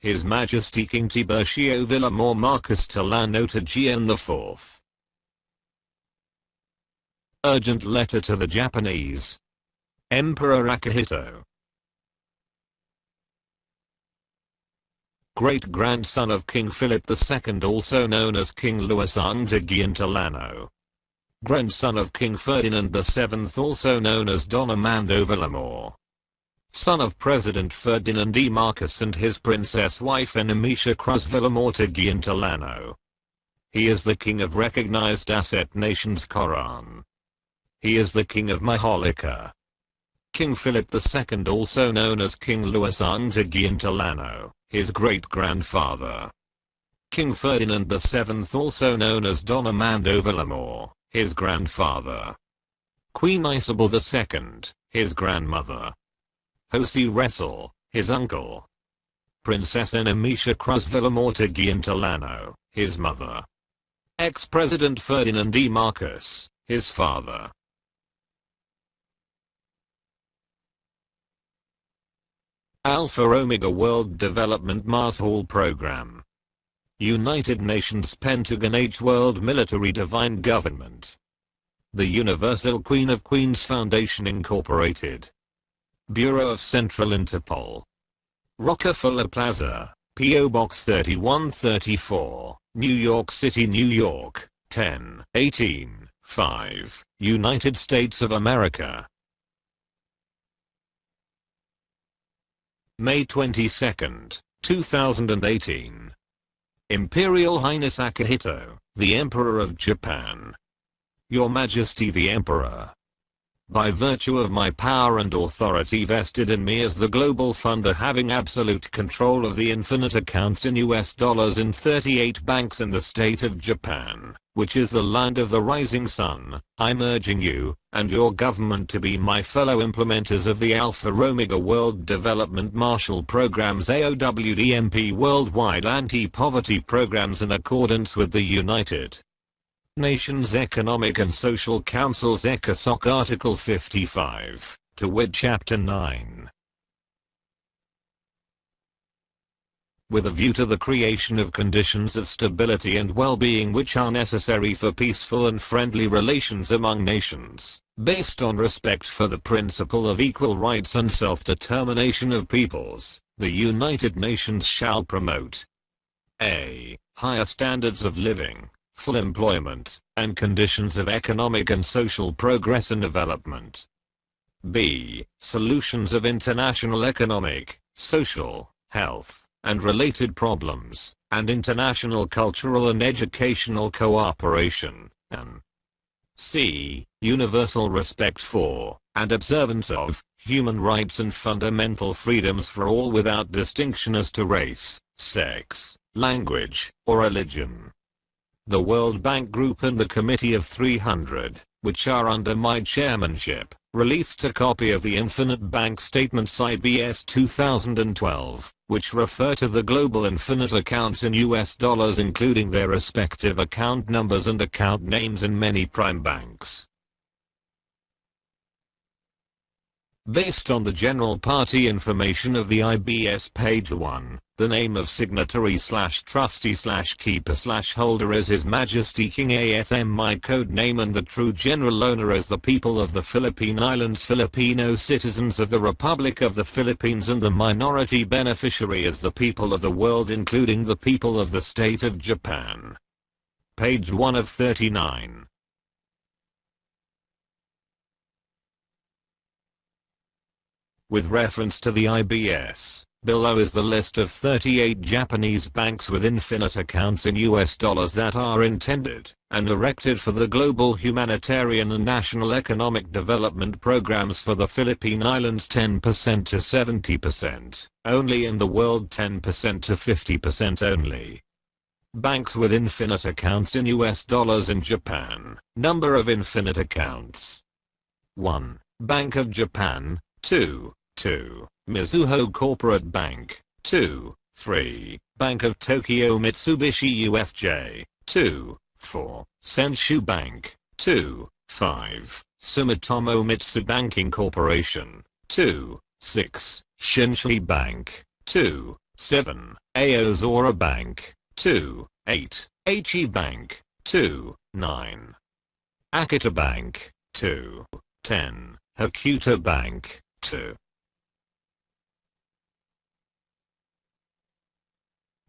His Majesty King TIBURCIO VILLAMOR Marcus TALLANO TAGEAN IV. Urgent letter to the Japanese Emperor Akihito. Great-grandson of King Philip II, also known as King Louis TAGEAN TALLANO. Grandson of King Ferdinand VII, also known as Don Armando VILLAMOR. Son of President Ferdinand E. Marcos and his princess wife Yamashita VILLAMOR TAGEAN TALLANO. He is the king of recognized asset nations Quran. He is the king of Maharlika. King Philip II, also known as King Louis TAGEAN TALLANO, his great-grandfather. King Ferdinand VII, also known as Don Armando VILLAMOR, his grandfather. Queen Isabel II, his grandmother. Jose Ressel, his uncle. Princess Yamashita VILLAMOR TAGEAN TALLANO, his mother. Ex-President Ferdinand E. Marcos, his father. Alpha Omega World Development Marshall Program. United Nations Pentagon Age World Military Divine Government. The Universal Queen of Queens Foundation Incorporated. Bureau of Central Interpol. Rockefeller Plaza, P.O. Box 3134, New York City, New York, 10-18-5, United States of America. May 22, 2018. Imperial Highness Akihito, the Emperor of Japan. Your Majesty the Emperor. By virtue of my power and authority vested in me as the global funder having absolute control of the infinite accounts in US dollars in 38 banks in the state of Japan, which is the land of the rising sun, I'm urging you, and your government to be my fellow implementers of the Alpha Omega World Development Marshall Program's AOWDMP Worldwide Anti-Poverty Programs in accordance with the United Nations Economic and Social Council's ECOSOC Article 55, to wit Chapter 9. With a view to the creation of conditions of stability and well-being which are necessary for peaceful and friendly relations among nations, based on respect for the principle of equal rights and self-determination of peoples, the United Nations shall promote a. Higher standards of living, full employment, and conditions of economic and social progress and development. B. Solutions of international economic, social, health, and related problems, and international cultural and educational cooperation, and c. Universal respect for, and observance of, human rights and fundamental freedoms for all without distinction as to race, sex, language, or religion. The World Bank Group and the Committee of 300, which are under my chairmanship, released a copy of the Infinite Bank Statements IBS 2012, which refer to the global infinite accounts in US dollars including their respective account numbers and account names in many prime banks. Based on the general party information of the IBS page 1, the name of signatory/trustee/keeper/holder is His Majesty King ASM, my code name, and the true general owner is the people of the Philippine Islands, Filipino citizens of the Republic of the Philippines, and the minority beneficiary is the people of the world including the people of the state of Japan. Page 1 of 39. With reference to the IBS, below is the list of 38 Japanese banks with infinite accounts in US dollars that are intended and erected for the global humanitarian and national economic development programs for the Philippine Islands 10% to 70%, only in the world 10% to 50% only. Banks with infinite accounts in US dollars in Japan. Number of infinite accounts: 1. Bank of Japan. 2. Mizuho Corporate Bank. 2. 3. Bank of Tokyo Mitsubishi UFJ. 2. 4. Senshu Bank. 2. 5. Sumitomo Mitsui Banking Corporation. 2. 6. Shinsei Bank. 2. 7. Aozora Bank. 2. 8. HE Bank. 2. 9. Akita Bank. 2. 10. Hakuto Bank. 2.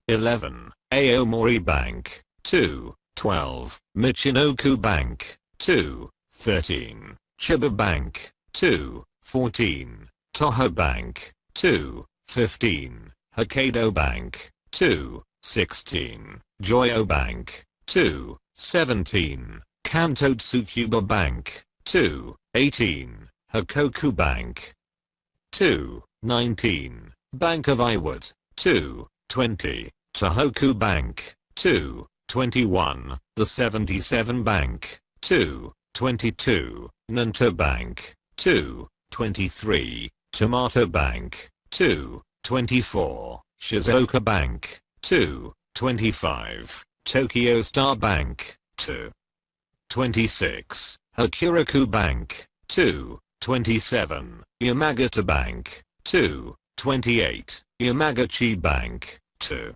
11. Aomori Bank. 2. 12. Michinoku Bank. 2. 13. Chiba Bank. 2. 14. Toho Bank. 2. 15. Hokkaido Bank. 2. 16. Joyo Bank. 2. 17. Kanto Tsukuba Bank. 2. 18. Hokoku Bank. 2. 19. Bank of Iwat. 2. 20. Tohoku Bank. 2. 21. The 77 Bank. 2. 22. Nanto Bank. 2. 23. Tomato Bank. 2. 24. Shizuoka Bank. 2. 25. Tokyo Star Bank. 2. 26. Hokuriku Bank. 2. 27. Yamagata Bank. 2. 28. Yamagachi Bank. 2.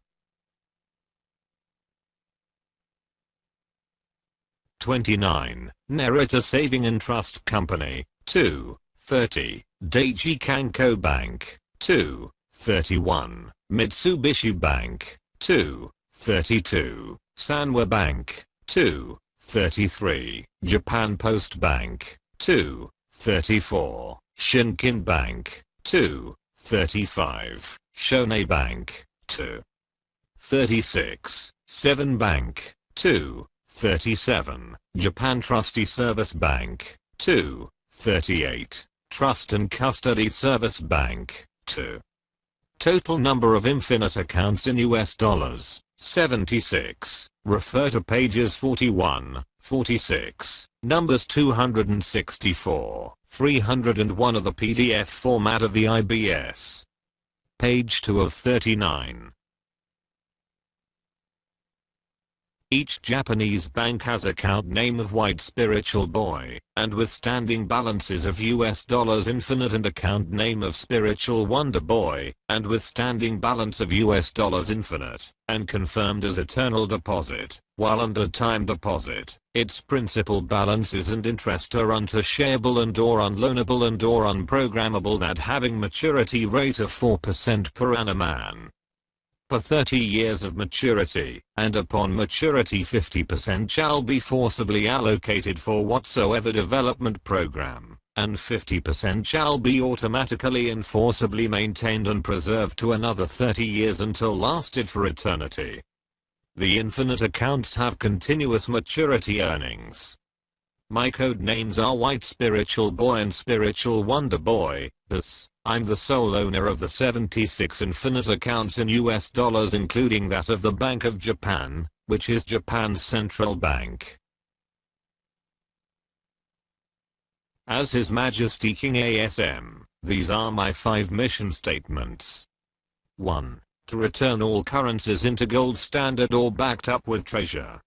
29. Narita Saving and Trust Company. 2. 30. Daiichi Kanko Bank. 2. 31. Mitsubishi Bank. 2. 32. Sanwa Bank. 2. 33. Japan Post Bank. 2. 34. Shinkin Bank. 2. 35. Shonei Bank. 2. 36. 7 Bank. 2. 37. Japan Trustee Service Bank. 2. 38. Trust and Custody Service Bank. 2. Total number of infinite accounts in US dollars, 76. Refer to pages 41, 46, numbers 264, 301 of the PDF format of the IBS. Page 2 of 39. Each Japanese bank has account name of White Spiritual Boy, and with standing balances of US dollars infinite, and account name of Spiritual Wonder Boy, and with standing balance of US dollars infinite, and confirmed as eternal deposit, while under time deposit, its principal balances and interest are untouchable and or unloanable and or unprogrammable, that having maturity rate of 4% per annum per 30 years of maturity, and upon maturity 50% shall be forcibly allocated for whatsoever development program, and 50% shall be automatically and forcibly maintained and preserved to another 30 years until lasted for eternity. The infinite accounts have continuous maturity earnings. My code names are White Spiritual Boy and Spiritual Wonder Boy. Thus, I'm the sole owner of the 76 infinite accounts in US dollars, including that of the Bank of Japan, which is Japan's central bank. As His Majesty King ASM, these are my 5 mission statements. 1. To return all currencies into gold standard or backed up with treasure.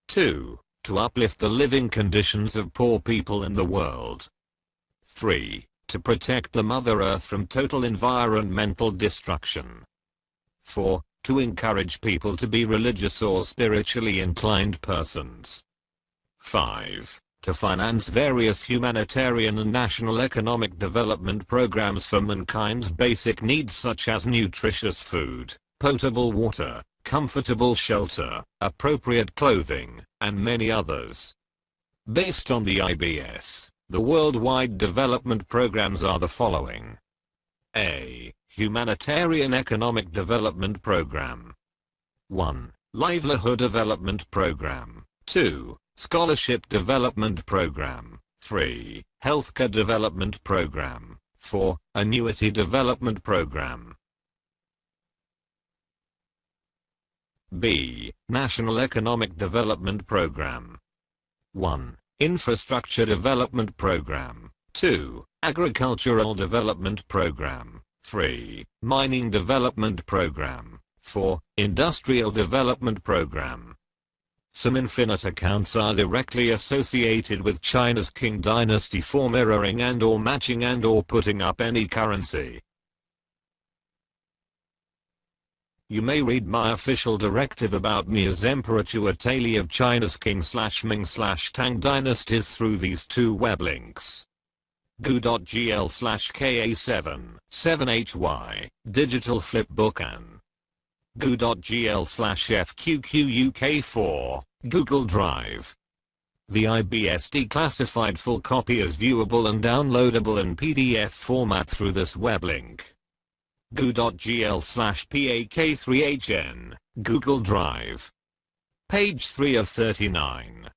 2. To uplift the living conditions of poor people in the world. 3. To protect the Mother Earth from total environmental destruction. 4. To encourage people to be religious or spiritually inclined persons. 5. To finance various humanitarian and national economic development programs for mankind's basic needs, such as nutritious food, potable water, comfortable shelter, appropriate clothing, and many others. Based on the IBS, the worldwide development programs are the following. A. Humanitarian Economic Development Program. 1. Livelihood Development Program. 2. Scholarship Development Program. 3. Healthcare Development Program. 4. Annuity Development Program. B. National Economic Development Program. 1. Infrastructure Development Program. 2. Agricultural Development Program. 3. Mining Development Program. 4. Industrial Development Program. Some infinite accounts are directly associated with China's Qing dynasty for mirroring and or matching and or putting up any currency. You may read my official directive about me as Emperor Chuatali of China's Qing/Ming/Tang dynasties through these two web links. goo.gl/KA7-7HY, Digital Flipbook and goo.gl/FQQUK4, Google Drive. The IBS declassified full copy is viewable and downloadable in PDF format through this web link. goo.gl/PAK3HN, Google Drive. Page 3 of 39.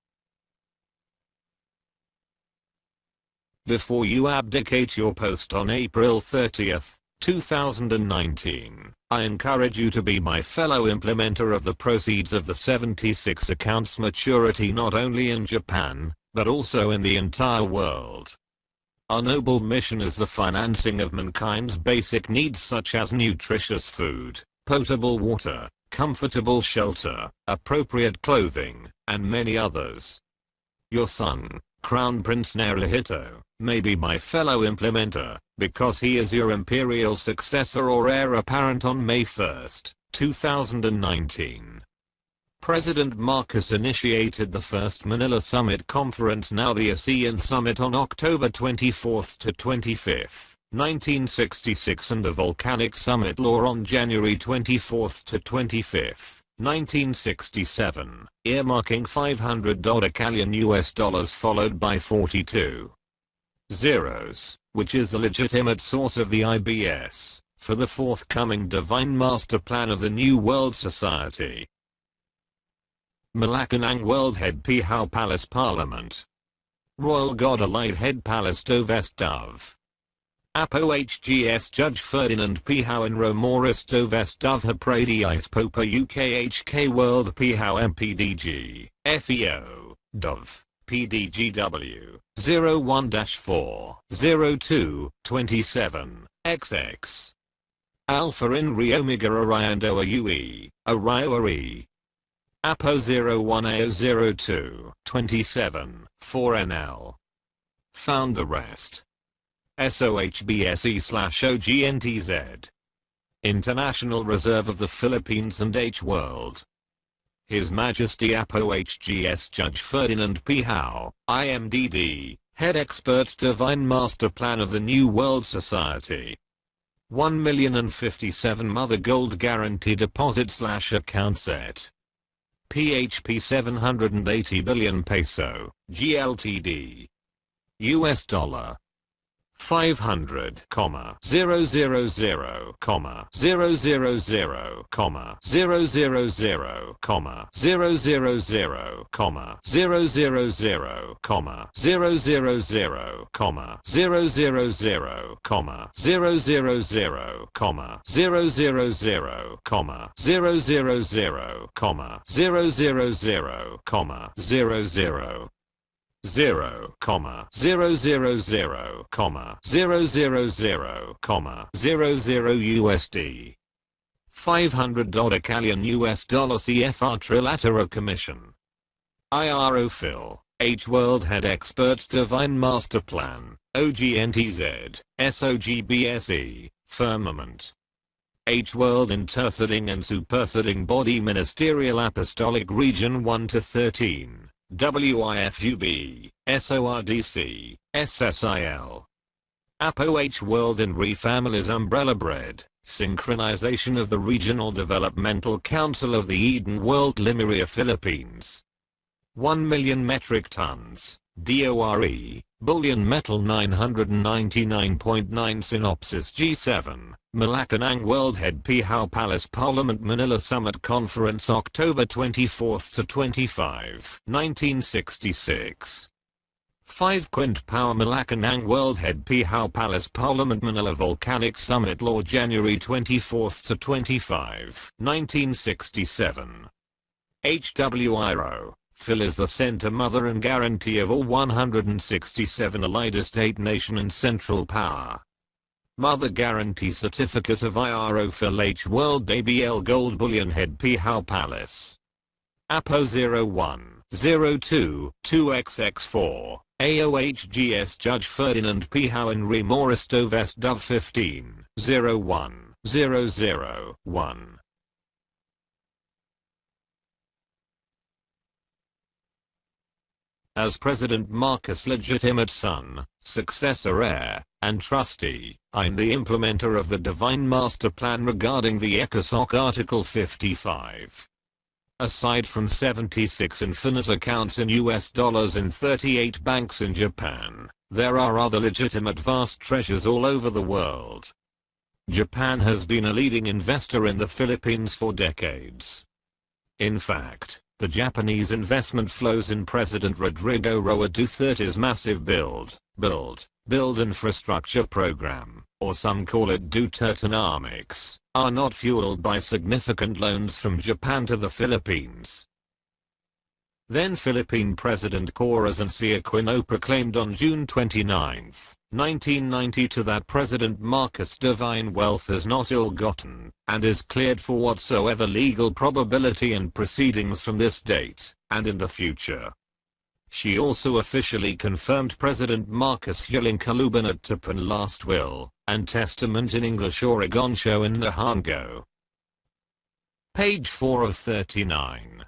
Before you abdicate your post on April 30th, 2019, I encourage you to be my fellow implementer of the proceeds of the 76 accounts maturity not only in Japan, but also in the entire world. Our noble mission is the financing of mankind's basic needs such as nutritious food, potable water, comfortable shelter, appropriate clothing, and many others. Your son, Crown Prince Naruhito, may be my fellow implementer, because he is your imperial successor or heir apparent on May 1st, 2019. President Marcos initiated the first Manila Summit Conference, now the ASEAN Summit, on October 24th to 25th, 1966, and the Volcanic Summit Law on January 24th to 25th, 1967, earmarking $500 Callian US dollars followed by 42 zeros, which is the legitimate source of the IBS, for the forthcoming Divine Master Plan of the New World Society. Malacanang World Head Pihao Palace Parliament. Royal God Allied Head Palace Do Vest Dove. Apo HGS Judge Ferdinand Pihao in Romoris Do Vest Dove Hapradiite Popa UKHK World Pihao MPDG, FEO, Dove, PDGW, 01-4, 02, 27, Alpha in Omega Oriando UE, Oriore. Apo 01AO02, 27, 4NL. Found the rest. SOHBSE/OGNTZ. International Reserve of the Philippines and H World. His Majesty Apo HGS Judge Ferdinand Pihao, IMDD, Head Expert Divine Master Plan of the New World Society. 1,057 Mother Gold Guarantee Deposit/Account Set. PHP 780 billion peso, GLTD. US dollar. 500, 000, 000, 000, 000, 000, 000, 000, 000, 000, USD. $500 Callian US dollar CFR Trilateral Commission. IRO Phil, H World Head Expert Divine Master Plan, OGNTZ, SOGBSE, Firmament. H World Interceding and Superseding Body Ministerial Apostolic Region 1 to 13. WIFUB, SORDC, SSIL. Apo H World and Re-Families Umbrella Bread, Synchronization of the Regional Developmental Council of the Eden World Lemuria Philippines. 1 million metric tons, DORE, bullion metal 999.9 Synopsis G7, Malacanang World Head Pihao Palace Parliament Manila Summit Conference October 24th to 25, 1966. 5 Quint Power Malacanang World Head Pihao Palace Parliament Manila Volcanic Summit Law January 24th to 25, 1967. HWIRO. Phil is the center, mother and guarantee of all 167 allied estate nation and central power. Mother guarantee certificate of IRO Phil H World ABL Gold Bullion Head Pihao Palace. APO 01, 02, 2XX4, AOHGS Judge Ferdinand Pihao in Remoristo Vest Dove 15, 01, 001. as President Marcos' legitimate son, successor heir, and trustee, I'm the implementer of the Divine Master Plan regarding the ECOSOC Article 55. Aside from 76 infinite accounts in US dollars in 38 banks in Japan, there are other legitimate vast treasures all over the world. Japan has been a leading investor in the Philippines for decades. In fact, the Japanese investment flows in President Rodrigo Roa Duterte's massive build infrastructure program, or some call it Dutertonomics, are not fueled by significant loans from Japan to the Philippines. Then Philippine President Corazon C. Aquino proclaimed on June 29, 1992 that President Marcos' divine wealth is not ill-gotten, and is cleared for whatsoever legal probability and proceedings from this date, and in the future. She also officially confirmed President Marcos' Yuling Tapan last will, and testament in English Oregonsho in Nihongo. Page 4 of 39.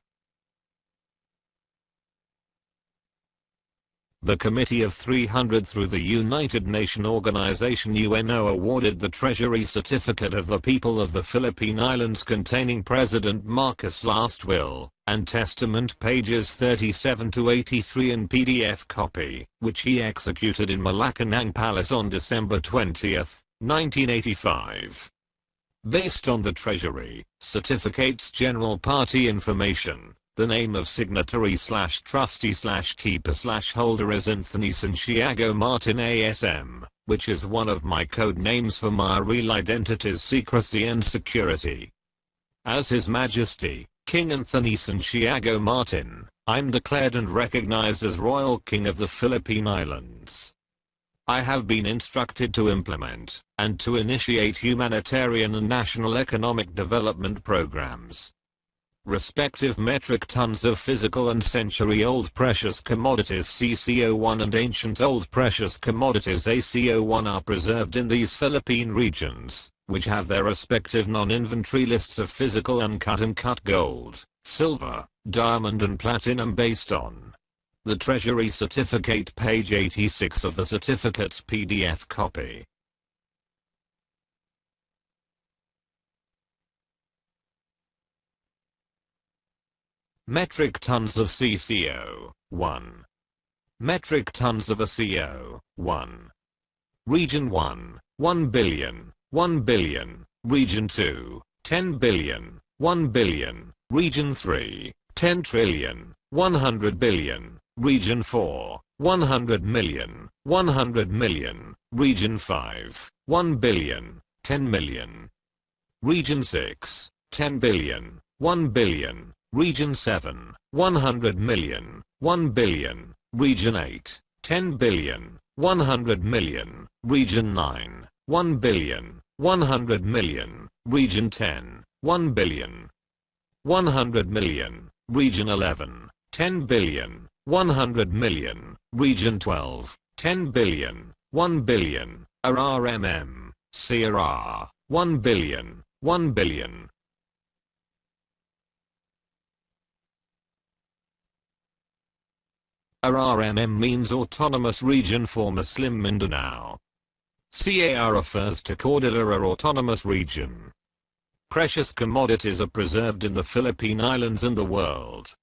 The Committee of 300 through the United Nations Organization UNO awarded the Treasury Certificate of the People of the Philippine Islands containing President Marcos' last will and testament pages 37 to 83 in PDF copy, which he executed in Malacanang Palace on December 20, 1985. Based on the Treasury Certificate's general party information, the name of signatory/trustee/keeper/holder is Anthony Santiago Martin ASM, which is one of my code names for my real identity's secrecy and security. As His Majesty, King Anthony Santiago Martin, I'm declared and recognized as Royal King of the Philippine Islands. I have been instructed to implement and to initiate humanitarian and national economic development programs. Respective metric tons of physical and century-old precious commodities CCO1 and ancient old precious commodities ACO1 are preserved in these Philippine regions, which have their respective non-inventory lists of physical uncut and cut gold, silver, diamond and platinum based on the Treasury Certificate page 86 of the certificate's PDF copy. Metric tons of CCO, 1. Metric tons of ACO, 1. Region 1, 1 billion, 1 billion. Region 2, 10 billion, 1 billion. Region 3, 10 trillion, 100 billion. Region 4, 100 million, 100 million. Region 5, 1 billion, 10 million. Region 6, 10 billion, 1 billion. Region 7, 100 million, 1 billion. Region 8, 10 billion, 100 million. Region 9, 1 billion, 100 million. Region 10, 1 billion, 100 million. Region 11, 10 billion, 100 million. Region 12, 10 billion, 1 billion. ARMM, CAR, 1 billion, 1 billion. ARMM means Autonomous Region for Muslim Mindanao. CAR refers to Cordillera Autonomous Region. Precious commodities are preserved in the Philippine Islands and the world.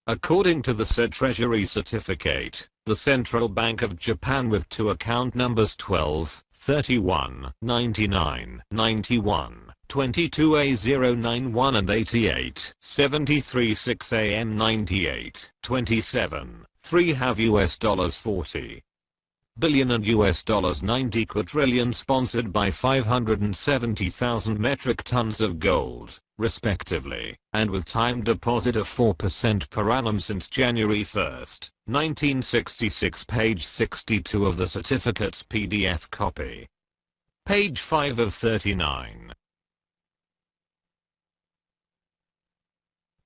According to the said Treasury Certificate, the Central Bank of Japan with two account numbers 12, 31, 99, 91, 22A091 and 88, 73 6AM 98, 27, 3 have US dollars 40 billion and US dollars 90 quadrillion sponsored by 570,000 metric tons of gold, respectively, and with time deposit of 4% per annum since January 1, 1966 page 62 of the certificate's PDF copy. Page 5 of 39.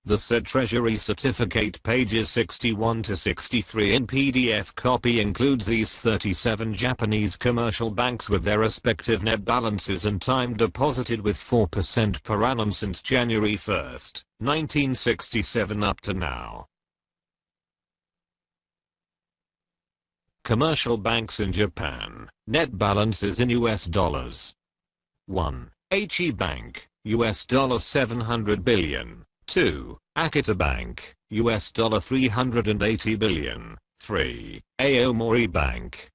The said Treasury Certificate pages 61 to 63 in PDF copy includes these 37 Japanese commercial banks with their respective net balances and time deposited with 4% per annum since January 1, 1967 up to now. commercial banks in Japan. Net balances in US dollars. 1. HE Bank, US dollar 700 billion. 2. Akita Bank, US dollar 380 billion. 3. Aomori Bank,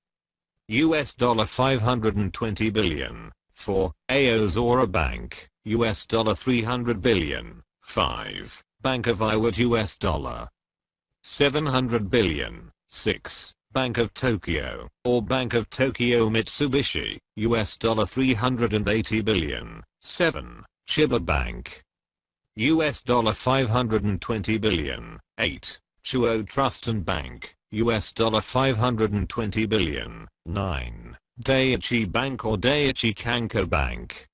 US dollar 520 billion. 4. Aozora Bank, US dollar 300 billion. 5. Bank of Iwat, US dollar 700 billion. 6. Bank of Tokyo, or Bank of Tokyo Mitsubishi, US dollar 380 billion. 7. Chiba Bank, US dollar 520 billion. 8. Chuo Trust and Bank, US dollar 520 billion. 9. Daiichi Bank or Daiichi Kanko Bank,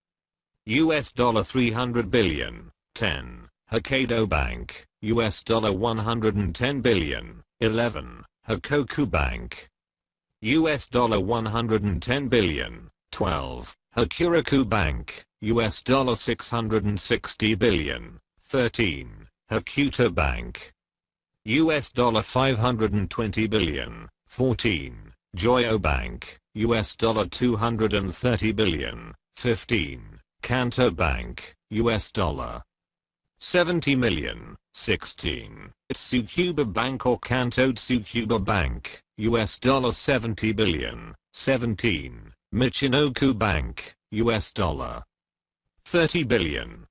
US dollar 300 billion. 10. Hokkaido Bank, US dollar 110 billion. 11. Hokoku Bank, US dollar 110 billion. 12. Hokuriku Bank, US dollar 660 billion. 13. Hokuto Bank, US dollar 520 billion. 14. Joyo Bank, US dollar 230 billion. 15. Kanto Bank, US dollar 70 million. 16. Tsukuba Bank or Kanto Tsukuba Bank, US dollar 70 billion. 17. Michinoku Bank, US dollar 30 billion.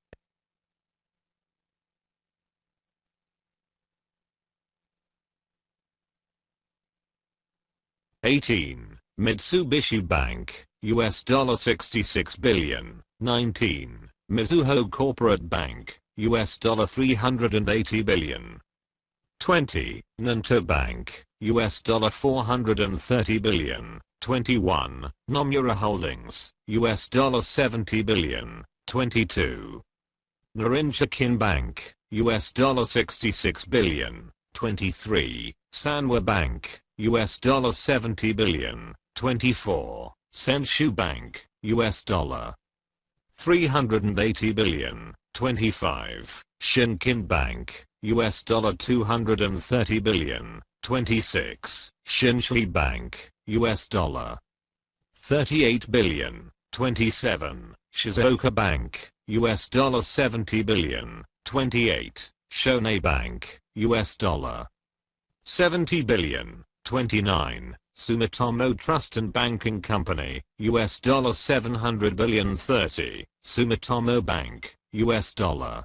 18. Mitsubishi Bank, US dollar 66 billion. 19. Mizuho Corporate Bank, US dollar 380 billion. 20. Nanto Bank, US dollar 430 billion. 21. Nomura Holdings, US dollar 70 billion. 22. Narinjakin Bank, US dollar 66 billion. 23. Sanwa Bank, US dollar 70 billion. 24. Senshu Bank, US dollar 380 billion. 25. Shinkin Bank, US dollar 230 billion. 26. Shinsei Bank, US dollar 38 billion. 27. Shizuoka Bank, US dollar 70 billion. 28. Shonei Bank, US dollar 70 billion. 29. Sumitomo Trust and Banking Company, US dollar 700 billion. 30. Sumitomo Bank, US dollar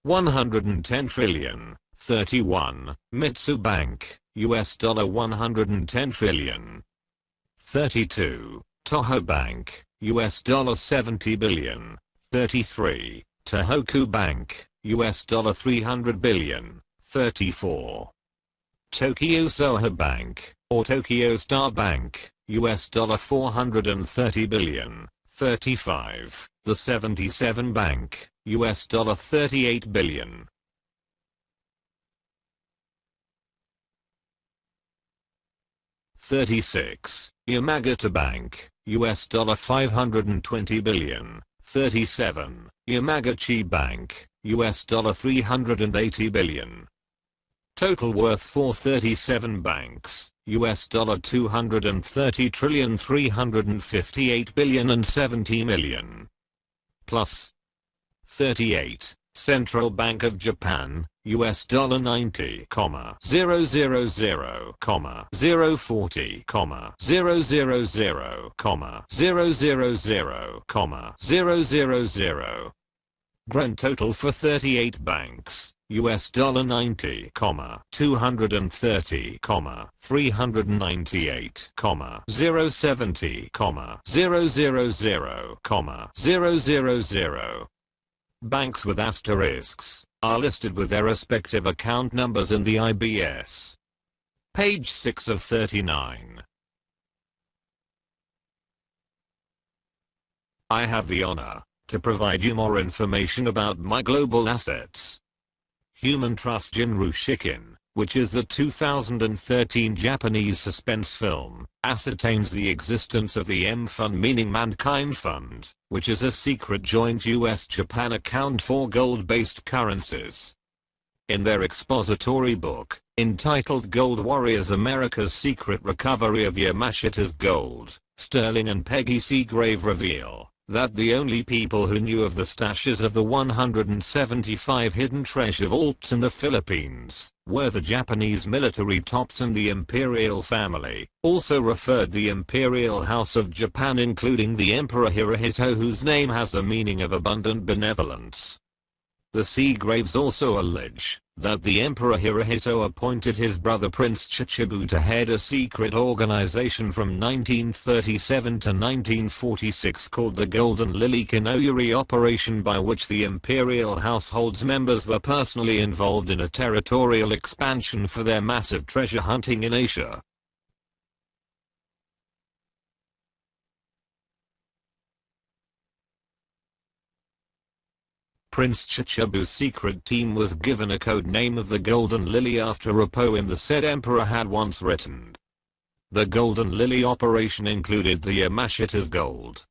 110 trillion. 31. Mitsu Bank, US dollar 110 trillion. 32. Toho Bank, US dollar 70 billion. 33. Tohoku Bank, US dollar 300 billion. 34. Tokyo Soho Bank, or Tokyo Star Bank, US dollar 430 billion. 35. The 77 Bank, US dollar 38 billion. 36. Yamagata Bank, US dollar 520 billion. 37. Yamagachi Bank, US dollar 380 billion. Total worth for 37 banks, US dollar 230 trillion 358 billion and 70 million. Plus 38. Central Bank of Japan, US dollar 90, 000, 040, 000, 000, 000. Grand total for 38 banks, US dollar 90, 230, 398, 070, 000, 000. Banks with asterisks are listed with their respective account numbers in the IBS. Page 6 of 39. I have the honor to provide you more information about my global assets. Human Trust Jinru Shikin, which is the 2013 Japanese suspense film, ascertains the existence of the M Fund, meaning Mankind Fund, which is a secret joint US-Japan account for gold-based currencies. In their expository book, entitled Gold Warriors: America's Secret Recovery of Yamashita's Gold, Sterling and Peggy Seagrave reveal that the only people who knew of the stashes of the 175 hidden treasure vaults in the Philippines were the Japanese military tops and the imperial family, also referred the Imperial House of Japan, including the Emperor Hirohito, whose name has the meaning of abundant benevolence. The Seagraves also allege that the Emperor Hirohito appointed his brother Prince Chichibu to head a secret organization from 1937 to 1946 called the Golden Lily Kinoyuri Operation, by which the imperial household's members were personally involved in a territorial expansion for their massive treasure hunting in Asia. Prince Chichibu's secret team was given a code name of the Golden Lily after a poem the said emperor had once written. The Golden Lily operation included the Yamashita's gold.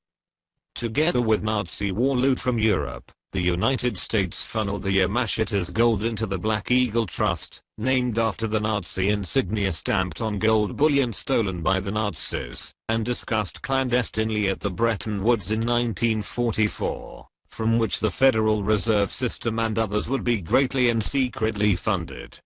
Together with Nazi war loot from Europe, the United States funneled the Yamashita's gold into the Black Eagle Trust, named after the Nazi insignia stamped on gold bullion stolen by the Nazis, and discussed clandestinely at the Bretton Woods in 1944. From which the Federal Reserve System and others would be greatly and secretly funded.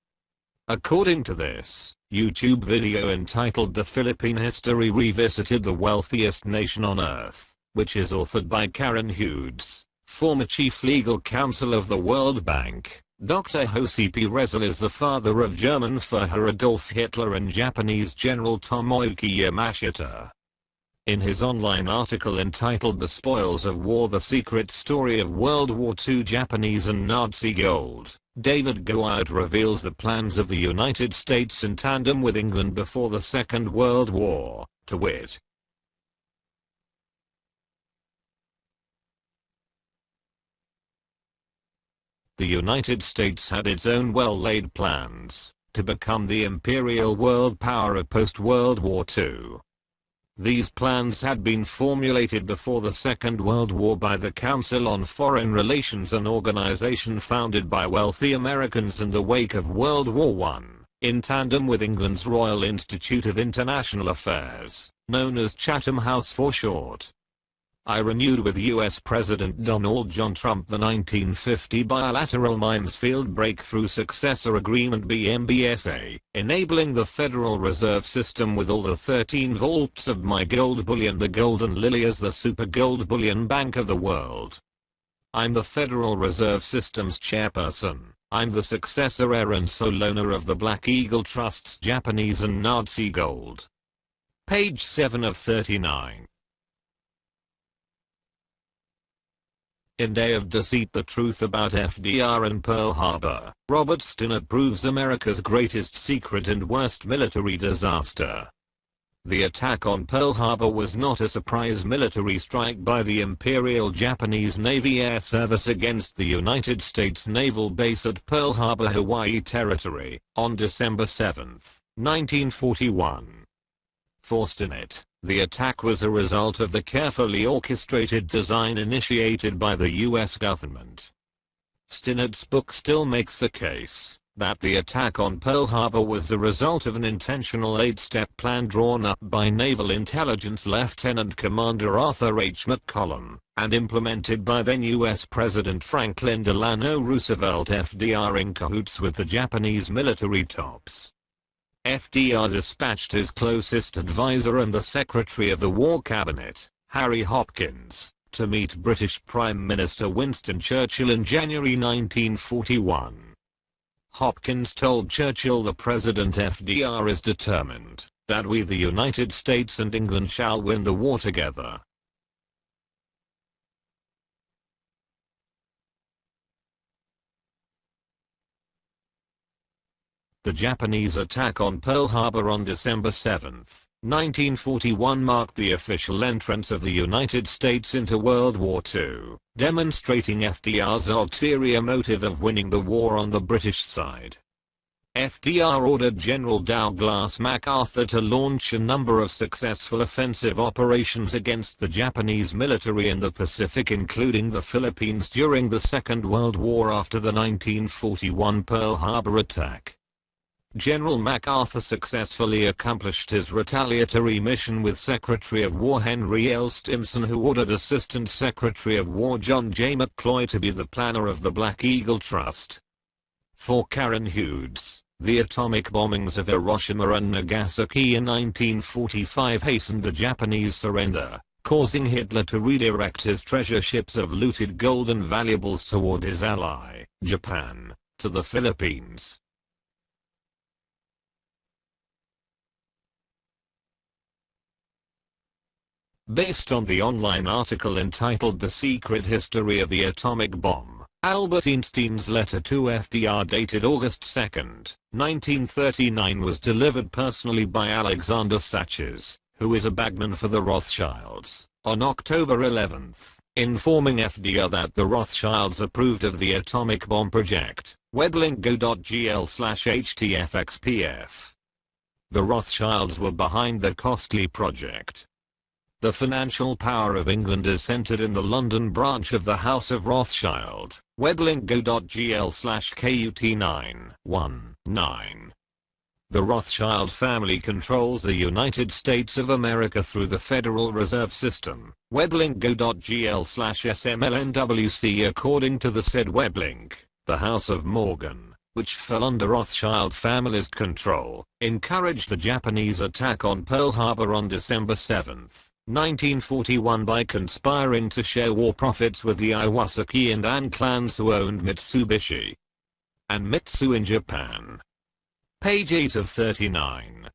According to this YouTube video entitled "The Philippine History Revisited: The Wealthiest Nation on Earth," which is authored by Karen Hughes, former chief legal counsel of the World Bank, Dr. Josip Rezl is the father of German Führer Adolf Hitler and Japanese General Tomoyuki Yamashita. In his online article entitled "The Spoils of War: The Secret Story of World War II Japanese and Nazi Gold," David Gould reveals the plans of the United States in tandem with England before the Second World War, to wit, the United States had its own well-laid plans to become the imperial world power of post-World War II. These plans had been formulated before the Second World War by the Council on Foreign Relations, an organization founded by wealthy Americans in the wake of World War I, in tandem with England's Royal Institute of International Affairs, known as Chatham House for short. I renewed with U.S. President Donald John Trump the 1950 Bilateral Minesfield Breakthrough Successor Agreement (BMBSA), enabling the Federal Reserve System with all the 13 vaults of my gold bullion, the Golden Lily, as the super gold bullion bank of the world. I'm the Federal Reserve System's chairperson. I'm the successor heir and sole owner of the Black Eagle Trust's Japanese and Nazi gold. Page 7 of 39. In Day of Deceit: The Truth About FDR and Pearl Harbor, Robert Stinnett proves America's greatest secret and worst military disaster. The attack on Pearl Harbor was not a surprise military strike by the Imperial Japanese Navy Air Service against the United States naval base at Pearl Harbor, Hawaii Territory, on December 7, 1941. For Stinnett, the attack was a result of the carefully orchestrated design initiated by the U.S. government. Stinnett's book still makes the case that the attack on Pearl Harbor was the result of an intentional 8-step plan drawn up by Naval Intelligence Lieutenant Commander Arthur H. McCollum, and implemented by then U.S. President Franklin Delano Roosevelt, FDR, in cahoots with the Japanese military tops. FDR dispatched his closest advisor and the Secretary of the War Cabinet, Harry Hopkins, to meet British Prime Minister Winston Churchill in January 1941. Hopkins told Churchill, "The President FDR is determined that we, the United States and England, shall win the war together." The Japanese attack on Pearl Harbor on December 7, 1941 marked the official entrance of the United States into World War II, demonstrating FDR's ulterior motive of winning the war on the British side. FDR ordered General Douglas MacArthur to launch a number of successful offensive operations against the Japanese military in the Pacific, including the Philippines, during the Second World War after the 1941 Pearl Harbor attack. General MacArthur successfully accomplished his retaliatory mission with Secretary of War Henry L. Stimson, who ordered Assistant Secretary of War John J. McCloy to be the planner of the Black Eagle Trust. For Karen Hughes, the atomic bombings of Hiroshima and Nagasaki in 1945 hastened the Japanese surrender, causing Hitler to redirect his treasure ships of looted gold and valuables toward his ally, Japan, to the Philippines. Based on the online article entitled The Secret History of the Atomic Bomb, Albert Einstein's letter to FDR dated August 2, 1939 was delivered personally by Alexander Saches, who is a bagman for the Rothschilds, on October 11, informing FDR that the Rothschilds approved of the atomic bomb project. Weblink go.gl/htfxpf. The Rothschilds were behind the costly project. The financial power of England is centered in the London branch of the House of Rothschild. Weblink go.gl/KUT919. The Rothschild family controls the United States of America through the Federal Reserve System. Weblink go.gl/SMLNWC. According to the said Weblink, the House of Morgan, which fell under Rothschild family's control, encouraged the Japanese attack on Pearl Harbor on December 7, 1941 by conspiring to share war profits with the Iwasaki and An clans who owned Mitsubishi and Mitsu in Japan. Page 8 of 39.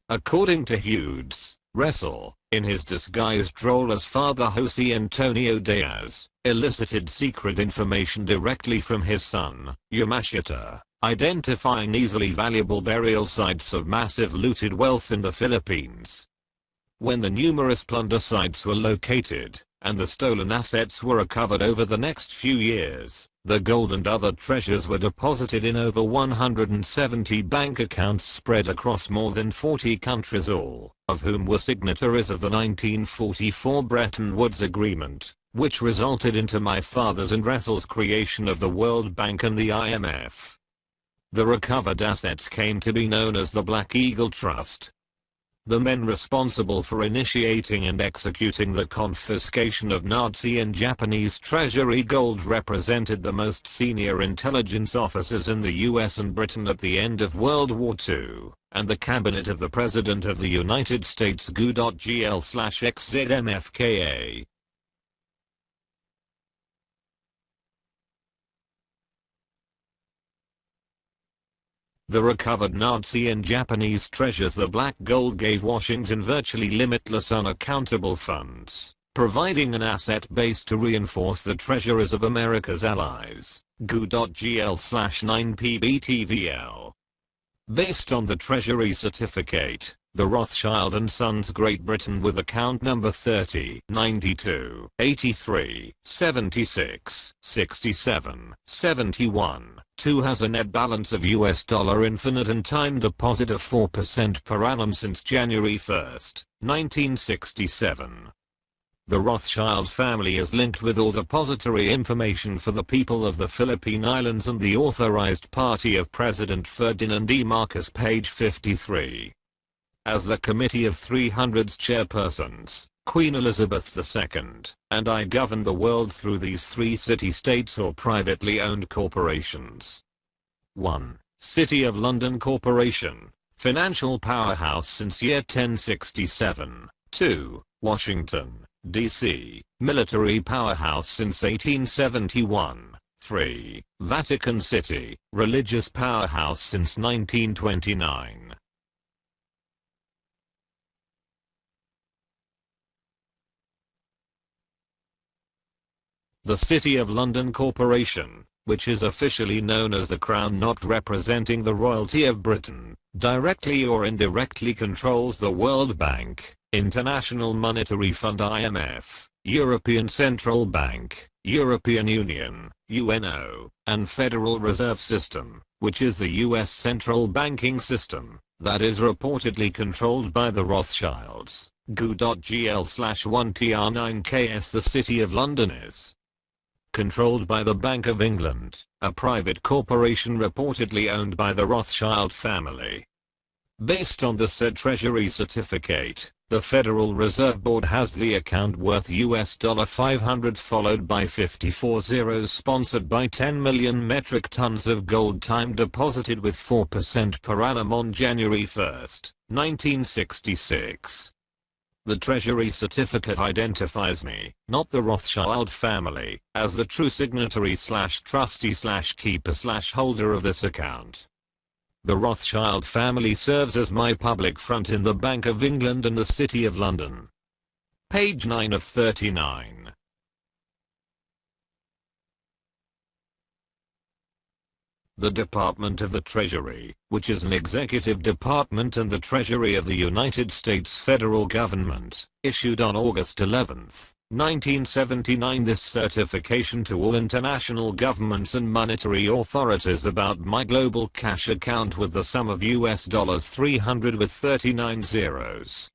According to Hughes, Russell, in his disguised role as Father Jose Antonio Diaz, elicited secret information directly from his son, Yamashita, identifying easily valuable burial sites of massive looted wealth in the Philippines. When the numerous plunder sites were located, and the stolen assets were recovered over the next few years, the gold and other treasures were deposited in over 170 bank accounts spread across more than 40 countries, all of whom were signatories of the 1944 Bretton Woods Agreement, which resulted into my father's and Russell's creation of the World Bank and the IMF. The recovered assets came to be known as the Black Eagle Trust. The men responsible for initiating and executing the confiscation of Nazi and Japanese treasury gold represented the most senior intelligence officers in the US and Britain at the end of World War II, and the cabinet of the President of the United States. GU.GL/XZMFKA. The recovered Nazi and Japanese treasures, the black gold, gave Washington virtually limitless unaccountable funds, providing an asset base to reinforce the treasuries of America's allies. GU.GL/9PBTVL. Based on the Treasury certificate, the Rothschild and Sons Great Britain with account number 30 92 83 76 67 71 2 has a net balance of US dollar infinite and time deposit of 4% per annum since January 1, 1967. The Rothschild family is linked with all depository information for the people of the Philippine Islands and the authorized party of President Ferdinand E. Marcos, page 53. As the Committee of 300's chairpersons, Queen Elizabeth II, and I govern the world through these three city-states or privately owned corporations. 1. City of London Corporation, financial powerhouse since year 1067. 2. Washington, D.C., military powerhouse since 1871. 3. Vatican City, religious powerhouse since 1929. The City of London Corporation, which is officially known as the Crown, not representing the royalty of Britain, directly or indirectly controls the World Bank, International Monetary Fund (IMF), European Central Bank, European Union, UNO, and Federal Reserve System, which is the US central banking system, that is reportedly controlled by the Rothschilds. GU.GL/1TR9KS. The City of London is controlled by the Bank of England, a private corporation reportedly owned by the Rothschild family. Based on the said Treasury certificate, the Federal Reserve Board has the account worth $500 followed by 54 zeros sponsored by 10 million metric tons of gold time deposited with 4% per annum on January 1, 1966. The Treasury certificate identifies me, not the Rothschild family, as the true signatory/trustee/keeper/holder of this account. The Rothschild family serves as my public front in the Bank of England and the City of London. Page 9 of 39. The Department of the Treasury, which is an executive department in the Treasury of the United States federal government, issued on August 11, 1979 this certification to all international governments and monetary authorities about my global cash account with the sum of $300 with 39 zeros.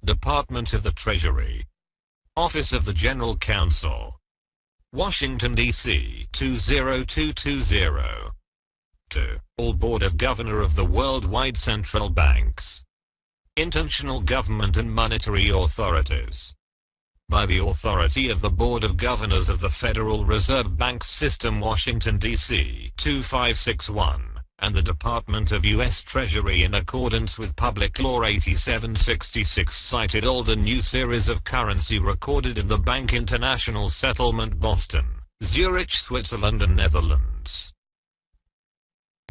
Department of the Treasury. Office of the General Counsel. Washington, D.C. 20220. To all Board of Governor of the Worldwide Central Banks, International Government and Monetary Authorities. By the authority of the Board of Governors of the Federal Reserve Bank System, Washington, D.C. 2561. And the Department of U.S. Treasury in accordance with Public Law 8766 cited old and new series of currency recorded in the Bank International Settlement Boston, Zurich, Switzerland and Netherlands.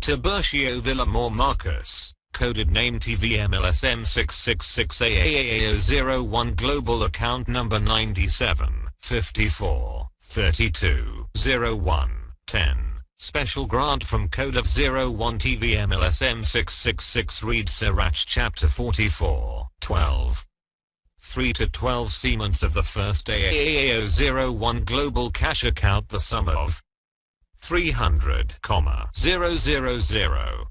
TIBURCIO VILLAMOR Marcus, coded name TVM-LSM-666 AAAO01 Global Account Number 97, 54, 32, 01, 10. Special grant from Code of 01 TVM-LSM-666 read Sirach Chapter 44, 12. 3 to 12 Siemens of the first AAAO01 Global Cash Account the sum of 300, 000, 000, 000, 000,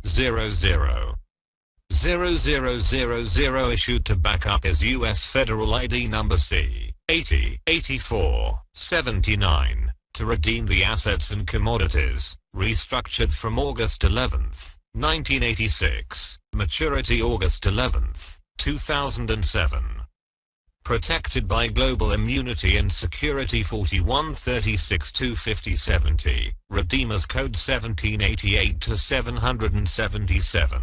000, 000, 000, 000, 000 issued to back up is U.S. Federal ID number C-80, 84, 79, to redeem the assets and commodities, restructured from August 11, 1986, maturity August 11, 2007. Protected by Global Immunity and Security 4136-25070, Redeemers Code 1788-777.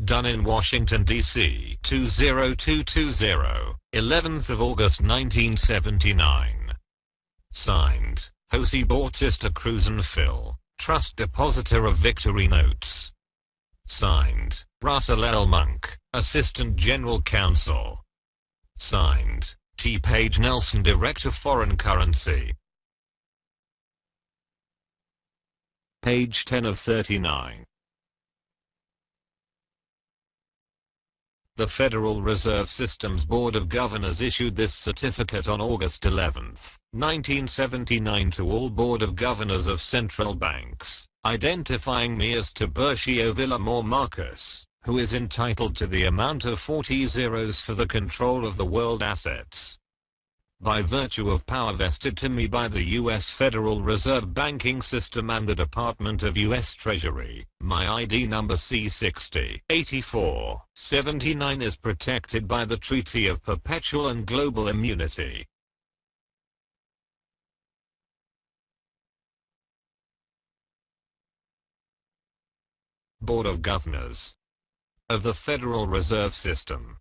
Done in Washington, D.C. 20220, 11th of August 1979. Signed, Jose Bautista Cruz and Phil, Trust Depositor of Victory Notes. Signed, Russell L. Monk, Assistant General Counsel. Signed, T. Page Nelson, Director Foreign Currency. Page 10 of 39. The Federal Reserve System's Board of Governors issued this certificate on August 11, 1979 to all Board of Governors of central banks, identifying me as TIBURCIO VILLAMOR Marcus, who is entitled to the amount of 40 zeros for the control of the world assets. By virtue of power vested to me by the U.S. Federal Reserve Banking System and the Department of U.S. Treasury, my ID number C-60, 84, 79 is protected by the Treaty of Perpetual and Global Immunity. Board of Governors of the Federal Reserve System.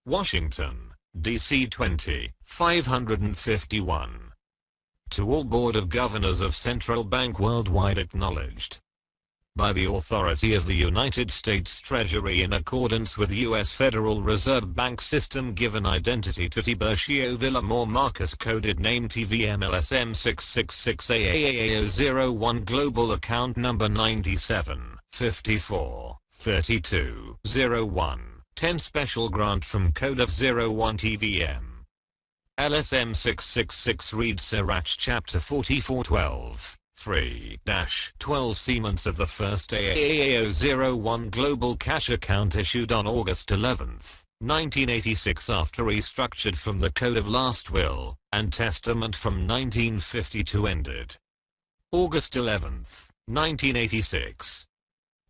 Washington, D.C. 20, 551. To all Board of Governors of Central Bank worldwide acknowledged by the authority of the United States Treasury in accordance with U.S. Federal Reserve Bank System given identity to TIBURCIO VILLAMOR Marcus coded name TVM-LSM-666 AAAO01 Global Account Number 97 54 32 01 10 Special Grant from Code of 01 TVM LSM-666 reads Sirach Chapter 4412 3-12 Seaments of the first AAAO01 Global Cash Account issued on August 11, 1986 after restructured from the Code of Last Will and Testament from 1952 ended August 11, 1986.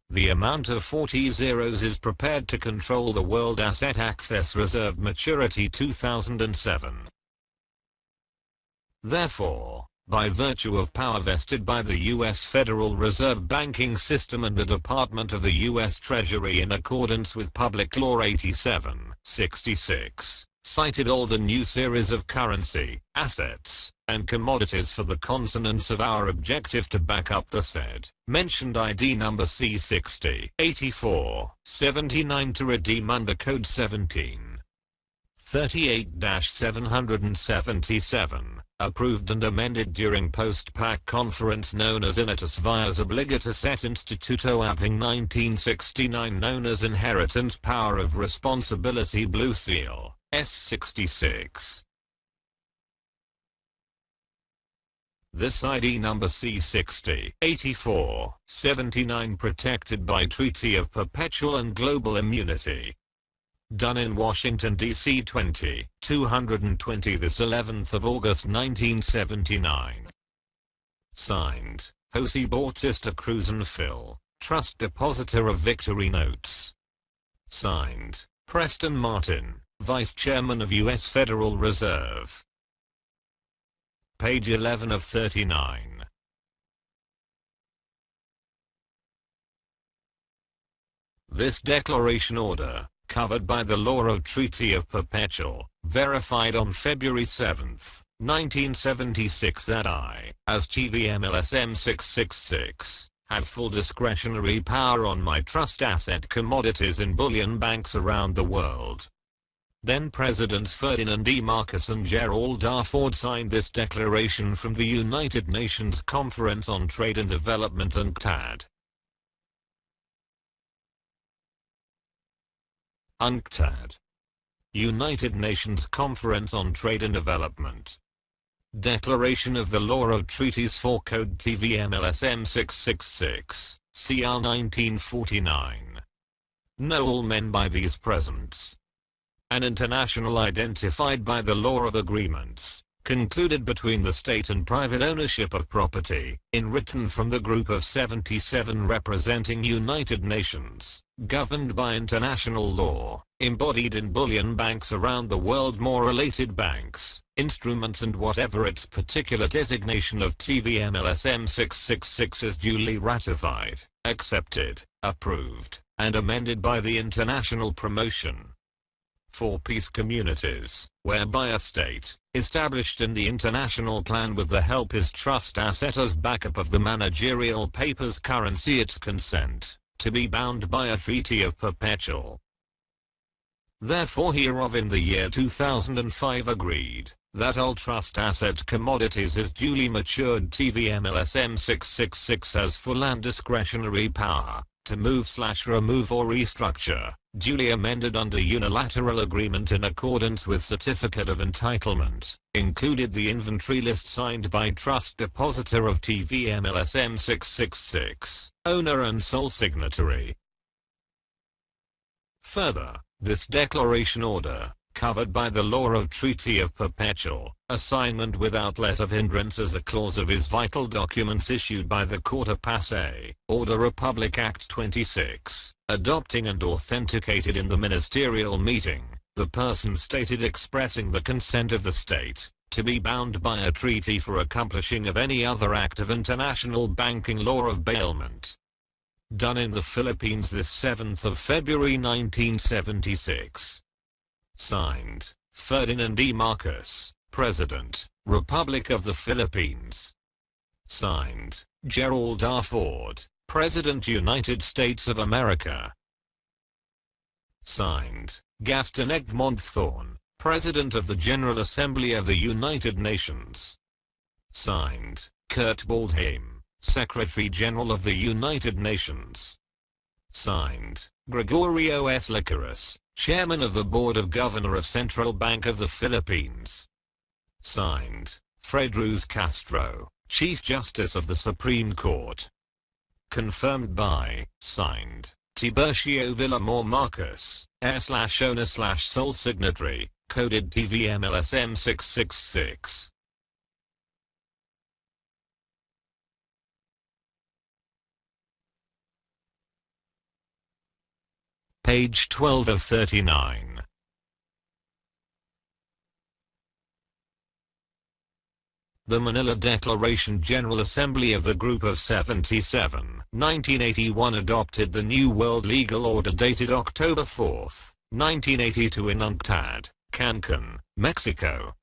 The amount of 40 zeros is prepared to control the World Asset Access Reserve Maturity 2007. Therefore, by virtue of power vested by the U.S. Federal Reserve Banking System and the Department of the U.S. Treasury in accordance with Public Law 87-66, cited old and new series of currency, assets, and commodities for the consonance of our objective to back up the said mentioned ID number C60-84-79 to redeem under Code 1738-777, approved and amended during post-PAC conference known as Unitas Vias Obligatus et Instituto Apping 1969 known as Inheritance Power of Responsibility Blue Seal, S66. This ID number C60-84-79 protected by Treaty of Perpetual and Global Immunity. Done in Washington, D.C. 220 this 11th of August 1979. Signed, Jose Bautista Cruz and Phil, Trust Depositor of Victory Notes. Signed, Preston Martin, Vice Chairman of U.S. Federal Reserve. Page 11 of 39. This declaration order, covered by the law of Treaty of Perpetual, verified on February 7, 1976 that I, as TVM-LSM-666, have full discretionary power on my trust asset commodities in bullion banks around the world. Then Presidents Ferdinand E. Marcos and Gerald R. Ford signed this declaration from the United Nations Conference on Trade and Development UNCTAD. UNCTAD. United Nations Conference on Trade and Development. Declaration of the Law of Treaties for Code TVM-LSM-666, CR 1949. Know all men by these presents. An international identified by the law of agreements, concluded between the state and private ownership of property, in written from the group of 77 representing United Nations, governed by international law, embodied in bullion banks around the world more related banks, instruments and whatever its particular designation of TVM-LSM-666 is duly ratified, accepted, approved, and amended by the International Promotion for Peace Communities, whereby a state, established in the international plan with the help his trust asset as backup of the managerial papers currency its consent, to be bound by a treaty of perpetual. Therefore hereof in the year 2005 agreed, that all trust asset commodities is duly matured TVM-LSM-666 has full and discretionary power, to move/remove or restructure, duly amended under unilateral agreement in accordance with Certificate of Entitlement, included the inventory list signed by Trust Depositor of TVM-LSM-666, owner and sole signatory. Further, this declaration order, covered by the law of Treaty of Perpetual, assignment without let of hindrance as a clause of his vital documents issued by the Court of Passé, Order Republic Act 26, adopting and authenticated in the ministerial meeting, the person stated expressing the consent of the state, to be bound by a treaty for accomplishing of any other act of international banking law of bailment. Done in the Philippines this 7th of February 1976. Signed, Ferdinand E. Marcos, President, Republic of the Philippines. Signed, Gerald R. Ford, President United States of America. Signed, Gaston Egmont Thorn, President of the General Assembly of the United Nations. Signed, Kurt Waldheim, Secretary General of the United Nations. Signed, Gregorio S. Licorice, Chairman of the Board of Governors of Central Bank of the Philippines. Signed, Fred Ruz Castro, Chief Justice of the Supreme Court. Confirmed by, signed, Tiburcio Villamor Marcus, /owner/sole signatory, coded TVM-LSM-666. Page 12 of 39. The Manila Declaration. General Assembly of the Group of 77, 1981 adopted the New World Legal Order dated October 4, 1982 in UNCTAD, Cancun, Mexico.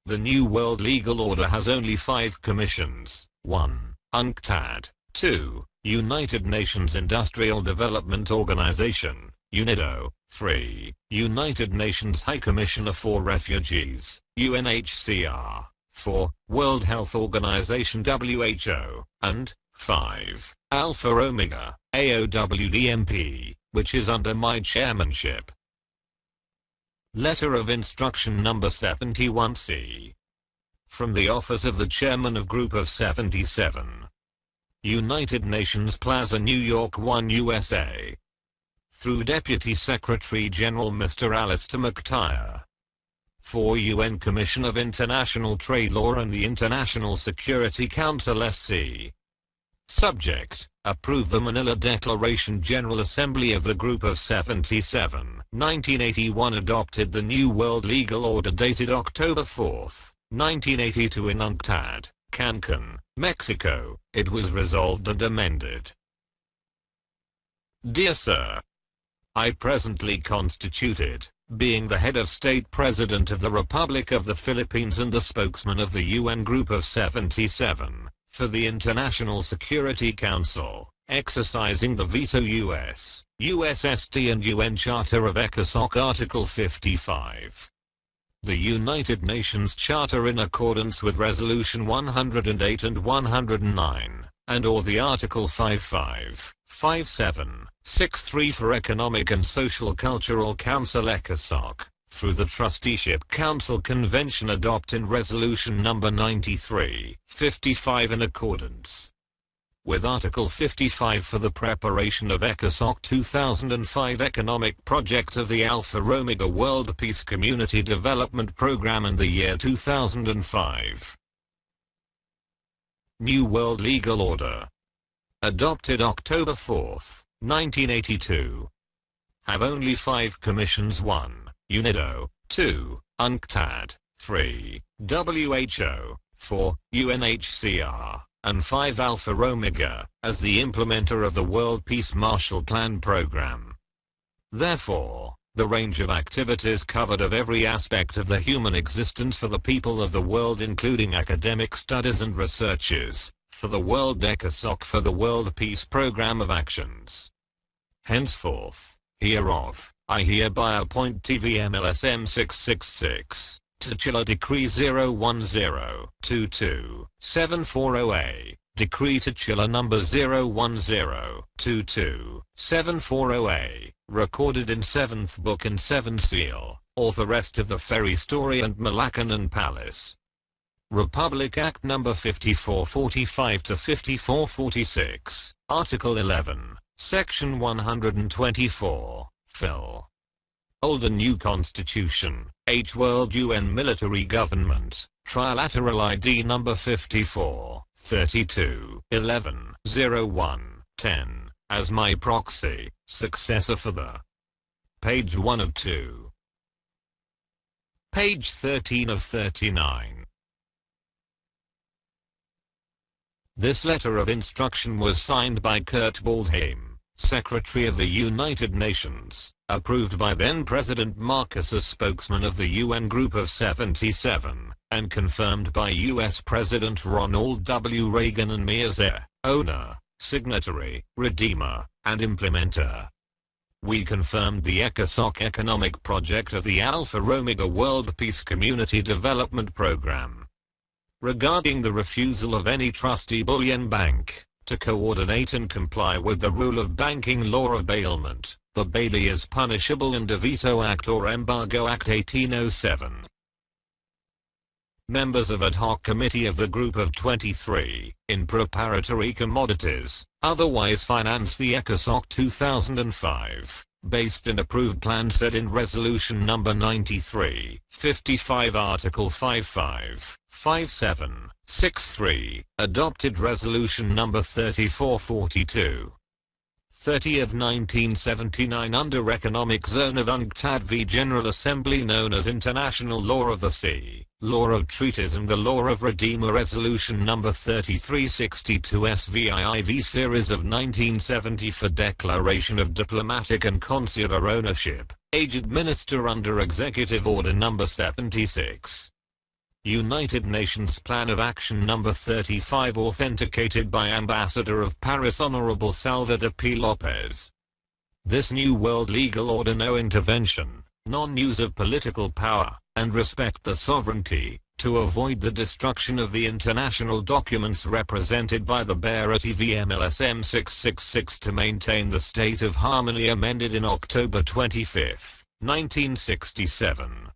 The New World Legal Order has only 5 commissions: 1. UNCTAD, 2. United Nations Industrial Development Organization, UNIDO, 3. United Nations High Commissioner for Refugees, UNHCR, 4. World Health Organization WHO, and 5. Alpha Omega, AOWDMP, which is under my chairmanship. Letter of Instruction Number 71C. From the Office of the Chairman of Group of 77. United Nations Plaza, New York 1, USA. Through Deputy Secretary General Mr. Alistair McTire. For UN Commission of International Trade Law and the International Security Council SC. Subject: approve the Manila Declaration. General Assembly of the Group of 77, 1981 adopted the New World Legal Order dated October 4, 1982 in UNCTAD, Cancun, Mexico. It was resolved and amended. Dear Sir, I presently constituted, being the head of state president of the Republic of the Philippines and the spokesman of the UN Group of 77, for the International Security Council, exercising the veto USSD and UN Charter of ECOSOC Article 55. The United Nations Charter in accordance with Resolution 108 and 109, and/or the Article 55, 57, 63 for Economic and Social Cultural Council ECOSOC, through the Trusteeship Council Convention adopting Resolution Number 93, 55 in accordance with Article 55 for the preparation of ECOSOC 2005 economic project of the Alpha Omega World Peace Community Development Program in the year 2005. New World Legal Order. Adopted October 4, 1982. Have only 5 commissions: 1. UNIDO, 2. UNCTAD, 3. WHO, 4. UNHCR, and 5. Alpha Omega, as the implementer of the World Peace Marshall Plan program. Therefore, the range of activities covered of every aspect of the human existence for the people of the world, including academic studies and researches, for the World ECOSOC, for the World Peace Program of Actions. Henceforth, hereof, I hereby appoint TVM-LSM-666, Titular Decree 010-22-740A, Decree Titular Number 010-22-740A, recorded in 7th Book and 7th Seal, Authoress of the Ferry Story and Malaccanon Palace. Republic Act No. 5445-5446, Article 11, Section 124, Phil. Old and New Constitution, H. World UN Military Government, Trilateral ID No. 54, 32, 11, 01, 10, as my proxy, successor for the. Page 1 of 2. Page 13 of 39. This letter of instruction was signed by Kurt Waldheim, Secretary of the United Nations, Approved by then-President Marcos as spokesman of the UN Group of 77, and confirmed by US President Ronald W. Reagan and me as heir, owner, signatory, redeemer, and implementer. We confirmed the ECOSOC economic project of the Alpha Omega World Peace Community Development Program. Regarding the refusal of any trustee bullion bank to coordinate and comply with the rule of banking law of bailment, the bailee is punishable in the Veto Act or Embargo Act 1807. Members of ad hoc committee of the Group of 23, in preparatory commodities, otherwise finance the ECOSOC 2005, based and approved plan set in Resolution Number 93, 55 Article 55, 57, 63, adopted Resolution Number 3442. 30 of 1979 under Economic Zone of UNCTAD v General Assembly known as International Law of the Sea, Law of Treaties and the Law of Redeemer Resolution Number 3362 SVIIV Series of 1970 for Declaration of Diplomatic and Consular Ownership, Aged Minister under Executive Order Number 76. United Nations Plan of Action Number 35 authenticated by Ambassador of Paris Honorable Salvador P. Lopez. This new world legal order no intervention, non-use of political power, and respect the sovereignty, to avoid the destruction of the international documents represented by the bearer TVM-LSM-666 to maintain the state of harmony amended in October 25, 1967.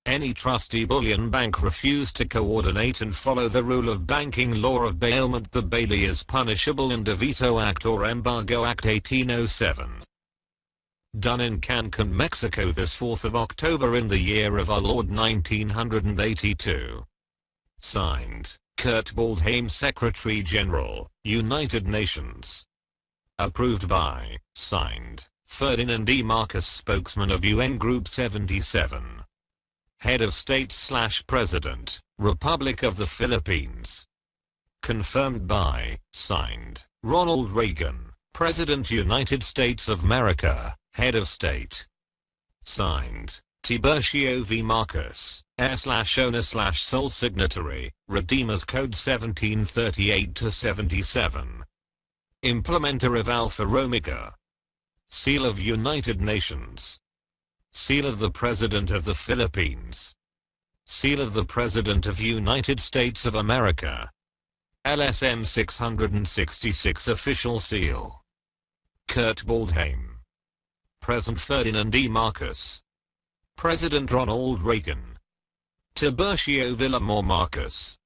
Any trustee bullion bank refused to coordinate and follow the rule of banking law of bailment, the bailee is punishable in the Veto Act or Embargo Act 1807. Done in Cancun, Mexico this 4th of October in the year of our Lord 1982. Signed, Kurt Waldheim, Secretary General, United Nations. Approved by, signed, Ferdinand E. Marcos, spokesman of UN Group 77. Head of State/President, Republic of the Philippines. Confirmed by, signed, Ronald Reagan, President United States of America, Head of State. Signed, TIBURCIO v. Marcos, heir/owner/sole signatory, Redeemers Code 1738-77. Implementer of Alpha Omega. Seal of United Nations. Seal of the President of the Philippines. Seal of the President of United States of America. LSM 666 Official Seal. Kurt Waldheim. President Ferdinand E. Marcos. President Ronald Reagan. TIBURCIO VILLAMOR Marcos.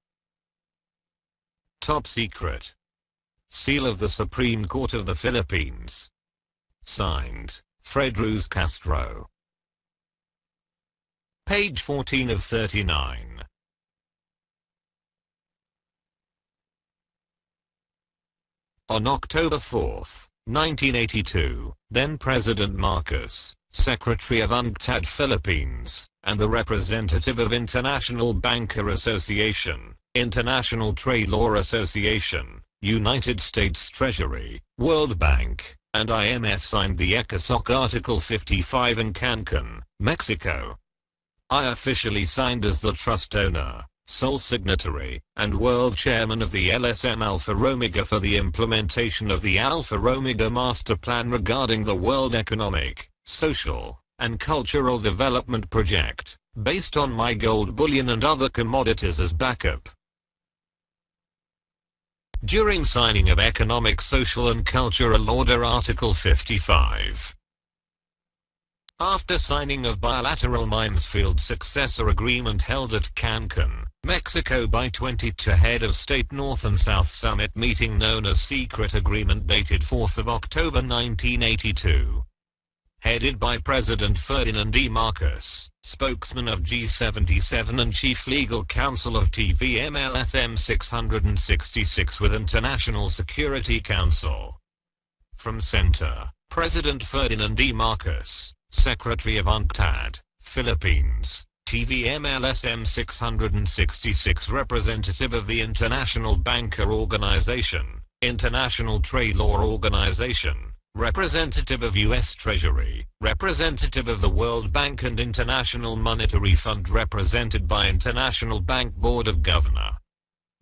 Top Secret. Seal of the Supreme Court of the Philippines. Signed, Fred Cruz Castro. Page 14 of 39. On October 4, 1982, then-President Marcos, Secretary of UNCTAD Philippines, and the representative of International Banker Association, International Trade Law Association, United States Treasury, World Bank, and IMF signed the ECOSOC Article 55 in Cancun, Mexico. I officially signed as the trust owner, sole signatory, and world chairman of the LSM Alpha Omega for the implementation of the Alpha Omega Master Plan regarding the World Economic, Social, and Cultural Development Project, based on my gold bullion and other commodities as backup. During signing of Economic, Social and Cultural Order Article 55. After signing of bilateral Minesfield Successor Agreement held at Cancun, Mexico by 22 Head of State North and South Summit meeting known as Secret Agreement dated 4th of October 1982. Headed by President Ferdinand E. Marcos, spokesman of G77 and Chief Legal Counsel of TVM-LSM-666 with International Security Council. From Center, President Ferdinand E. Marcos, Secretary of UNCTAD, Philippines, TVM-LSM-666 representative of the International Banker Organization, International Trade Law Organization, Representative of U.S. Treasury, representative of the World Bank and International Monetary Fund represented by International Bank Board of Governor.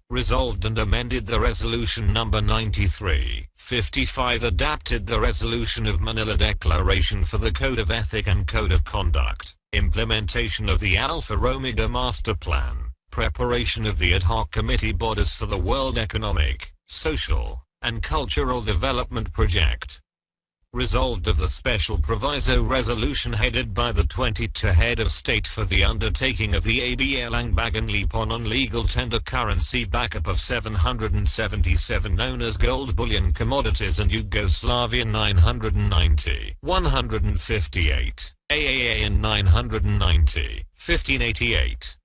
Resolved and amended the Resolution number 93/55 adapted the Resolution of Manila Declaration for the Code of Ethic and Code of Conduct, implementation of the Alpha Omega Master Plan, preparation of the ad hoc committee bodies for the World Economic, Social, and Cultural Development Project. Resolved of the Special Proviso Resolution headed by the 22 Head of State for the undertaking of the ABL-Angbagan Lipon on legal tender currency backup of 777 known as gold bullion commodities and Yugoslavia 990, 158, AAA and 990, 1588.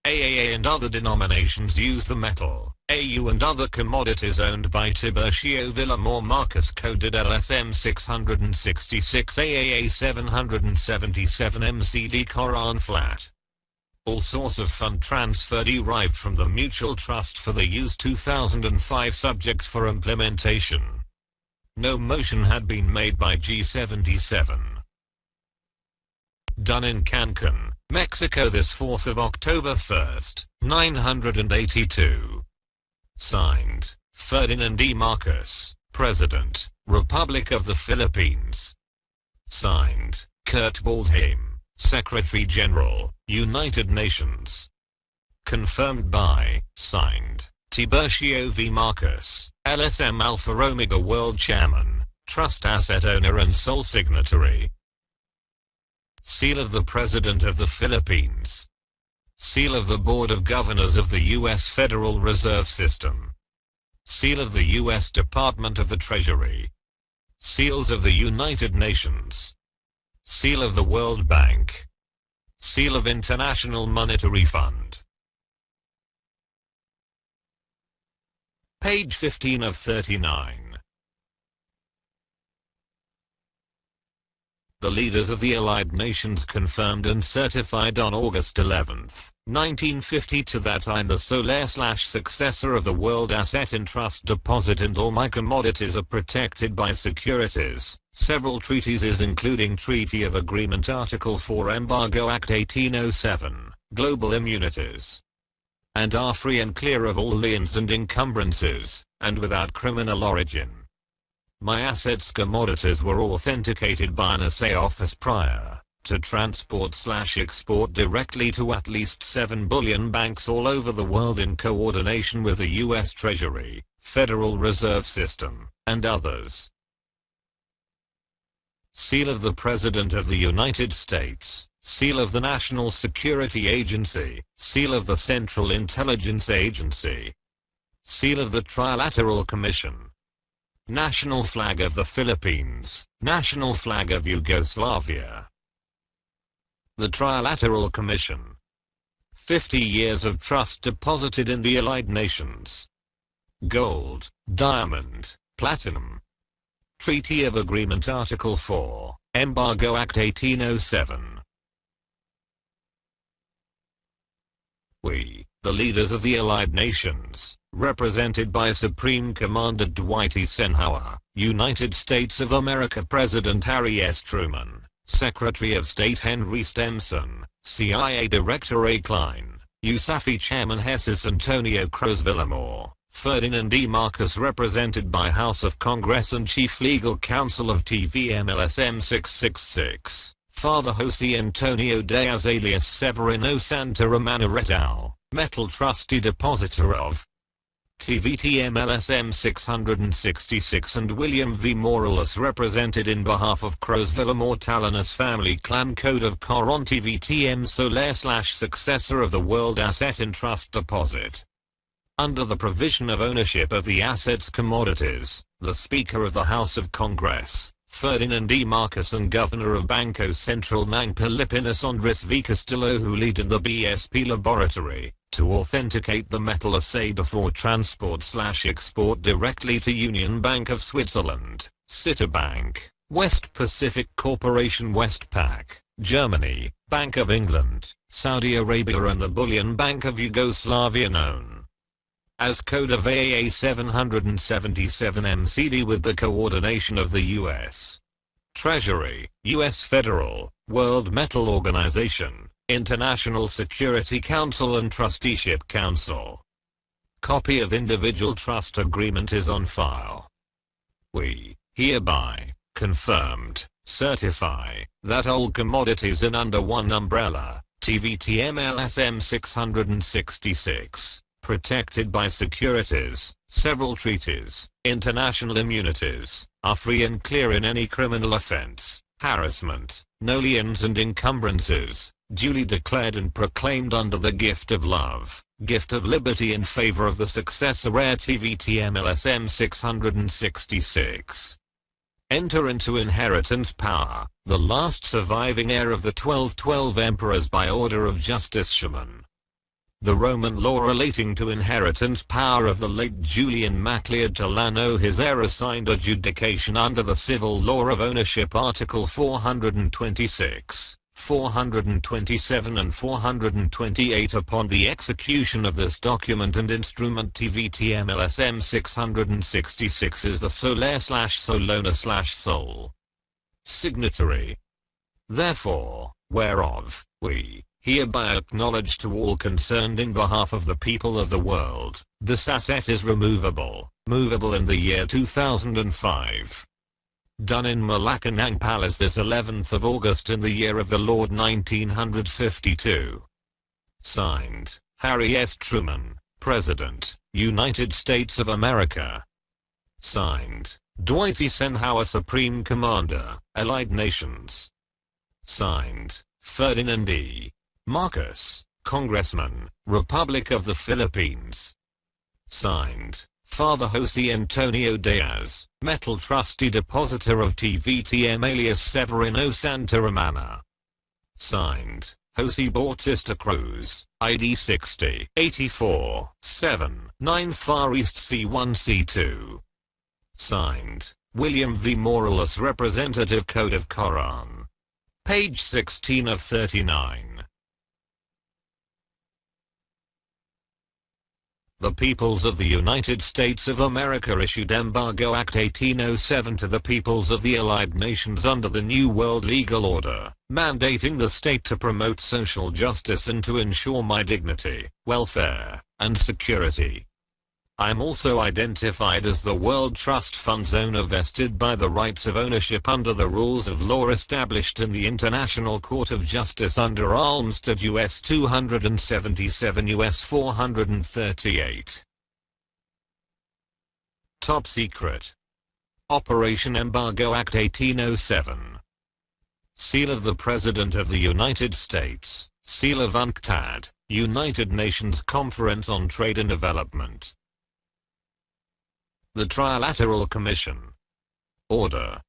AAA and other denominations use the metal, AU and other commodities owned by TIBURCIO VILLAMOR Marcus coded LSM-666 AAA 777 MCD Coran flat. All source of fund transfer derived from the Mutual Trust for the Use 2005 subject for implementation. No motion had been made by G77. Done in Cancun, Mexico this 4th of October 1st, 982. Signed, Ferdinand E. Marcos, President, Republic of the Philippines. Signed, Kurt Waldheim, Secretary-General, United Nations. Confirmed by, signed, Tiburcio V. Marcos, LSM Alpha Omega World Chairman, Trust Asset Owner and Sole Signatory. Seal of the President of the Philippines. Seal of the Board of Governors of the U.S. Federal Reserve System. Seal of the U.S. Department of the Treasury. Seals of the United Nations. Seal of the World Bank. Seal of International Monetary Fund. Page 15 of 39. The leaders of the Allied Nations confirmed and certified on August 11, 1952 that I am the sole/successor of the World Asset in Trust Deposit and all my commodities are protected by securities, several treaties including Treaty of Agreement Article 4 Embargo Act 1807, Global Immunities, and are free and clear of all liens and encumbrances, and without criminal origin. My assets commodities were authenticated by an assay office prior to transport/export directly to at least 7 bullion banks all over the world in coordination with the U.S. Treasury, Federal Reserve System, and others. Seal of the President of the United States, Seal of the National Security Agency, Seal of the Central Intelligence Agency, Seal of the Trilateral Commission. National Flag of the Philippines, National Flag of Yugoslavia. The Trilateral Commission. 50 years of trust deposited in the Allied Nations. Gold, diamond, platinum. Treaty of Agreement Article 4, Embargo Act 1807. We, the leaders of the Allied Nations, represented by Supreme Commander Dwight Eisenhower, United States of America President Harry S. Truman, Secretary of State Henry Stemson, CIA Director A. Klein, USAFE Chairman Jesus Antonio Cruz Villamor, Ferdinand E. Marcos represented by House of Congress and Chief Legal Counsel of TVM-LSM-666, Father Jose Antonio Diaz alias Severino Santa Romana et al., Metal Trustee Depositor of TVTM-LSM-666 and William V. Morales represented in behalf of Cruz Villamor Tallanos Family Clan Code of CAR on TVTM Solar/successor of the World Asset in Trust Deposit. Under the provision of ownership of the assets commodities, the Speaker of the House of Congress, Ferdinand E. Marcos and Governor of Banco Central ng Pilipinas Andres V. Castillo who lead in the BSP laboratory, to authenticate the metal assay before transport/export directly to Union Bank of Switzerland, Citibank, West Pacific Corporation Westpac, Germany, Bank of England, Saudi Arabia and the Bullion Bank of Yugoslavia known as Code of AAA 777 MCD with the coordination of the U.S. Treasury, U.S. Federal, World Metal Organization, International Security Council and Trusteeship Council. Copy of individual trust agreement is on file. We hereby confirmed, certify that all commodities in under one umbrella, TVTM-LSM-666, protected by securities, several treaties, international immunities, are free and clear in any criminal offense, harassment, nolliens and encumbrances, duly declared and proclaimed under the gift of love, gift of liberty in favor of the successor heir TVTM-LSM-666. Enter into inheritance power, the last surviving heir of the 1212 emperors by order of Justice Shaman. The Roman law relating to inheritance power of the late Julian MacLeod TALLANO, his heir, assigned adjudication under the Civil Law of Ownership Article 426, 427 and 428. Upon the execution of this document and instrument, TVTM-LSM-666 is the sole heir/sole signatory. Therefore, whereof, we hereby acknowledge to all concerned in behalf of the people of the world, this asset is movable in the year 2005. Done in Malacanang Palace this 11th of August in the year of the Lord 1952. Signed, Harry S. Truman, President, United States of America. Signed, Dwight Eisenhower, Supreme Commander, Allied Nations. Signed, Ferdinand E. Marcos, Congressman, Republic of the Philippines. Signed, Father Jose Antonio Diaz, Metal Trustee Depositor of TVTM alias Severino Santa Romana. Signed, Jose Bautista Cruz, ID 60 84 7 9 Far East C1 C2. Signed, William V. Morales, Representative, Code of Quran. Page 16 of 39. The peoples of the United States of America issued Embargo Act 1807 to the peoples of the Allied Nations under the New World Legal Order, mandating the state to promote social justice and to ensure my dignity, welfare, and security. I am also identified as the World Trust Fund's owner, vested by the rights of ownership under the rules of law established in the International Court of Justice under Almsted U.S. 277 U.S. 438. Top Secret. Operation Embargo Act 1807. Seal of the President of the United States. Seal of UNCTAD, United Nations Conference on Trade and Development. The Trilateral Commission. Order.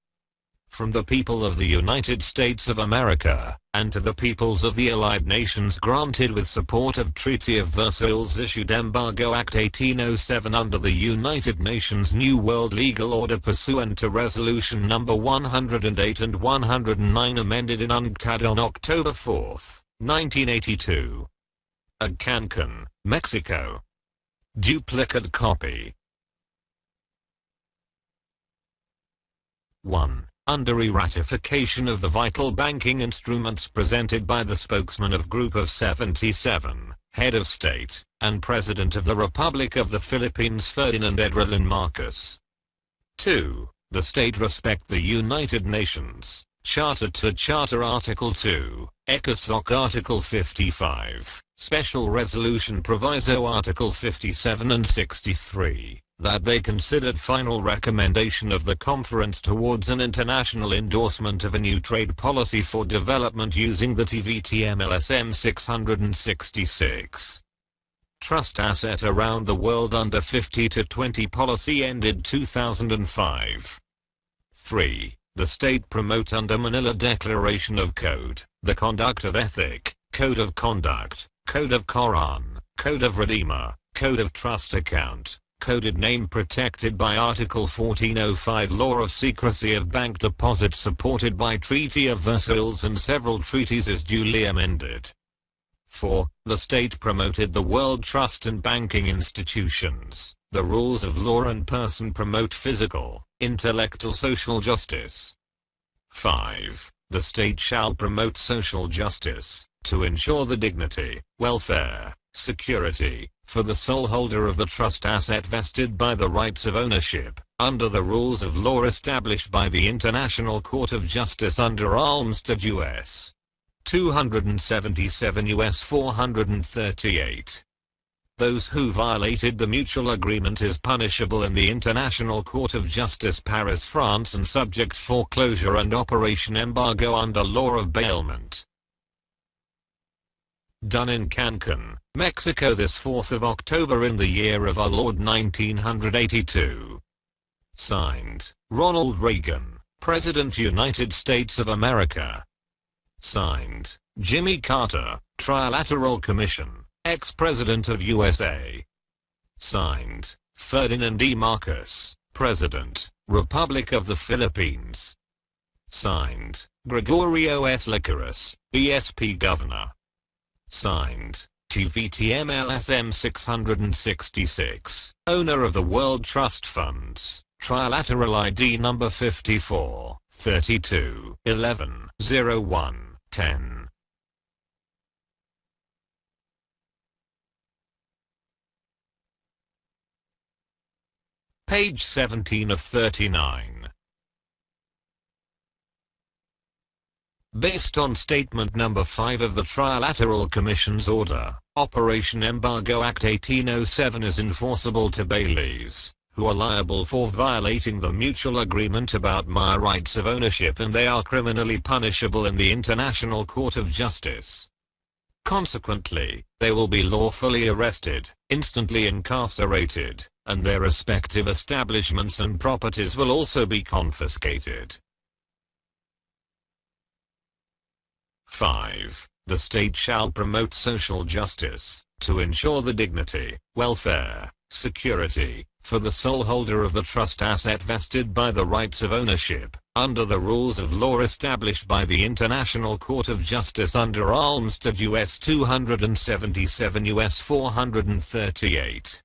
From the people of the United States of America, and to the peoples of the Allied Nations, granted with support of Treaty of Versailles, issued Embargo Act 1807 under the United Nations New World Legal Order pursuant to Resolution No. 108 and 109, amended in UNCTAD on October 4, 1982. At Cancun, Mexico. Duplicate copy. 1. Under ratification of the vital banking instruments presented by the spokesman of Group of 77, Head of State, and President of the Republic of the Philippines Ferdinand Edrelin Marcos. 2. The state respect the United Nations Charter to Charter Article 2, ECOSOC Article 55, Special Resolution Proviso Article 57 and 63. That they considered final recommendation of the conference towards an international endorsement of a new trade policy for development using the TVTM-LSM 666 trust asset around the world under 50 to 20 policy ended 2005. 3. The state promote under Manila Declaration of Code, the conduct of ethic, Code of Conduct, Code of Quran, Code of Redeemer, Code of Trust Account, coded name protected by Article 1405, Law of Secrecy of Bank Deposits supported by Treaty of Versailles and several treaties, is duly amended. 4. The state promoted the world trust and banking institutions. The rules of law and person promote physical, intellectual, social justice. 5. The state shall promote social justice, to ensure the dignity, welfare, security, for the sole holder of the trust asset vested by the rights of ownership, under the rules of law established by the International Court of Justice under Armistead U.S. 277 U.S. 438. Those who violated the mutual agreement is punishable in the International Court of Justice Paris, France, and subject foreclosure and operation embargo under law of bailment. Done in Cancun, Mexico, this 4th of October in the year of our Lord 1982. Signed, Ronald Reagan, President, United States of America. Signed, Jimmy Carter, Trilateral Commission, ex-President of USA. Signed, Ferdinand E. Marcos, President, Republic of the Philippines. Signed, Gregorio S. Licorice, BSP Governor. Signed, TVM-LSM-666, owner of the World Trust Funds, Trilateral ID number 54, 32, 11, 01, 10. Page 17 of 39. Based on Statement Number 5 of the Trilateral Commission's Order, Operation Embargo Act 1807 is enforceable to bailees, who are liable for violating the mutual agreement about my rights of ownership, and they are criminally punishable in the International Court of Justice. Consequently, they will be lawfully arrested, instantly incarcerated, and their respective establishments and properties will also be confiscated. 5. The state shall promote social justice, to ensure the dignity, welfare, security, for the sole holder of the trust asset vested by the rights of ownership, under the rules of law established by the International Court of Justice under Armistead U.S. 277 U.S. 438.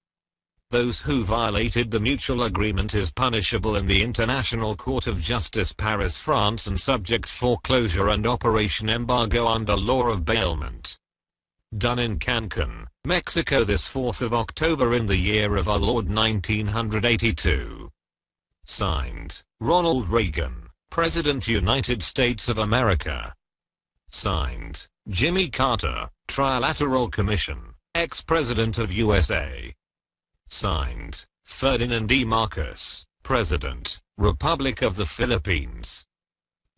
Those who violated the mutual agreement is punishable in the International Court of Justice Paris, France, and subject foreclosure and operation embargo under law of bailment. Done in Cancun, Mexico, this 4th of October in the year of our Lord 1982. Signed, Ronald Reagan, President, United States of America. Signed, Jimmy Carter, Trilateral Commission, ex-President of USA. Signed, Ferdinand E. Marcos, President, Republic of the Philippines.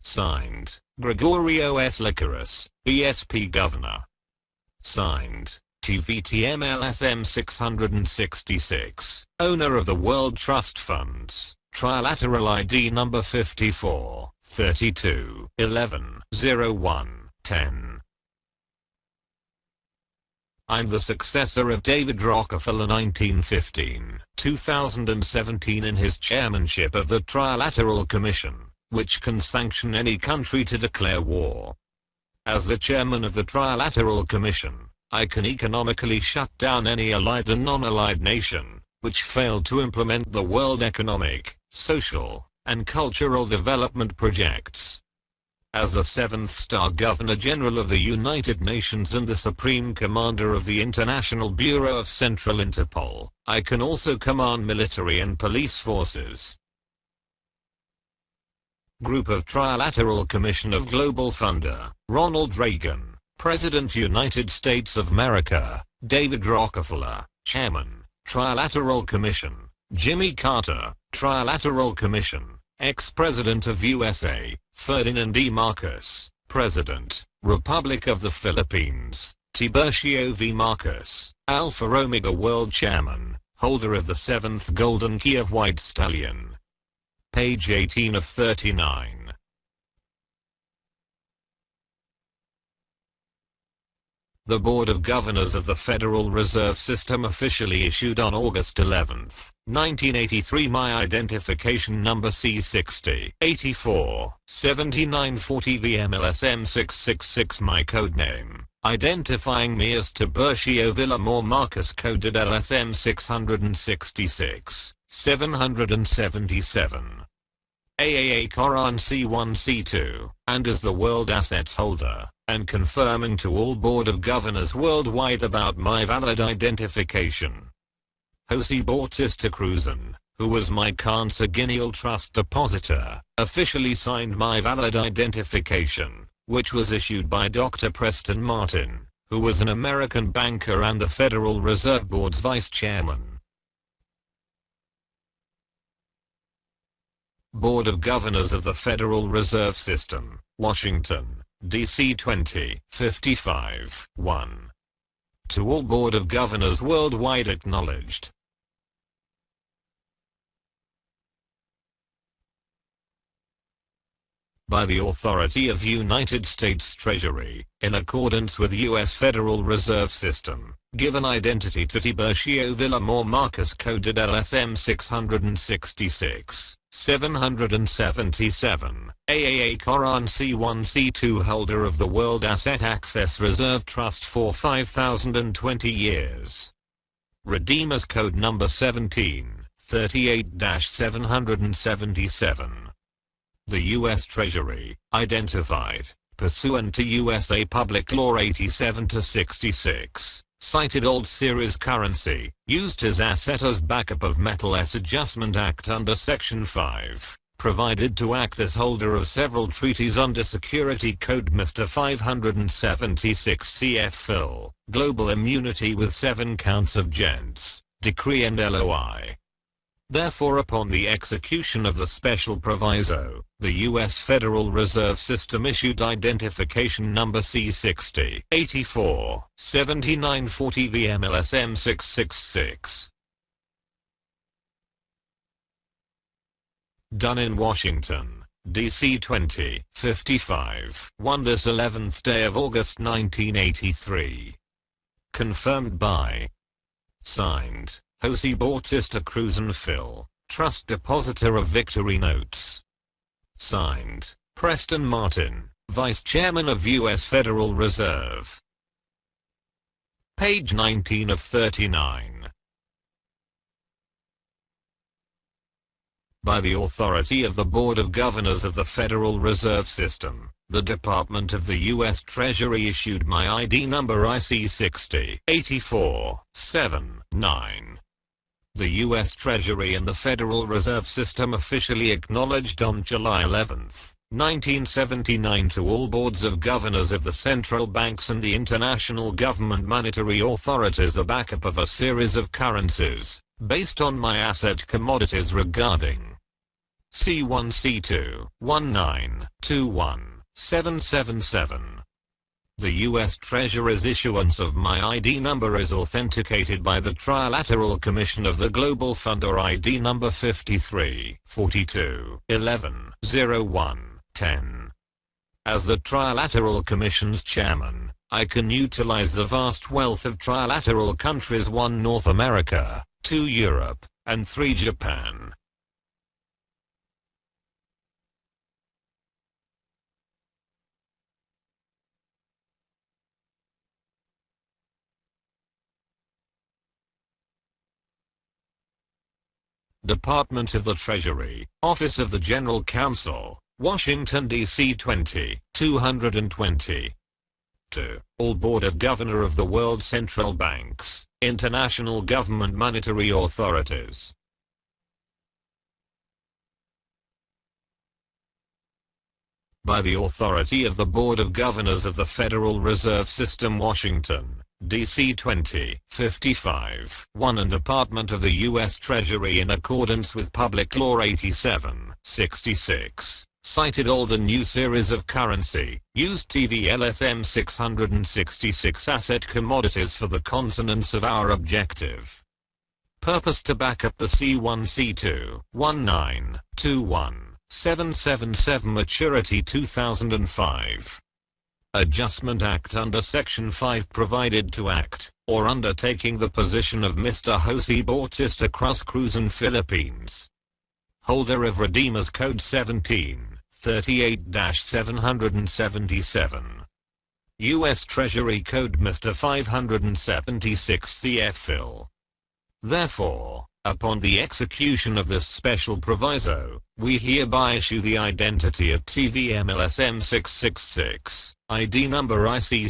Signed, Gregorio S. Licorice, BSP Governor. Signed, TVM-LSM-666, owner of the World Trust Funds, Trilateral ID number 54, 32, 11, 01, 10. I'm the successor of David Rockefeller 1915-2017 in his chairmanship of the Trilateral Commission, which can sanction any country to declare war. As the chairman of the Trilateral Commission, I can economically shut down any allied and non-allied nation, which failed to implement the world economic, social, and cultural development projects. As the 7th Star Governor-General of the United Nations and the Supreme Commander of the International Bureau of Central Interpol, I can also command military and police forces. Group of Trilateral Commission of Global Funder, Ronald Reagan, President, United States of America, David Rockefeller, Chairman, Trilateral Commission, Jimmy Carter, Trilateral Commission, ex-President of USA, Ferdinand E. Marcos, President, Republic of the Philippines, TIBURCIO V. Marcos, Alpha Omega World Chairman, holder of the 7th Golden Key of White Stallion. Page 18 of 39. The Board of Governors of the Federal Reserve System officially issued on August 11, 1983 my identification number C60 84 7940 VMLSM666, my codename, identifying me as TIBURCIO VILLAMOR Marcus coded LSM-666, 777. AAA Coran C1 C2, and as the World Assets Holder, and confirming to all Board of Governors worldwide about my valid identification. Jose Bautista Cruzan, who was my consanguineal trust depositor, officially signed my valid identification, which was issued by Dr. Preston Martin, who was an American banker and the Federal Reserve Board's vice chairman. Board of Governors of the Federal Reserve System, Washington, D.C. 2055, 1. To all Board of Governors worldwide acknowledged. By the authority of United States Treasury, in accordance with U.S. Federal Reserve System, given identity to TIBURCIO VILLAMOR Marcus coded LSM-666, 777, AAA Coran C1 C2 holder of the World Asset Access Reserve Trust for 5,020 years. Redeemers Code number 1738-777. The U.S. Treasury, identified, pursuant to USA Public Law 87-66, cited old series currency, used as asset as backup of Metal S Adjustment Act under Section 5, provided to act as holder of several treaties under Security Code Mr. 576 CF Fill, Global Immunity with 7 counts of gents, decree and LOI. Therefore, upon the execution of the special proviso, the U.S. Federal Reserve System issued identification number C60 84 7940 TVM-LSM-666. Done in Washington, D.C. 2055, 1 this 11th day of August 1983. Confirmed by. Signed. Jose Bautista Cruzan Phil, Trust Depositor of Victory Notes. Signed, Preston Martin, Vice Chairman of U.S. Federal Reserve. Page 19 of 39. By the authority of the Board of Governors of the Federal Reserve System, the Department of the U.S. Treasury issued my ID number IC 60 84 79. The U.S. Treasury and the Federal Reserve System officially acknowledged on July 11, 1979 to all boards of governors of the central banks and the international government monetary authorities a backup of a series of currencies, based on my asset commodities regarding C1 C2 1921 777. The U.S. Treasury's issuance of my ID number is authenticated by the Trilateral Commission of the Global Fund or ID number 53 42 11 01 10. As the Trilateral Commission's chairman, I can utilize the vast wealth of trilateral countries: 1 North America, 2 Europe, and 3 Japan. Department of the Treasury, Office of the General Counsel, Washington, D.C. 20220. To all Board of Governor of the World Central Banks, International Government Monetary Authorities. By the authority of the Board of Governors of the Federal Reserve System, Washington, D.C. 2055, 1 and Department of the U.S. Treasury in accordance with Public Law 87-66, cited old and new series of currency, used LSM-666 asset commodities for the consonance of our objective. Purpose to back up the C1C2 1921 777 maturity 2005. Adjustment Act under Section 5 provided to act, or undertaking the position of Mr. Jose Bautista Cruzan Philippines. Holder of Redeemers Code 1738-777. U.S. Treasury Code Mr. 576 CF Fill. Therefore, upon the execution of this special proviso, we hereby issue the identity of TVM-LSM-666, ID number IC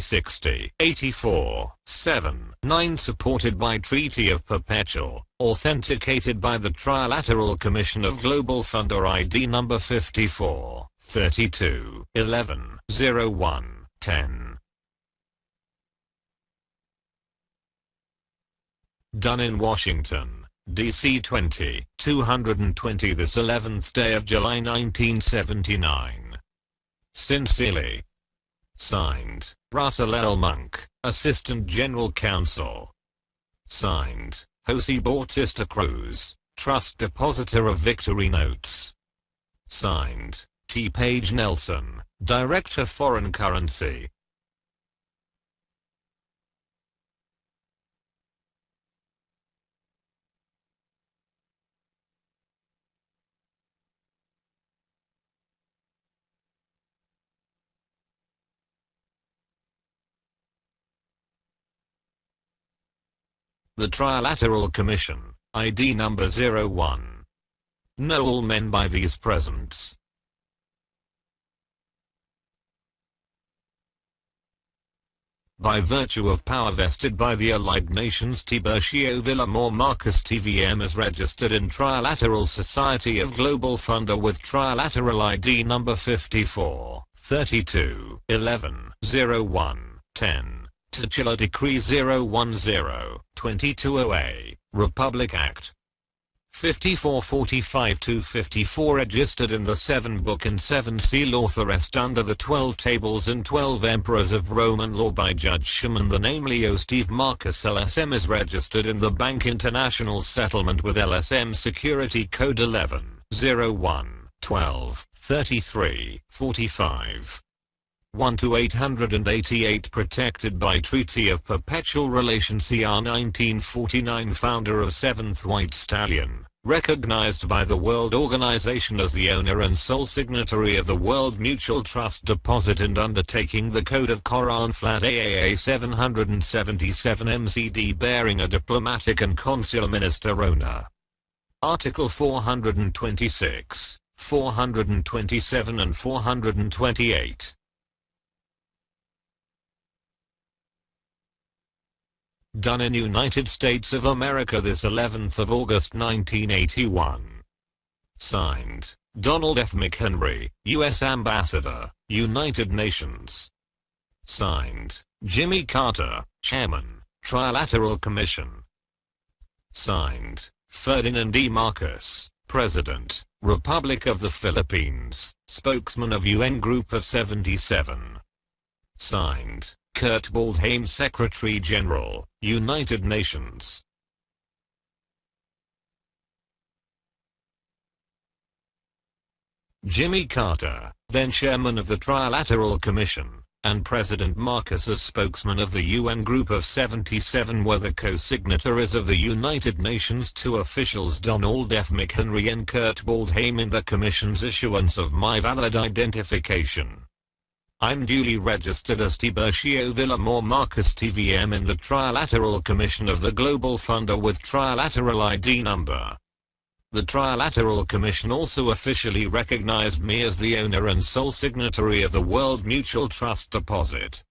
60-84-7-9, supported by Treaty of Perpetual, authenticated by the Trilateral Commission of Global Funder ID number 54-32-11-01-10. Done in Washington, D.C. 220 this 11th day of July 1979. Sincerely. Signed, Russell L. Monk, Assistant General Counsel. Signed, Jose Bautista Cruz, Trust Depositor of Victory Notes. Signed, T. Page Nelson, Director Foreign Currency. The Trilateral Commission, ID number 01. Know all men by these presents. By virtue of power vested by the Allied Nations, TIBURCIO VILLAMOR Marcus TVM is registered in Trilateral Society of Global Funder with Trilateral ID number 54-32-11-01-10. Titular Decree 010-2208, Republic Act 5445-54, registered in the 7 Book and 7 Seal, authorized under the 12 Tables and 12 Emperors of Roman law by Judge Schumann. The name Leo Steve Marcus LSM is registered in the Bank International Settlement with LSM Security Code 11-01-12-33-45. 1-888, protected by Treaty of Perpetual Relation CR 1949, founder of 7th White Stallion, recognized by the World Organization as the owner and sole signatory of the World Mutual Trust Deposit and undertaking the Code of Koran Flat AAA 777 MCD, bearing a diplomatic and consular minister owner. Article 426, 427 and 428. Done in United States of America this 11th of August 1981. Signed, Donald F. McHenry, U.S. Ambassador, United Nations. Signed, Jimmy Carter, Chairman, Trilateral Commission. Signed, Ferdinand E. Marcos, President, Republic of the Philippines, Spokesman of UN Group of 77. Signed, Kurt Waldheim, Secretary General, United Nations. Jimmy Carter, then Chairman of the Trilateral Commission, and President Marcos as spokesman of the UN Group of 77 were the co-signatories of the United Nations. 2 officials, Donald F. McHenry and Kurt Waldheim, in the Commission's issuance of my valid identification. I'm duly registered as TIBURCIO VILLAMOR Marcus TVM in the Trilateral Commission of the Global Funder with Trilateral ID number. The Trilateral Commission also officially recognized me as the owner and sole signatory of the World Mutual Trust Deposit.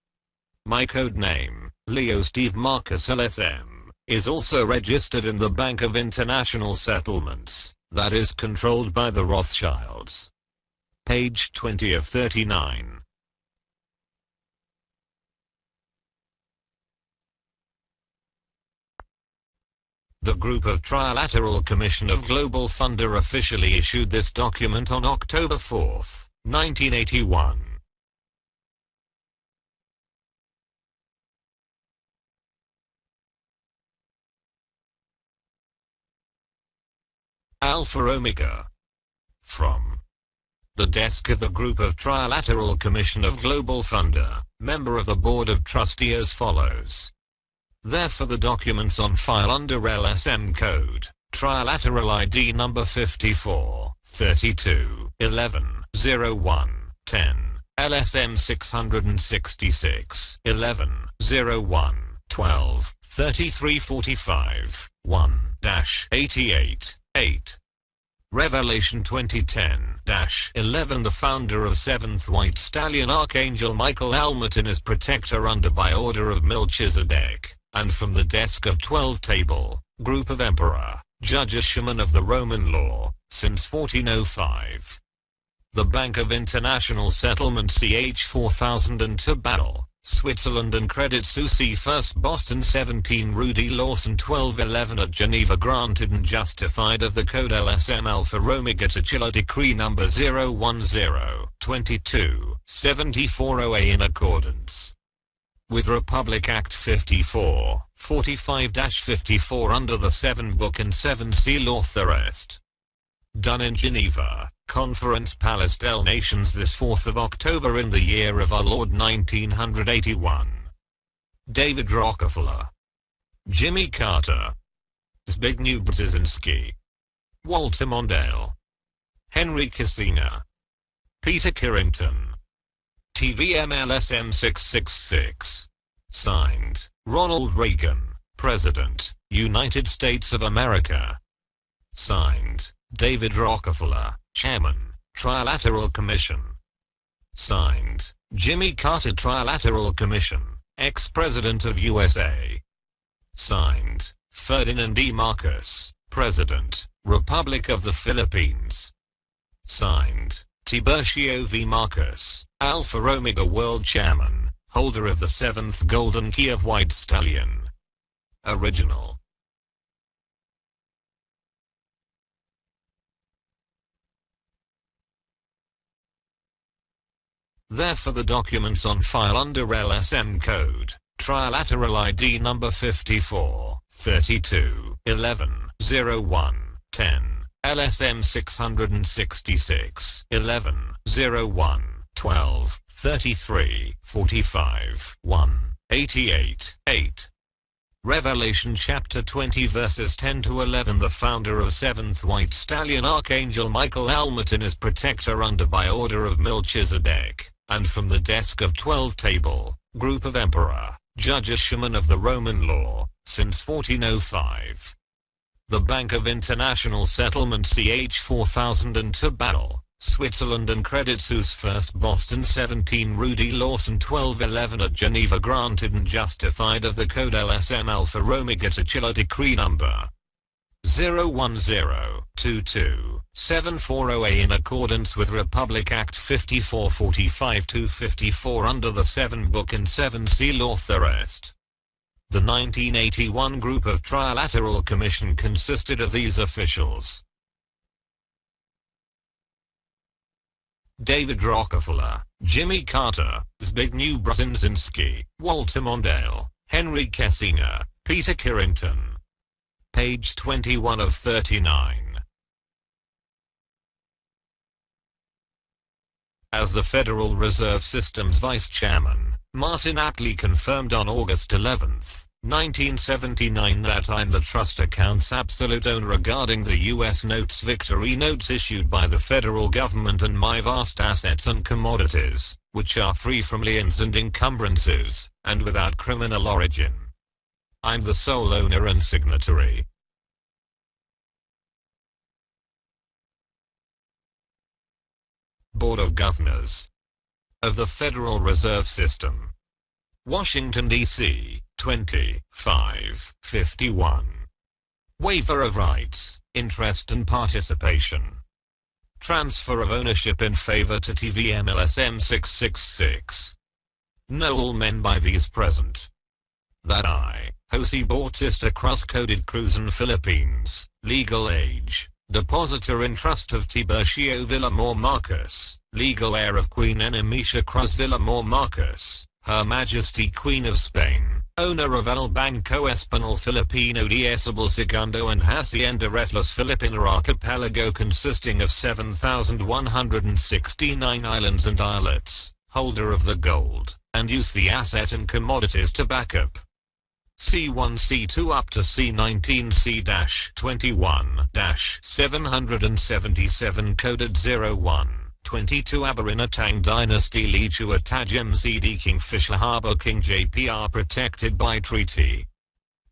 My code name, Leo Steve Marcus LSM, is also registered in the Bank of International Settlements, that is controlled by the Rothschilds. Page 20 of 39. The Group of Trilateral Commission of Global Funder officially issued this document on October 4, 1981. Alpha Omega. From the desk of the Group of Trilateral Commission of Global Funder, member of the Board of Trustees as follows. Therefore the documents on file under LSM Code, Trilateral ID number 54, 32, 11, 01, 10, LSM-666, 11, 01, 12, 3345, 1-88, 8. Revelation 2010-11. The founder of 7th White Stallion Archangel Michael Almatin is protector under by order of Melchizedek, and from the desk of 12 table, group of emperor, judges shaman of the Roman law, since 1405. The Bank of International Settlement CH 4002 Battle, Switzerland and Credit Suisse First Boston 17 Rudy Lawson 1211 at Geneva granted and justified of the code LSM Alpha Omega Tachila Decree number 010-22-74OA in accordance with Republic Act 54, 45-54 under the 7 Book and 7 Seal authorized. Done in Geneva, Conference Palace del Nations this 4th of October in the year of our Lord 1981. David Rockefeller, Jimmy Carter, Zbigniew Brzezinski, Walter Mondale, Henry Kissinger, Peter Carrington, TVM-LSM-666. Signed, Ronald Reagan, President, United States of America. Signed, David Rockefeller, Chairman, Trilateral Commission. Signed, Jimmy Carter Trilateral Commission, ex-President of USA. Signed, Ferdinand E. Marcos, President, Republic of the Philippines. Signed, Tiburcio V. Marcos, Alpha Omega World Chairman, holder of the 7th Golden Key of White Stallion. Original. Therefore the documents on file under LSM code, Trilateral ID number 54, 32, 11, 01, 10, LSM 666, 11, 01, 12, 33, 45, 1, 88, 8. Revelation chapter 20 verses 10 to 11. The founder of 7th White Stallion Archangel Michael Almatin is protector under by order of Melchizedek, and from the desk of 12 table, group of emperor, judges shaman of the Roman law, since 1405. The Bank of International Settlement CH 4002 Battle, Switzerland and Credit Suisse First Boston 17 Rudy Lawson 1211 at Geneva granted and justified of the code LSM Alpha Omega Tachila Decree number 010-22-74OA in accordance with Republic Act 54 45-54 under the 7 Book and 7 Seal authorized. The 1981 group of Trilateral Commission consisted of these officials: David Rockefeller, Jimmy Carter, Zbigniew Brzezinski, Walter Mondale, Henry Kissinger, Peter Carrington. Page 21 of 39. As the Federal Reserve System's Vice Chairman, Martin Attlee confirmed on August 11, 1979 that I'm the trust account's absolute owner regarding the U.S. notes victory notes issued by the federal government and my vast assets and commodities, which are free from liens and encumbrances, and without criminal origin. I'm the sole owner and signatory. Board of Governors of the Federal Reserve System. Washington, D.C., 2551. Waiver of rights, interest and participation. Transfer of ownership in favor to TVM-LSM-666. Know all men by these present. That I, Jose Bautista cross-coded Cruzan Philippines, legal age, depositor in trust of Tiburcio Villamor Marcos, legal heir of Queen Enemisha Cruz Villamor Marcos, Her Majesty Queen of Spain, owner of El Banco Espanol Filipino de Esabel Segundo and Hacienda Reslas Filipina Archipelago consisting of 7,169 islands and islets, holder of the gold, and use the asset and commodities to back up. C1 C2 up to C19 C-21-777 coded 01 22 Aberina Tang Dynasty Lichua Tajam Zd Kingfisher Harbor King JPR protected by Treaty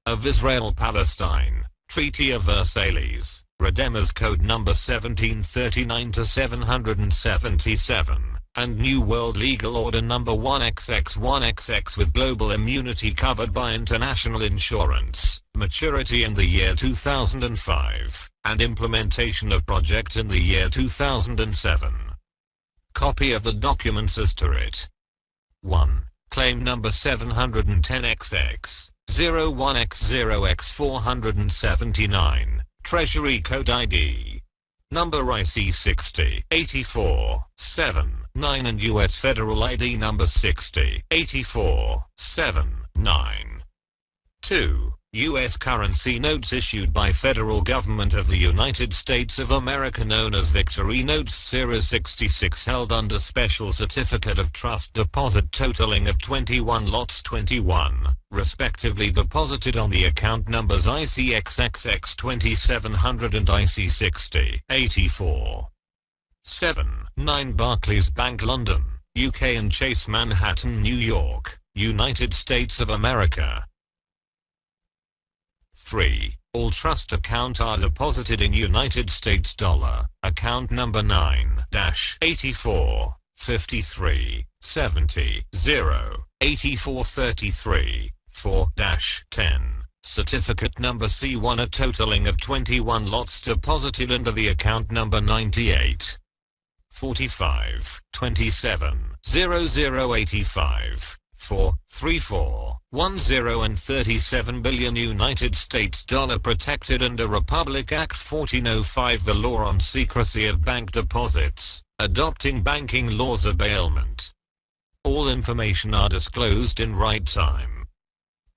of Israel-Palestine, Treaty of Versailles, Redeemers Code number 1739-777, and New World Legal Order number 1XX1XX with global immunity covered by international insurance, maturity in the year 2005, and implementation of project in the year 2007. Copy of the documents as to it. 1. Claim number 710XX. 01X0X479, Treasury Code ID number IC 60 84 7 9 and US Federal ID number 60 84 7 9. 2. U.S. currency notes issued by Federal Government of the United States of America known as Victory Notes Series 66 held under Special Certificate of Trust Deposit totaling of 21 lots 21, respectively deposited on the account numbers ICXXX 2700 and IC 60 84 7 9 Barclays Bank London, UK and Chase Manhattan New York, United States of America. 3. All trust account are deposited in United States dollar, account number 9-84 53 70 0 84 33 4-10. Certificate number C1 a totaling of 21 lots deposited under the account number 98 45 27 0085 4 34 10 and 37 billion United States dollar protected under Republic Act 1405, the law on secrecy of bank deposits, adopting banking laws of bailment. All information are disclosed in right time.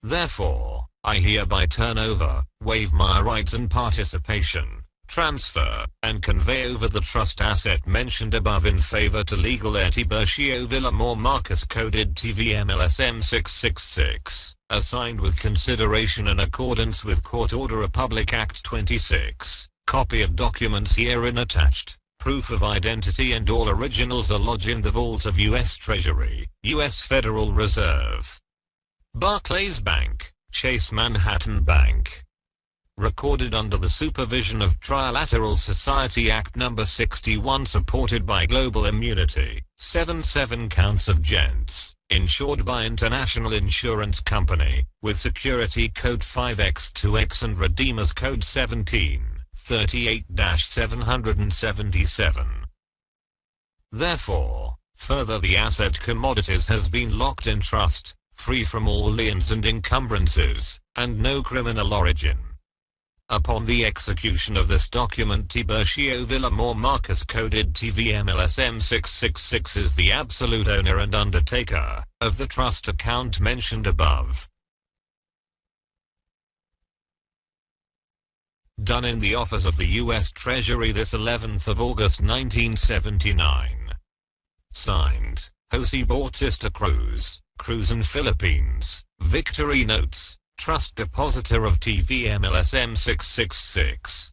Therefore, I hereby turn over, waive my rights and participation, transfer, and convey over the trust asset mentioned above in favor to legal heir TIBURCIO VILLAMOR Marcus coded TVM-LSM-666, assigned with consideration in accordance with Court Order Republic Act 26, copy of documents herein attached, proof of identity and all originals are lodged in the vault of U.S. Treasury, U.S. Federal Reserve. Barclays Bank, Chase Manhattan Bank. Recorded under the supervision of Trilateral Society Act No. 61 supported by Global Immunity, 7 counts of gents, insured by International Insurance Company, with Security Code 5X2X and Redeemers Code 1738-777. Therefore, further the asset Commodities has been locked in trust, free from all liens and encumbrances, and no criminal origin. Upon the execution of this document, TIBURCIO VILLAMOR Marcus coded TVM-LSM-666 is the absolute owner and undertaker of the trust account mentioned above. Done in the office of the U.S. Treasury this 11th of August 1979. Signed, Jose Bautista Cruz, Cruzan Philippines, Victory Notes, Trust Depositor of TVM-LSM-666.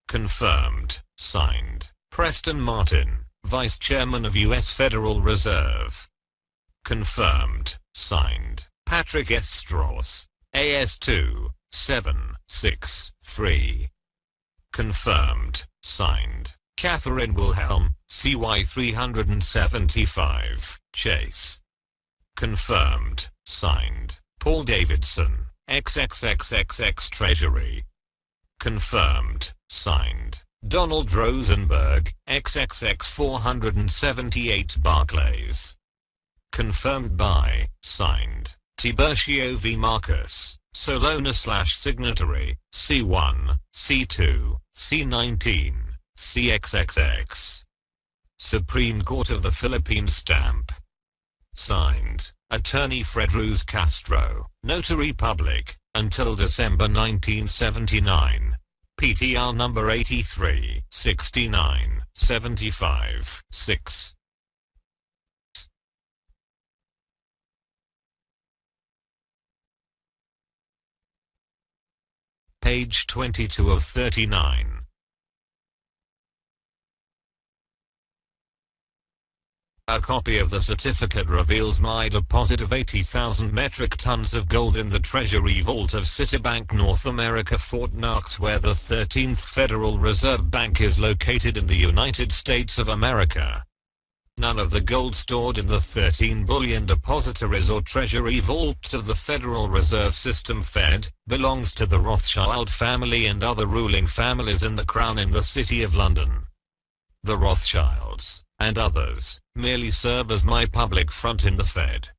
Confirmed, signed, Preston Martin, Vice Chairman of U.S. Federal Reserve. Confirmed, signed, Patrick S. Strauss, AS2, 763. Confirmed, signed, Catherine Wilhelm, CY 375, Chase. Confirmed, signed, Paul Davidson, XXXXX Treasury. Confirmed, signed, Donald Rosenberg, XXX 478 Barclays. Confirmed by, signed, TIBURCIO V. Marcus, Solona/signatory, C1, C2, C19, CXXX. Supreme Court of the Philippines stamp. Signed, Attorney Fred Ruz Castro, Notary Public, until December 1979. PTR number 83, 69, 75, 6. Page 22 of 39. A copy of the certificate reveals my deposit of 80,000 metric tons of gold in the Treasury Vault of Citibank North America, Fort Knox, where the 13th Federal Reserve Bank is located in the United States of America. None of the gold stored in the 13 bullion depositories or treasury vaults of the Federal Reserve System Fed belongs to the Rothschild family and other ruling families in the Crown in the City of London. The Rothschilds, and others, merely serve as my public front in the Fed.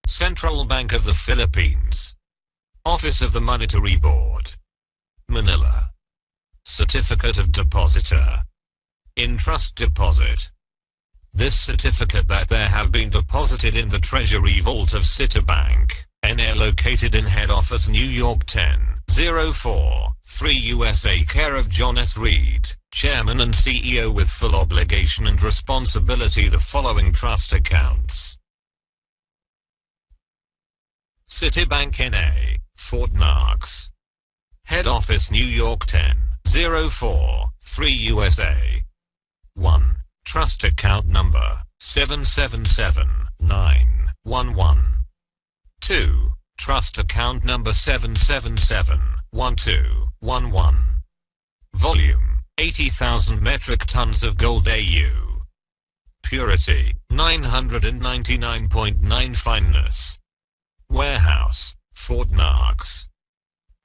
Central Bank of the Philippines. Office of the Monetary Board. Manila. Certificate of Depositor. In trust deposit. This certificate that there have been deposited in the Treasury Vault of Citibank, NA, located in head office New York 10043 USA, care of John S. Reed, Chairman and CEO, with full obligation and responsibility. The following trust accounts. Citibank NA, Fort Knox. Head office New York 10043 USA. 1. Trust account number 777911. 2. Trust account number 7771211. Volume 80,000 metric tons of gold AU. Purity 999.9. Fineness. Warehouse, Fort Knox.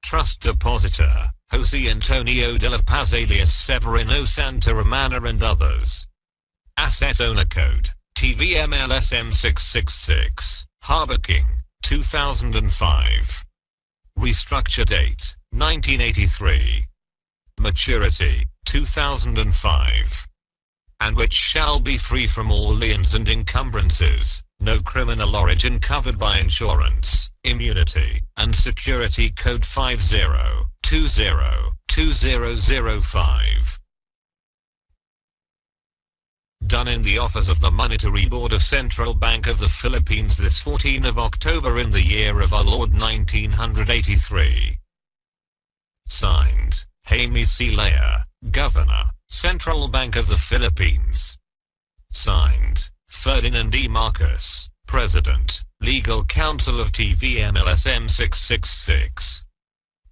Trust depositor, Jose Antonio de la Paz alias Severino Santa Romana and others. Asset owner code, TVM-LSM-666, Harbor King, 2005. Restructure date, 1983. Maturity, 2005. And which shall be free from all liens and encumbrances, no criminal origin covered by insurance, immunity, and security code 50202005. Done in the office of the Monetary Board of Central Bank of the Philippines, this 14 of October in the year of our Lord 1983. Signed, Jaime C. Lea, Governor, Central Bank of the Philippines. Signed, Ferdinand E. Marcos, President, Legal Counsel of TVM-LSM-666.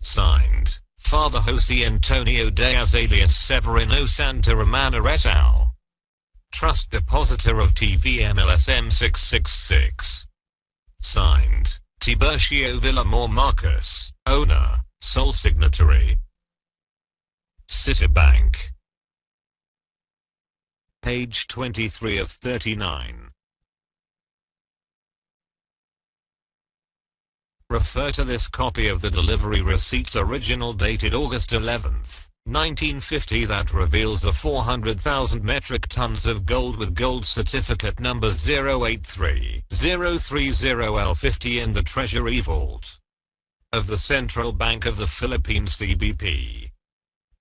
Signed, Father Jose Antonio Diaz alias Severino Santa Romana et al. Trust Depositor of TVM-LSM-666. Signed, Tiburcio Villamor Marcos, Owner, Sole Signatory. Citibank. Page 23 of 39. Refer to this copy of the delivery receipts original dated August 11th. 1950 that reveals the 400,000 metric tons of gold with gold certificate number 083030L50 in the Treasury Vault of the Central Bank of the Philippines CBP.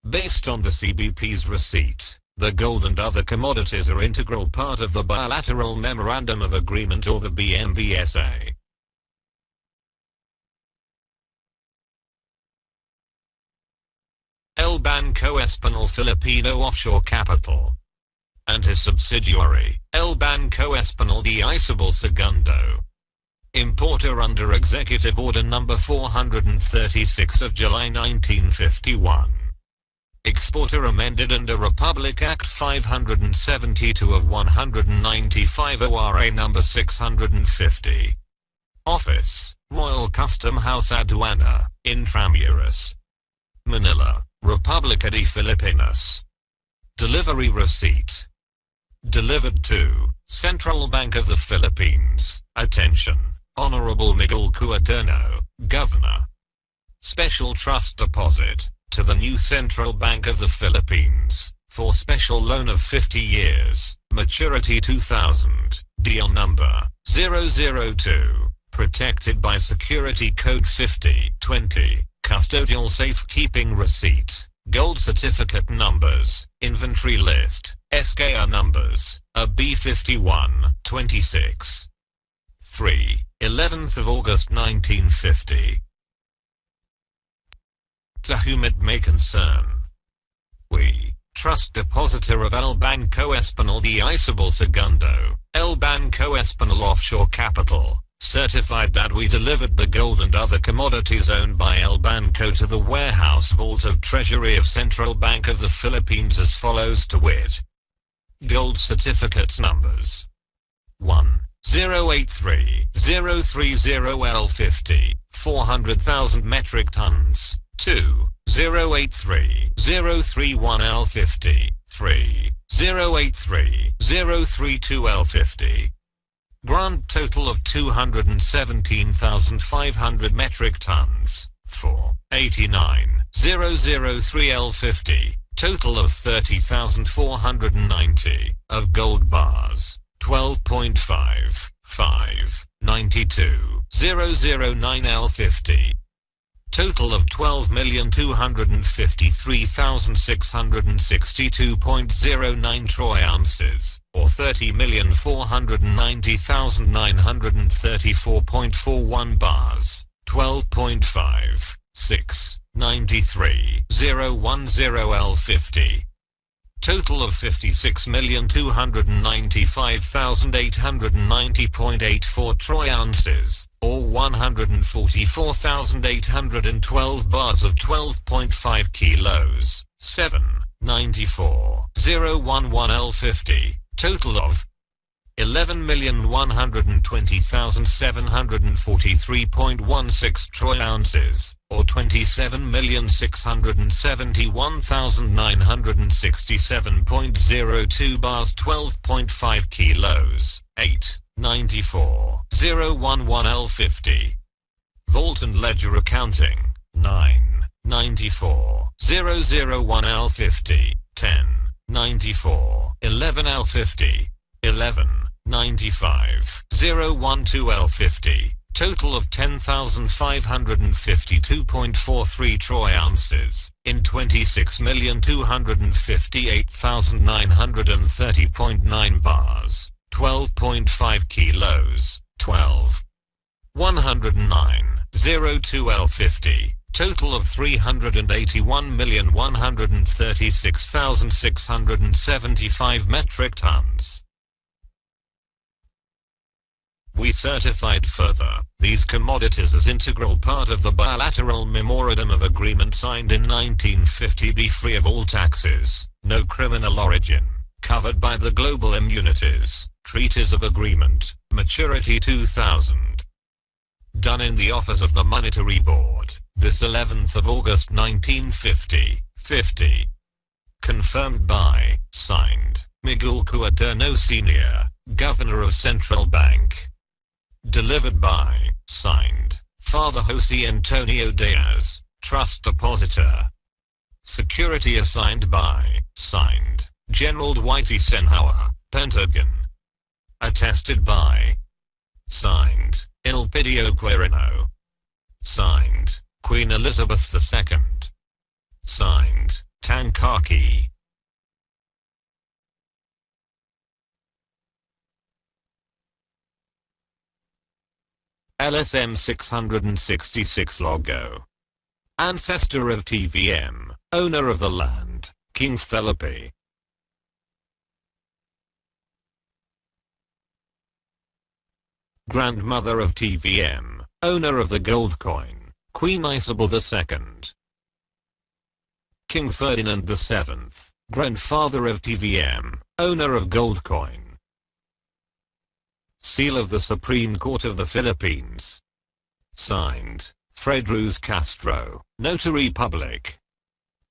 Based on the CBP's receipt, the gold and other commodities are integral part of the Bilateral Memorandum of Agreement or the BMBSA. El Banco Español Filipino Offshore Capital and his subsidiary, El Banco Español de Isabel Segundo. Importer under Executive Order No. 436 of July 1951. Exporter amended under Republic Act 572 of 195 ORA No. 650. Office, Royal Custom House Aduana, Intramuros. Manila, República de Filipinas. Delivery receipt. Delivered to Central Bank of the Philippines. Attention, Honorable Miguel Cuaderno, Governor. Special trust deposit to the new Central Bank of the Philippines for special loan of 50 years, maturity 2000, deal number 002, protected by security code 5020. Custodial safekeeping receipt, gold certificate numbers, inventory list, SKR numbers, a B51, 26. 3. 11th of August 1950. to whom it may concern. We, Trust Depositor of El Banco Español de Isabel II, El Banco Español Offshore Capital, certified that we delivered the gold and other commodities owned by El Banco to the warehouse vault of Treasury of Central Bank of the Philippines as follows to wit. Gold certificates numbers 1. 083 030 L50, 400,000 metric tons. 2. 083 031 L50, 3. 083 032 L50. Grand total of 217,500 metric tons. 4. 89 003 L50, total of 30,490, of gold bars. 12.5, 5, 92, 009 L50. Total of 12,253,662.09 troy ounces, or 30,490,934.41 bars. 12.5, 6, 93, 010 L50. Total of 56,295,890.84 troy ounces, or 144,812 bars of 12.5 kilos. 7, 94, 011 L50. Total of 11,120,743.16 troy ounces, or 27,671,967.02 bars. 12.5 kilos. 8, 94, 011 L50. Vault and ledger accounting. 9, 94, 001 L50. 10, 94, 11 L50. 11, 95, 012 L50. Total of 10,552.43 troy ounces, in 26,258,930.9 bars. 12.5 kilos. 12, 109, 02 L50. Total of 381,136,675 metric tons. We certified further these commodities as integral part of the bilateral Memorandum of Agreement signed in 1950, be free of all taxes, no criminal origin, covered by the Global Immunities Treaties of Agreement, Maturity 2000. Done in the office of the Monetary Board, this 11th of August 1950. 50. Confirmed by, signed, Miguel Cuaderno Sr., Governor of Central Bank. Delivered by, signed, Father Jose Antonio Diaz, Trust Depositor. Security assigned by, signed, General Dwight Eisenhower, Pentagon. Attested by, signed, Elpidio Quirino. Signed, Queen Elizabeth II. Signed, Tankaki. LSM-666 logo. Ancestor of TVM, owner of the land, King Felipe. Grandmother of TVM, owner of the gold coin, Queen Isabel II. King Ferdinand VII, grandfather of TVM, owner of gold coin. Seal of the Supreme Court of the Philippines. Signed, Fred Ruz Castro, Notary Public.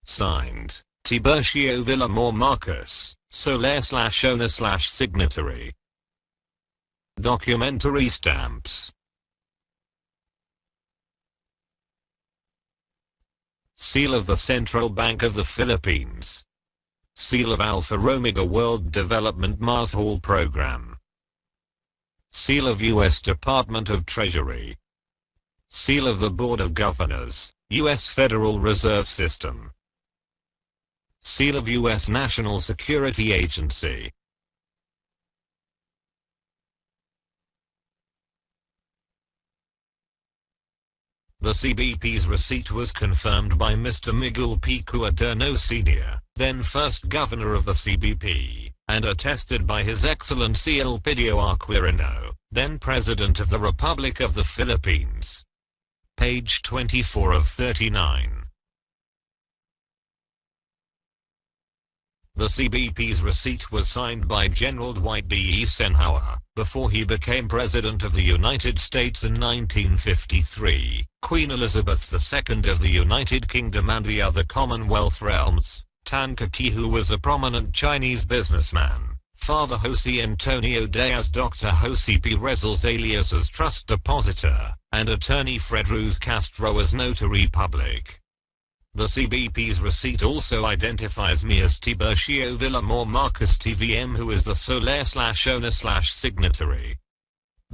Signed, TIBURCIO VILLAMOR Marcus, Soler/owner/signatory. Documentary stamps. Seal of the Central Bank of the Philippines. Seal of Alpha Omega World Development Mars Hall Program. Seal of U.S. Department of Treasury. Seal of the Board of Governors, U.S. Federal Reserve System. Seal of U.S. National Security Agency. The CBP's receipt was confirmed by Mr. Miguel P. Cuaderno Sr., then first governor of the CBP, and attested by His Excellency Elpidio Aquirino, then President of the Republic of the Philippines. Page 24 of 39. The CBP's receipt was signed by General Dwight D. Eisenhower, before he became President of the United States in 1953, Queen Elizabeth II of the United Kingdom and the other Commonwealth realms, Tan Kaki, who was a prominent Chinese businessman, Father Jose Antonio Diaz, Dr. Jose P. Rezals alias as trust depositor, and attorney Fred Ruz Castro as notary public. The CBP's receipt also identifies me as TIBURCIO VILLAMOR Marcus TVM, who is the sole/owner/signatory.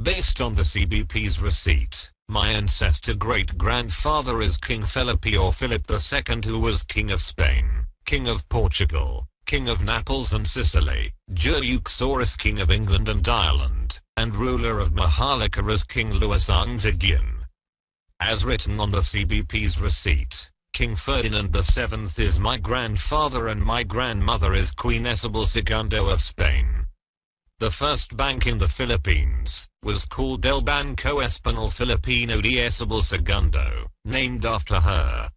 Based on the CBP's receipt, my ancestor great-grandfather is King Felipe or Philip II, who was King of Spain, King of Portugal, King of Naples and Sicily, Jureuxorus King of England and Ireland, and ruler of Maharlika as King Louis Ang Tagian. As written on the CBP's receipt, King Ferdinand VII is my grandfather and my grandmother is Queen Isabel II of Spain. The first bank in the Philippines was called El Banco Español Filipino de Isabel II, named after her.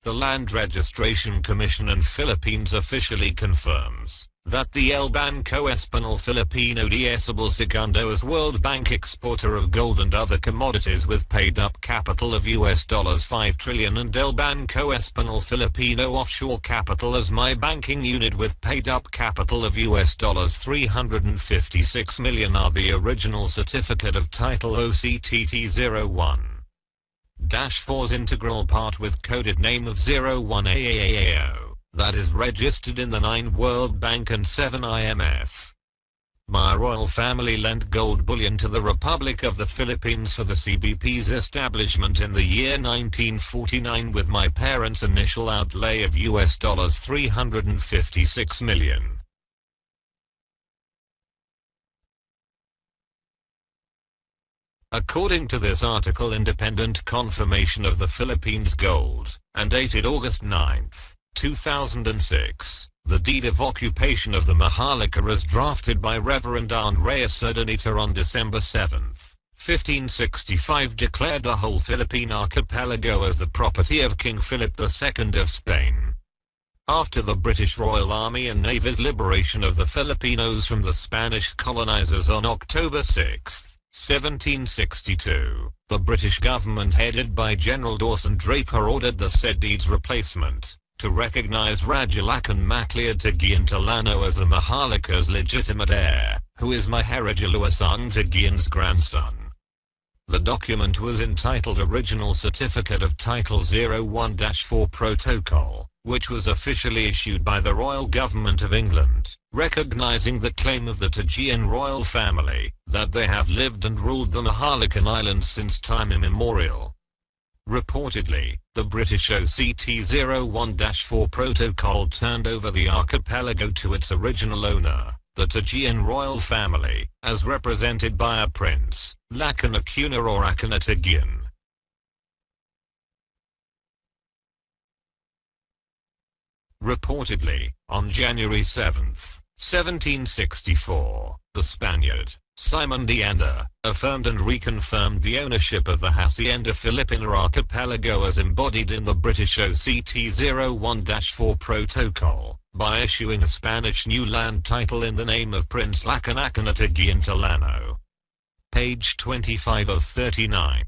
The Land Registration Commission in Philippines officially confirms that the El Banco Español Filipino de Isabel II is World Bank exporter of gold and other commodities with paid-up capital of $5 trillion and El Banco Español Filipino offshore capital as my banking unit with paid-up capital of $356 million are the original certificate of title OCTT01-4's integral part with coded name of 01AAAO. That is registered in the 9 World Bank and 7 IMF. My royal family lent gold bullion to the Republic of the Philippines for the CBP's establishment in the year 1949 with my parents' initial outlay of $356 million. According to this article, independent confirmation of the Philippines gold, and dated August 9, 2006, the deed of occupation of the Maharlika as drafted by Reverend Andres Urdaneta on December 7, 1565 declared the whole Philippine archipelago as the property of King Philip II of Spain. After the British Royal Army and Navy's liberation of the Filipinos from the Spanish colonizers on October 6, 1762, the British government headed by General Dawson Draper ordered the said deed's replacement, to recognize Rajalakan Macleod Tagian Tallano as the Maharlika's legitimate heir, who is Maharaja Louis Ang Tagian's grandson. The document was entitled Original Certificate of Title 01-4 Protocol, which was officially issued by the Royal Government of England, recognizing the claim of the Tagian royal family, that they have lived and ruled the Maharlikan Islands since time immemorial. Reportedly, the British OCT-01-4 protocol turned over the archipelago to its original owner, the Tagian royal family, as represented by a prince, Lakan Acuna or Akuna Tagian. Reportedly, on January 7, 1764, the Spaniard, Simon de Anda, affirmed and reconfirmed the ownership of the Hacienda Filipina archipelago as embodied in the British OCT-01-4 protocol, by issuing a Spanish new land title in the name of Prince Lakan Acuna Tagian Tallano. Page 25 of 39.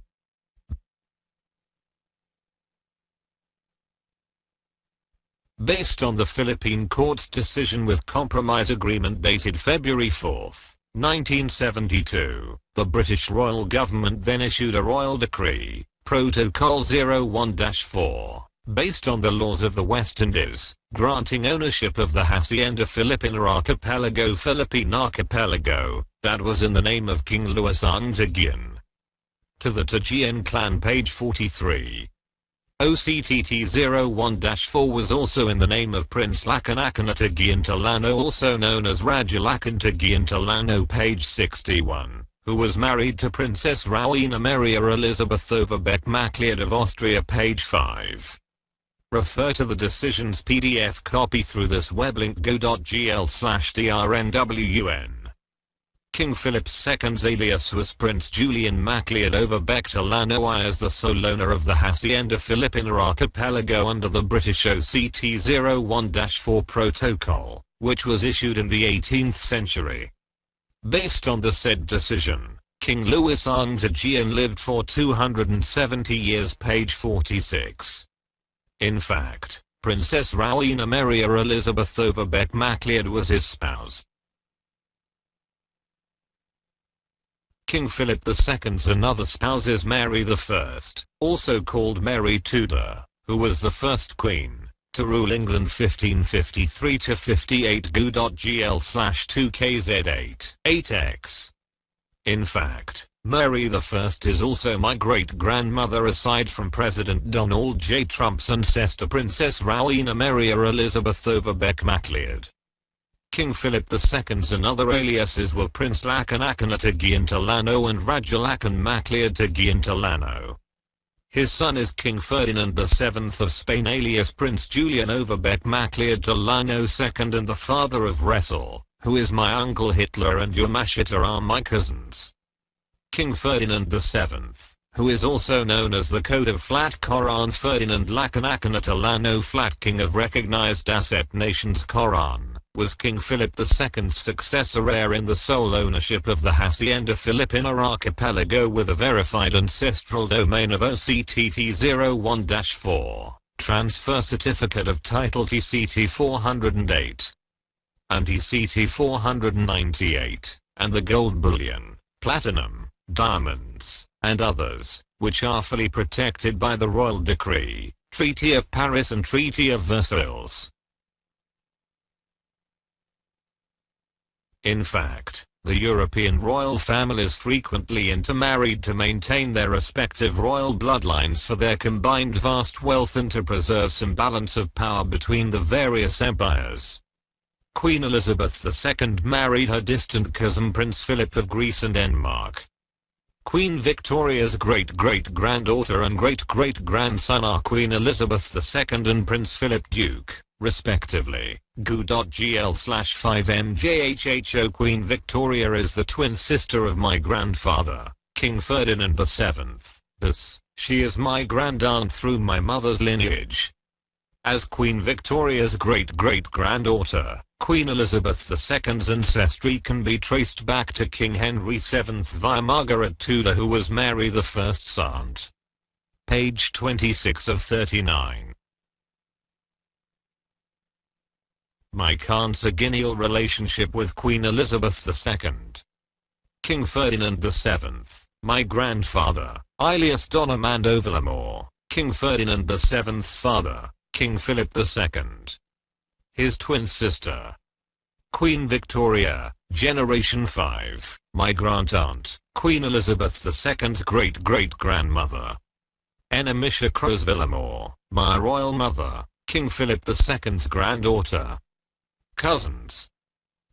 Based on the Philippine court's decision with compromise agreement dated February 4, 1972, the British royal government then issued a royal decree, Protocol 01-4, based on the laws of the West Indies, granting ownership of the Hacienda Filipina Archipelago Philippine Archipelago, that was in the name of King Louis Ang Tagian, to the Tagian clan. Page 43. OCTT-01-4 was also in the name of Prince Lakan Akhenaton TAGEAN TALLANO, also known as Raja Lakan TAGEAN TALLANO, page 61, who was married to Princess Rowena Maria Elizabeth Overbeck Macleod of Austria, page 5. Refer to the decision's PDF copy through this web link go.gl/drnwun. King Philip II's alias was Prince Julian Macleod Overbeck Talano, I as the sole owner of the Hacienda Filipina Archipelago under the British OCT-01-4 protocol, which was issued in the 18th century. Based on the said decision, King Louis Ang TAGEAN lived for 270 years, page 46. In fact, Princess Rowena Maria Elizabeth Overbeck Macleod was his spouse. King Philip II's another spouse is Mary I, also called Mary Tudor, who was the first queen to rule England 1553 to 58 go.gl/2kz8 8x. In fact, Mary I is also my great-grandmother aside from President Donald J. Trump's ancestor Princess Rowena Maria Elizabeth Overbeck Macleod. King Philip II's another aliases were Prince Lakan Akhenaton TAGEAN TALLANO and Raja Lakan Macleod TAGEAN TALLANO. His son is King Ferdinand VII of Spain alias Prince Julian Overbeck Macleod Talano II, and the father of Wrestle, who is my uncle. Hitler and Yamashita are my cousins. King Ferdinand VII, who is also known as the Code of Flat Koran Ferdinand Lakan Akhenaton Talano Flat King of Recognized Asset Nations Koran, was King Philip II's successor heir in the sole ownership of the Hacienda Filipina Archipelago with a verified ancestral domain of OCTT-01-4, Transfer Certificate of Title TCT-408 and TCT-498, and the gold bullion, platinum, diamonds, and others, which are fully protected by the Royal Decree, Treaty of Paris and Treaty of Versailles. In fact, the European royal families frequently intermarried to maintain their respective royal bloodlines for their combined vast wealth and to preserve some balance of power between the various empires. Queen Elizabeth II married her distant cousin Prince Philip of Greece and Denmark. Queen Victoria's great-great-granddaughter and great-great-grandson are Queen Elizabeth II and Prince Philip Duke, respectively. Goo.gl/5mjhho. Queen Victoria is the twin sister of my grandfather, King Ferdinand VII. Thus, she is my grandaunt through my mother's lineage. As Queen Victoria's great-great-granddaughter, Queen Elizabeth II's ancestry can be traced back to King Henry VII via Margaret Tudor, who was Mary I's aunt. Page 26 of 39. My consanguineal relationship with Queen Elizabeth II. King Ferdinand VII, my grandfather, alias Don Armando Villamor, King Ferdinand VII's father, King Philip II. His twin sister, Queen Victoria, Generation 5, my grandaunt, Queen Elizabeth II's great-great-grandmother. Enamisha Cruz Villamor, my royal mother, King Philip II's granddaughter. Cousins.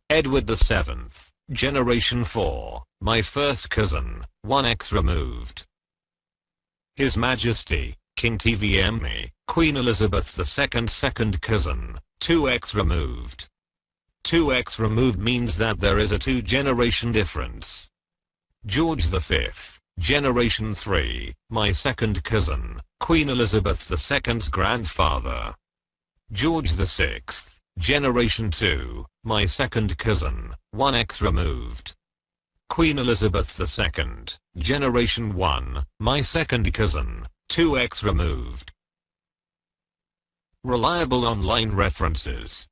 Edward VII, Generation 4, my first cousin, 1x removed. His Majesty, King TVM, Queen Elizabeth II's second cousin, 2x removed. 2x removed means that there is a 2-generation difference. George V, Generation 3, my second cousin, Queen Elizabeth II's grandfather. George VI, Generation 2, my second cousin, 1x removed. Queen Elizabeth II, Generation 1, my second cousin, 2x removed. Reliable online references.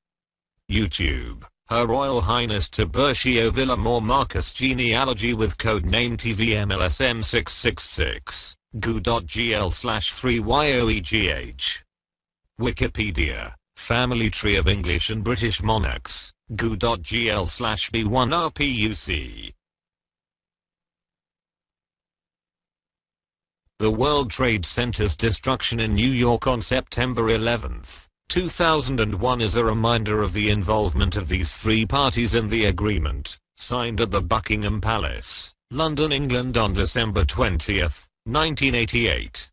YouTube, Her Royal Highness TIBURCIO Villamor Marcus genealogy with codename TVM-LSM-666, goo.gl/3yoegh. Wikipedia, Family Tree of English and British Monarchs, goo.gl/b1rpuc. The World Trade Center's destruction in New York on September 11, 2001 is a reminder of the involvement of these three parties in the agreement, signed at the Buckingham Palace, London, England on December 20, 1988.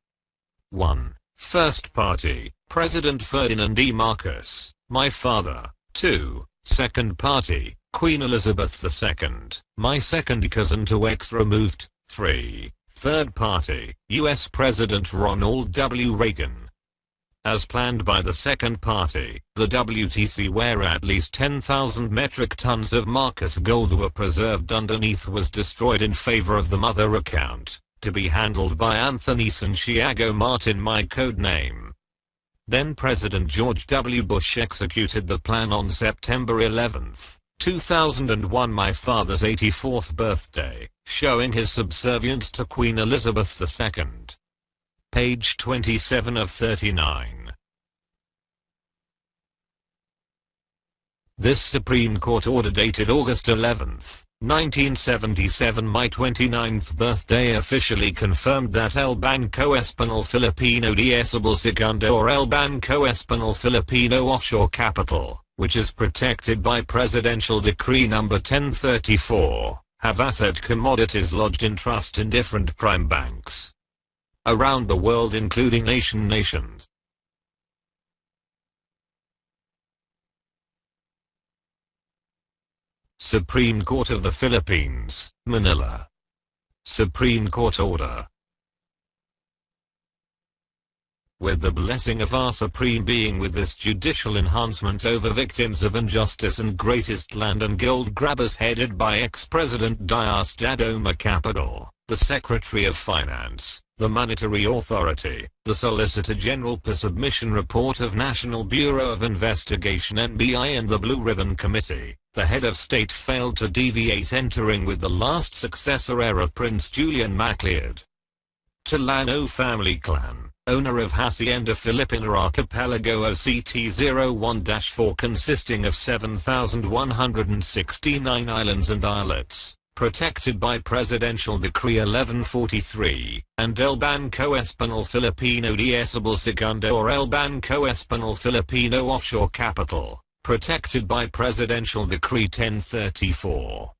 1. First party, President Ferdinand E. Marcos, my father. 2. Second party, Queen Elizabeth II, my second cousin to X removed. 3. Third party, US President Ronald W. Reagan. As planned by the second party, the WTC where at least 10,000 metric tons of Marcos gold were preserved underneath was destroyed in favor of the mother account, to be handled by Anthony Santiago Martin, my code name. Then President George W. Bush executed the plan on September 11, 2001, my father's 84th birthday, showing his subservience to Queen Elizabeth II. Page 27 of 39. This Supreme Court order dated August 11, 1977, my 29th birthday, officially confirmed that El Banco Español Filipino de Estable Segundo or El Banco Español Filipino Offshore Capital, which is protected by Presidential Decree No. 1034, have asset commodities lodged in trust in different prime banks around the world, including nations. Supreme Court of the Philippines, Manila. Supreme Court Order. With the blessing of our Supreme Being, with this judicial enhancement over victims of injustice and greatest land and gold grabbers headed by ex-President Diosdado Capital, the Secretary of Finance, the Monetary Authority, the Solicitor General per submission report of National Bureau of Investigation NBI and the Blue Ribbon Committee, the head of state failed to deviate, entering with the last successor heir of Prince Julian Macleod. TALLANO family clan, owner of Hacienda Filipina Archipelago OCT-01-4, consisting of 7,169 islands and islets, protected by Presidential Decree 1143, and El Banco Español Filipino de Estable Segundo or El Banco Español Filipino Offshore Capital, protected by Presidential Decree 1034.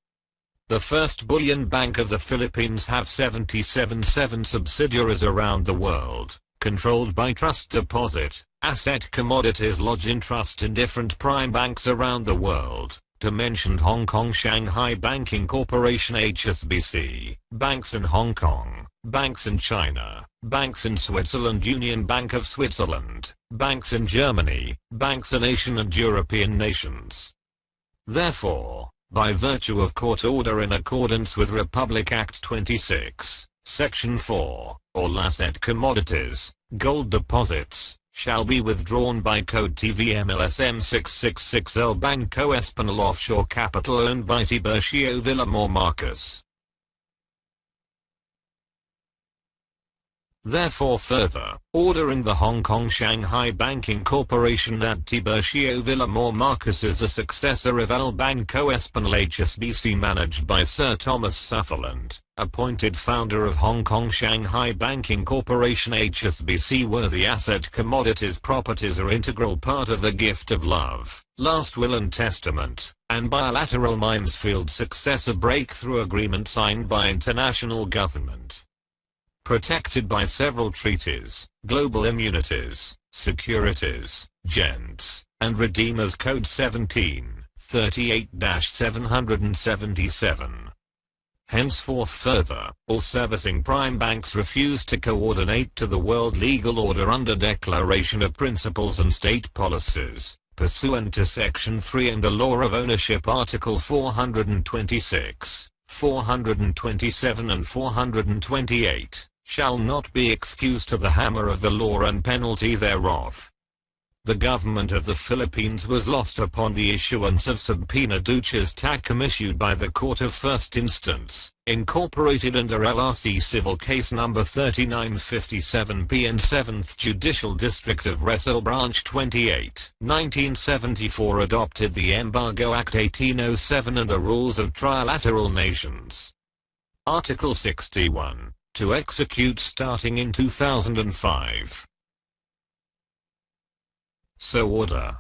The First Bullion Bank of the Philippines have 77 subsidiaries around the world, controlled by trust deposit, asset commodities lodged in trust in different prime banks around the world. To mention Hong Kong Shanghai Banking Corporation HSBC, banks in Hong Kong, banks in China, banks in Switzerland, Union Bank of Switzerland, banks in Germany, banks in Asian and European nations. Therefore, by virtue of court order in accordance with Republic Act 26, Section 4, all asset commodities, gold deposits, shall be withdrawn by Code TVM-LSM-666 El Banco Español Offshore Capital owned by TIBURCIO VILLAMOR Marcos. Therefore further, ordering the Hong Kong Shanghai Banking Corporation that TIBURCIO VILLAMOR Marcos is the successor of El Banco Español HSBC managed by Sir Thomas Sutherland, appointed founder of Hong Kong Shanghai Banking Corporation HSBC, where the asset commodities properties are integral part of the gift of love, last will and testament, and bilateral Mimesfield successor breakthrough agreement signed by international government. Protected by several treaties, global immunities, securities, gents, and Redeemers Code 17, 38-777. Henceforth further, all servicing prime banks refuse to coordinate to the world legal order under Declaration of Principles and State Policies, pursuant to Section 3 and the Law of Ownership Article 426, 427 and 428, shall not be excused to the hammer of the law and penalty thereof. The government of the Philippines was lost upon the issuance of subpoena duces tactum issued by the Court of First Instance, incorporated under LRC Civil Case No. 3957P and 7th Judicial District of Rizal Branch 28, 1974, adopted the Embargo Act 1807 and the Rules of Trilateral Nations. Article 61. to execute starting in 2005. So order.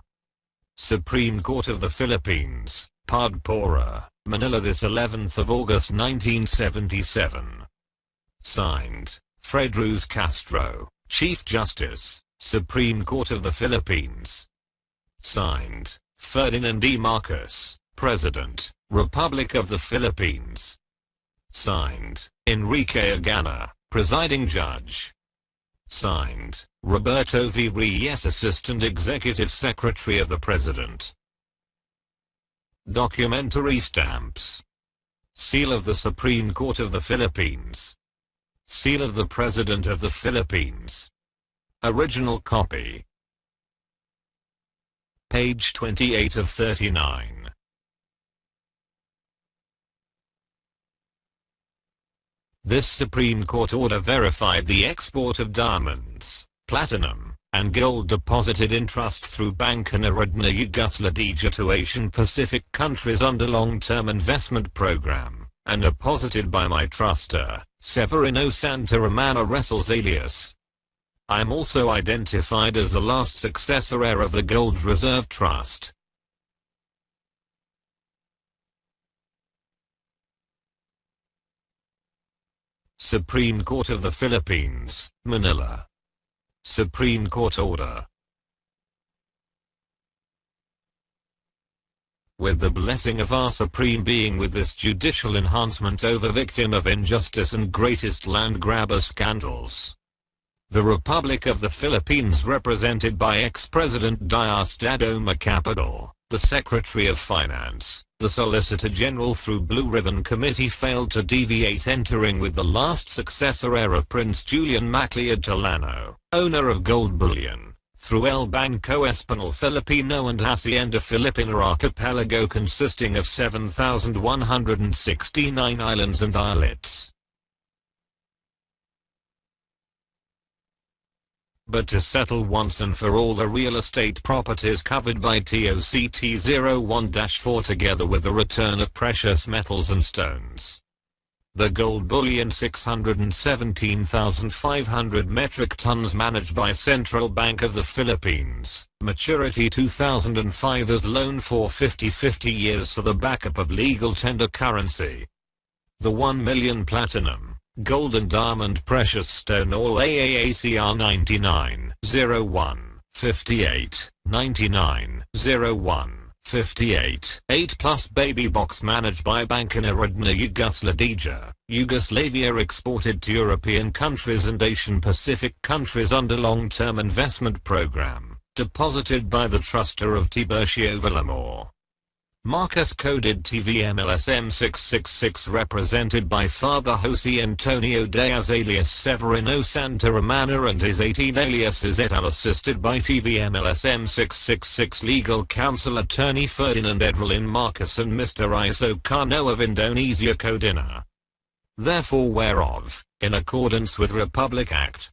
Supreme Court of the Philippines, Pagpora, Manila, this 11th of August 1977. Signed, Fred Cruz Castro, Chief Justice, Supreme Court of the Philippines. Signed, Ferdinand E. Marcos, President, Republic of the Philippines. Signed, Enrique Agana, Presiding Judge. Signed, Roberto V. Reyes, Assistant Executive Secretary of the President. Documentary stamps. Seal of the Supreme Court of the Philippines. Seal of the President of the Philippines. Original copy. Page 28 of 39. This Supreme Court order verified the export of diamonds, platinum, and gold deposited in trust through Bank Narodna Yugoslavia to Asian Pacific countries under long-term investment program, and deposited by my truster, Severino Santaramana Wrestles alias. I am also identified as the last successor heir of the Gold Reserve Trust. Supreme Court of the Philippines, Manila. Supreme Court Order. With the blessing of our Supreme Being, with this judicial enhancement over victim of injustice and greatest land grabber scandals, the Republic of the Philippines, represented by ex-President Diosdado Macapagal, the Secretary of Finance, the Solicitor General through Blue Ribbon Committee, failed to deviate, entering with the last successor heir of Prince Julian Macleod Tallano, owner of gold bullion, through El Banco Espanol Filipino and Hacienda Filipina archipelago consisting of 7,169 islands and islets. But to settle once and for all the real estate properties covered by TOCT 01-4 together with the return of precious metals and stones. The gold bullion 617,500 metric tons managed by Central Bank of the Philippines, maturity 2005 as loan for 50 years for the backup of legal tender currency. The 1 million platinum, gold and diamond precious stone all AAACR 99 01 58 99 01 58 8 plus baby box managed by Bank Narodna Yugoslavia exported to European countries and Asian Pacific countries under long-term investment program, deposited by the truster of TIBURCIO VILLAMOR. Marcus coded TVM-LSM-666 represented by Father Jose Antonio Diaz alias Severino Santaramana and his 18 aliases et al. Assisted by TVM-LSM-666 legal counsel attorney Ferdinand Edrelin Marcus and Mr. Iso Karno of Indonesia Codina. Therefore whereof, in accordance with Republic Act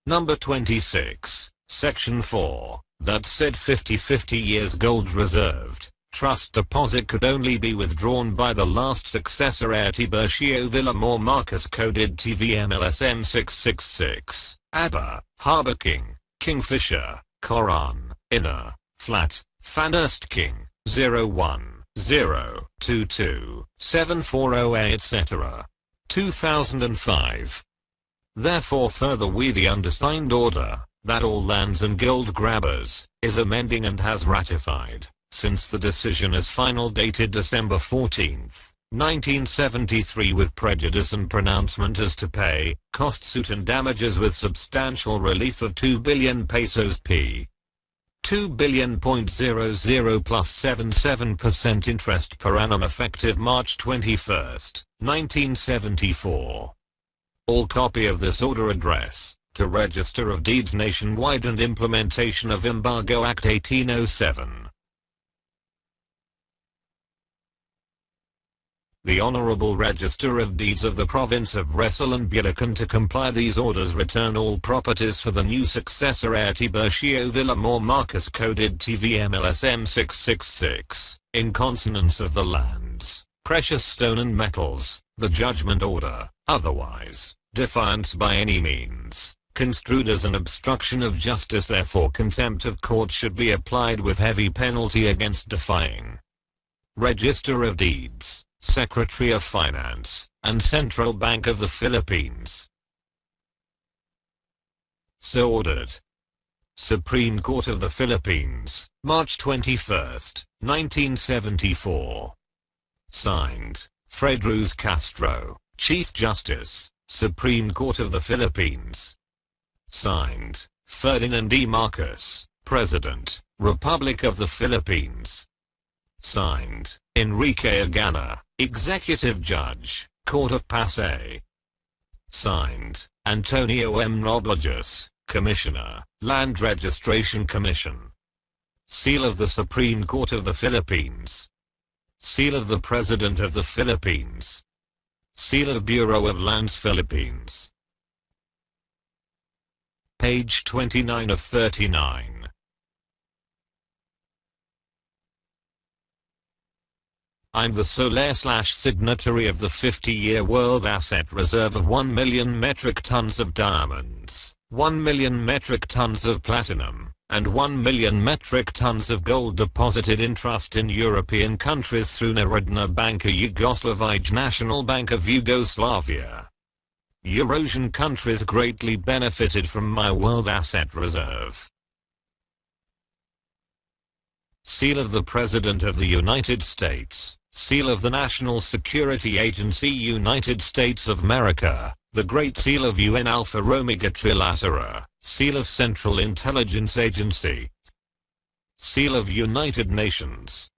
Number 26, Section 4, that said 50 years gold reserved trust deposit could only be withdrawn by the last successor heir TIBURCIO VILLAMOR Marcus coded TVM-LSM-666, ABBA, Harbor King, Kingfisher, Coran, Inner, Flat, Fanurst King, 01, 0, 22, 740A etc. 2005. Therefore further we the undersigned order, that all lands and gold grabbers, is amending and has ratified, since the decision is final dated December 14, 1973 with prejudice and pronouncement as to pay, cost suit and damages with substantial relief of 2 billion pesos p. 2 billion.00 plus 77% interest per annum effective March 21, 1974. All copy of this order address, to Register of Deeds nationwide and implementation of Embargo Act 1807. The Honorable Register of Deeds of the Province of Rizal and Bulacan to comply these orders return all properties for the new successor heir TIBURCIO VILLAMOR Marcus coded TVM-LSM-666, in consonance of the lands, precious stone and metals, the judgment order, otherwise, Defiance by any means, construed as an obstruction of justice, therefore contempt of court should be applied with heavy penalty against defying. Register of Deeds, Secretary of Finance, and Central Bank of the Philippines. So ordered. Supreme Court of the Philippines, March 21, 1974. Signed, Fred Cruz Castro, Chief Justice, Supreme Court of the Philippines. Signed, Ferdinand E. Marcos, President, Republic of the Philippines. Signed, Enrique Agana, Executive Judge, Court of Pasay. Signed, Antonio M. Nobliges, Commissioner, Land Registration Commission. Seal of the Supreme Court of the Philippines. Seal of the President of the Philippines. Seal of Bureau of Lands Philippines. Page 29 of 39. I'm the sole/signatory of the 50-year World Asset Reserve of 1 million metric tons of diamonds, 1 million metric tons of platinum, and 1 million metric tons of gold deposited in trust in European countries through Narodna Banka Yugoslavij National Bank of Yugoslavia. Eurasian countries greatly benefited from my World Asset Reserve. Seal of the President of the United States. Seal of the National Security Agency, United States of America. The Great Seal of UN Alpha Omega Trilatera. Seal of Central Intelligence Agency. Seal of United Nations.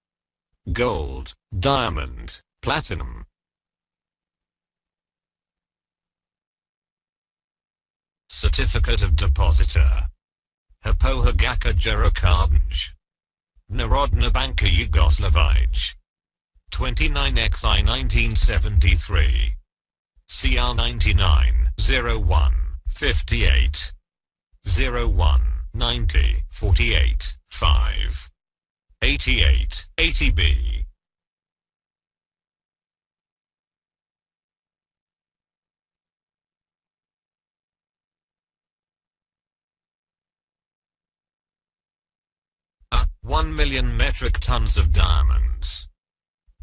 Gold, diamond, platinum. Certificate of Depositor. Hypohagaka Jerokardnj. Narodna Banka Yugoslavij. 29xi 1973. CR 99 01 58 01 90 48 5 88 80B. A. 1 million metric tons of diamonds.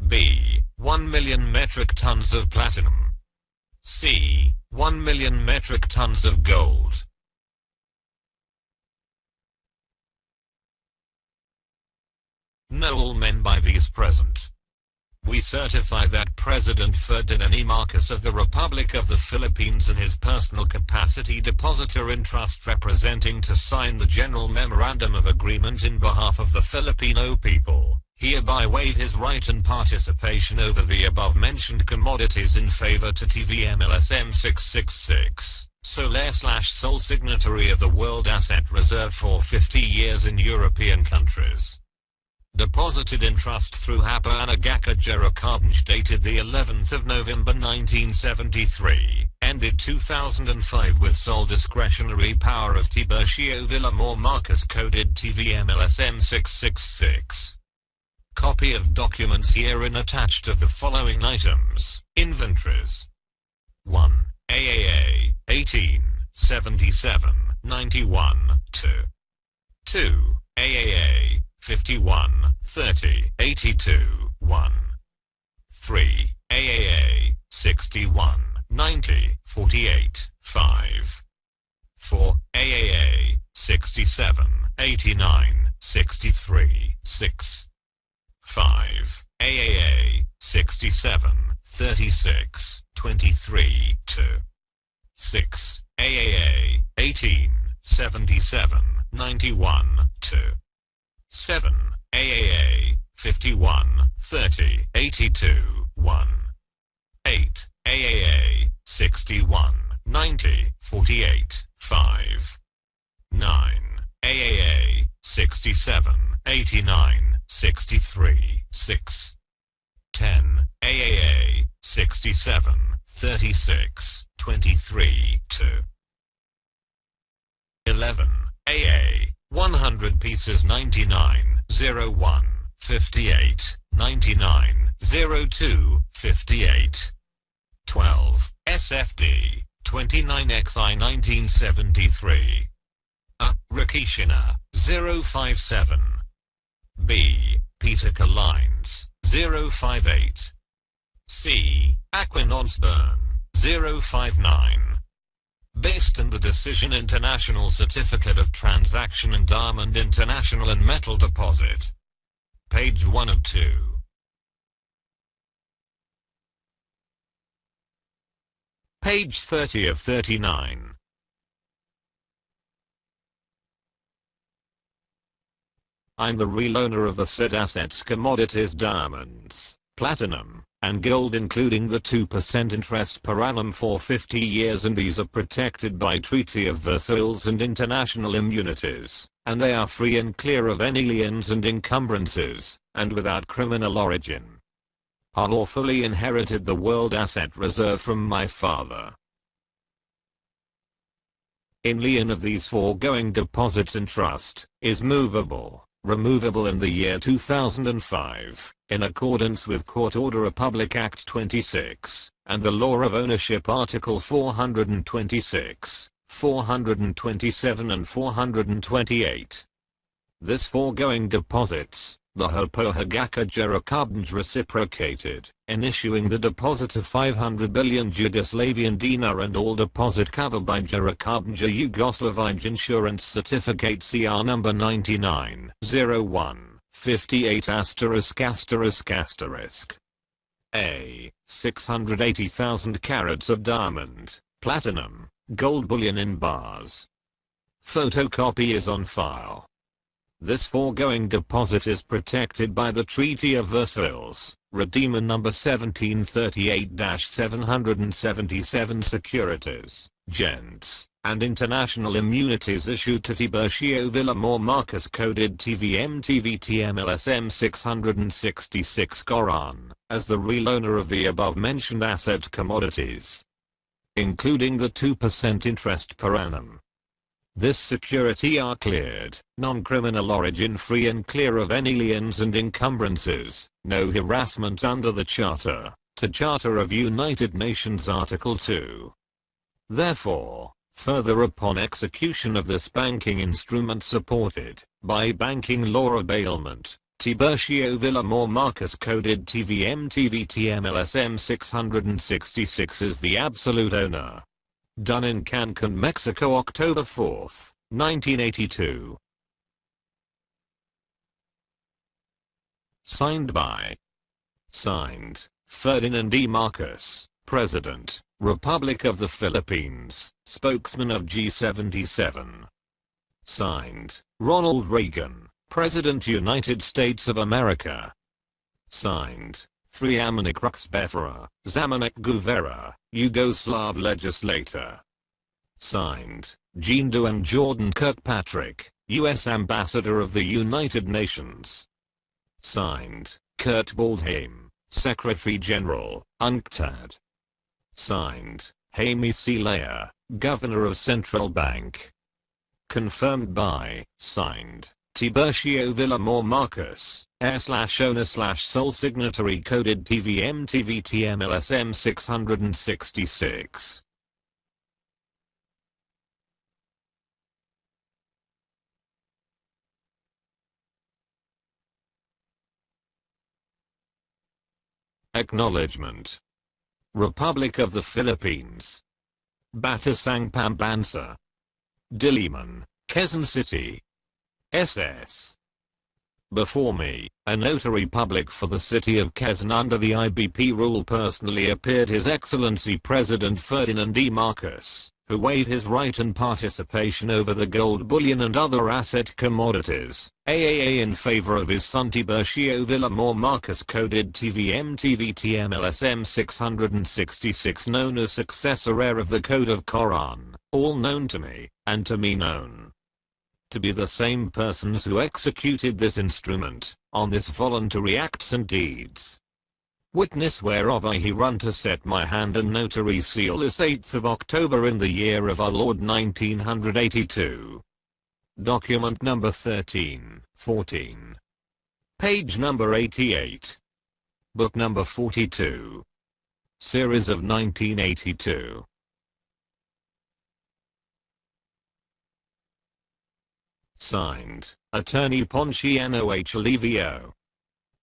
B. 1 million metric tons of platinum. C. 1 million metric tons of gold. Know all men by these present. We certify that President Ferdinand E. Marcos of the Republic of the Philippines in his personal capacity depositor in trust representing to sign the General Memorandum of Agreement in behalf of the Filipino people, hereby waive his right and participation over the above-mentioned commodities in favor to TVM-LSM-666, sole signatory of the World Asset Reserve for 50 years in European countries. Deposited in trust through Hypohagaka Jerokardnj dated the 11th of November 1973, ended 2005 with sole discretionary power of TIBURCIO VILLAMOR Marcos coded TVM-LSM-666. Copy of documents herein attached of the following items. Inventories. 1. AAA, 18, 77, 91, 2. 2. AAA, 51, 30, 82, 1. 3. AAA, 61, 90, 48, 5. 4. AAA, 67, 89, 63, 6. 5. AAA, 67, 36, 23, 2. 6. AAA, 18, 77, 91, 2. 7. AAA, 51, 30, 82, 1. 8. AAA, 61, 90, 48, 5. 9. AAA, 67, 89, 63, 6. 10. AAA, 67, 36, 23, 2. 11. AA, 100 pieces 99, 01, 58, 99, 02, 58. 12. SFD, 29XI 1973. A. Rikishina, 057. B. Peter Lines, 058. C. Aquinonsburn, 059. Based on the decision International Certificate of Transaction and Diamond International and Metal Deposit. Page 1 of 2. Page 30 of 39. I'm the real owner of the said assets, commodities, diamonds, platinum, and gold, including the 2% interest per annum for 50 years, and these are protected by Treaty of Versailles and international immunities, and they are free and clear of any liens and encumbrances, and without criminal origin. I lawfully inherited the world asset reserve from my father. In lien of these foregoing deposits in trust, is movable, removable in the year 2005, in accordance with Court Order Republic Act 26, and the Law of Ownership Article 426, 427 and 428. This foregoing deposits, the Hopohagaka Jerukabnj reciprocated, in issuing the deposit of 500 billion Yugoslavian dinar and all deposit covered by Jerukabnja Yugoslavian Insurance Certificate CR number 9901, 58 *****. A. 680,000 carats of diamond, platinum, gold bullion in bars. Photocopy is on file. This foregoing deposit is protected by the Treaty of Versailles, Redeemer number 1738-777 securities, gents, and international immunities issued to TIBURCIO VILLAMOR Marcus coded TVM-TVM-LSM-666 Goran, as the real owner of the above-mentioned asset commodities, including the 2% interest per annum. This security are cleared, non-criminal origin, free and clear of any liens and encumbrances, no harassment under the Charter, to Charter of United Nations Article 2. Therefore, further upon execution of this banking instrument supported by banking law of bailment, TIBURCIO VILLAMOR Marcus coded TVM-TVM-LSM-666 is the absolute owner. Done in Cancun, Mexico, October 4, 1982. Signed by. Signed, Ferdinand E. Marcos, President, Republic of the Philippines, Spokesman of G77. Signed, Ronald Reagan, President, United States of America. Signed, Zamanek Ruxbefera, Zamanek Guvera, Yugoslav legislator. Signed, Jean Duan Jordan Kirkpatrick, U.S. Ambassador of the United Nations. Signed, Kurt Waldheim, Secretary General, UNCTAD. Signed, Jaime C. Leyer, Governor of Central Bank. Confirmed by, signed, TIBURCIO VILLAMOR Marcos, /owner/sole signatory coded TVM-TVTM-LSM-666. Acknowledgement. Republic of the Philippines. Batasang Pambansa. Diliman, Quezon City. SS. Before me, a notary public for the city of Quezon under the IBP rule personally appeared His Excellency President Ferdinand E. Marcos, who waived his right and participation over the gold bullion and other asset commodities, AAA, in favor of his son TIBURCIO VILLAMOR Marcos coded TVM-TVTM-LSM-666, known as successor heir of the Code of Koran, all known to me, and to me known to be the same persons who executed this instrument, on this voluntary acts and deeds. Witness whereof I herunto set my hand and notary seal this 8th of October in the year of our Lord 1982. Document number 1314. Page number 88. Book number 42. Series of 1982. Signed, Attorney Ponciano H. Livio.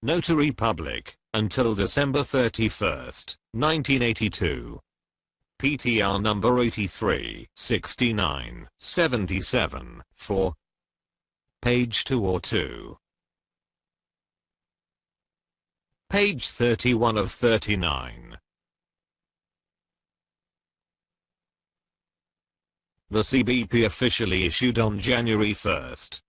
Notary Public, until December 31, 1982. PTR number 83, 69, 77, 4. Page 2 or 2. Page 31 of 39. The CBP officially issued on January 1,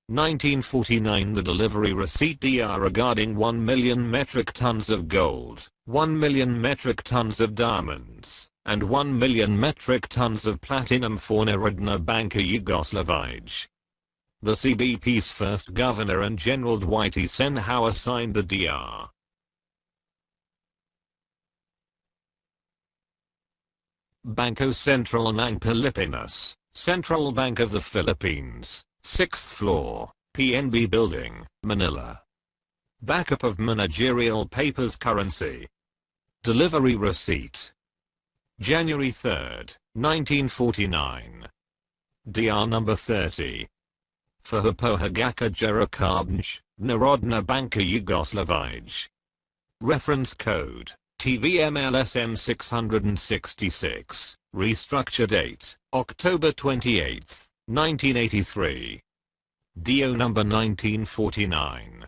1949 the delivery receipt DR regarding 1 million metric tons of gold, 1 million metric tons of diamonds, and 1 million metric tons of platinum for Narodna Banka Yugoslavije. The CBP's first governor and General Dwight Eisenhower signed the DR. Bangko Sentral ng Pilipinas, Central Bank of the Philippines, 6th floor, PNB Building, Manila. Backup of managerial papers currency. Delivery receipt. January 3, 1949. DR number 30. For Hypohagaka Jerakabnj, Narodna Banka Yugoslavije. Reference code, TVM-LSM-666. Restructure date, October 28, 1983. DO number 1949.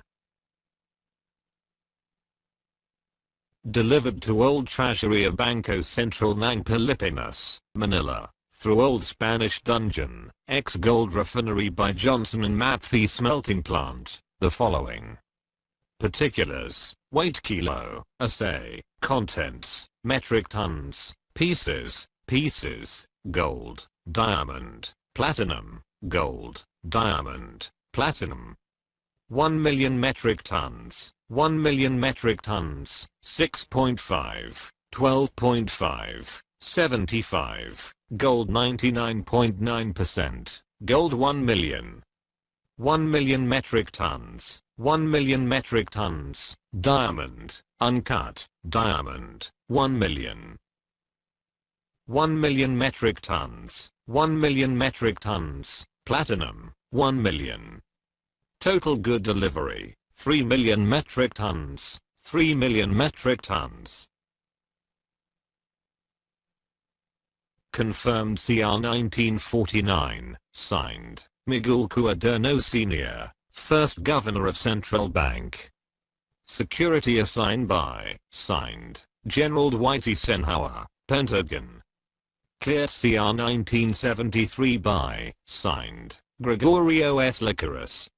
Delivered to Old Treasury of Bangko Sentral ng Pilipinas, Manila, through Old Spanish Dungeon, ex-gold refinery by Johnson and Matthey Smelting Plant, the following. Particulars, weight kilo, assay, contents, metric tons, pieces, gold, diamond, platinum, gold, diamond, platinum. 1 million metric tons, 1 million metric tons, 6.5, 12.5, 75, gold 99.9%, gold 1 million. 1 million metric tons, 1 million metric tons, diamond, uncut, diamond, 1 million. 1 million metric tons, 1 million metric tons, platinum, 1 million. Total good delivery, 3 million metric tons, 3 million metric tons. Confirmed CR 1949, signed, Miguel Cuaderno Sr., first Governor of Central Bank. Security assigned by, signed, General Dwight Eisenhower, Pentagon. Cleared CR 1973 by, signed, Gregorio S. Licaris.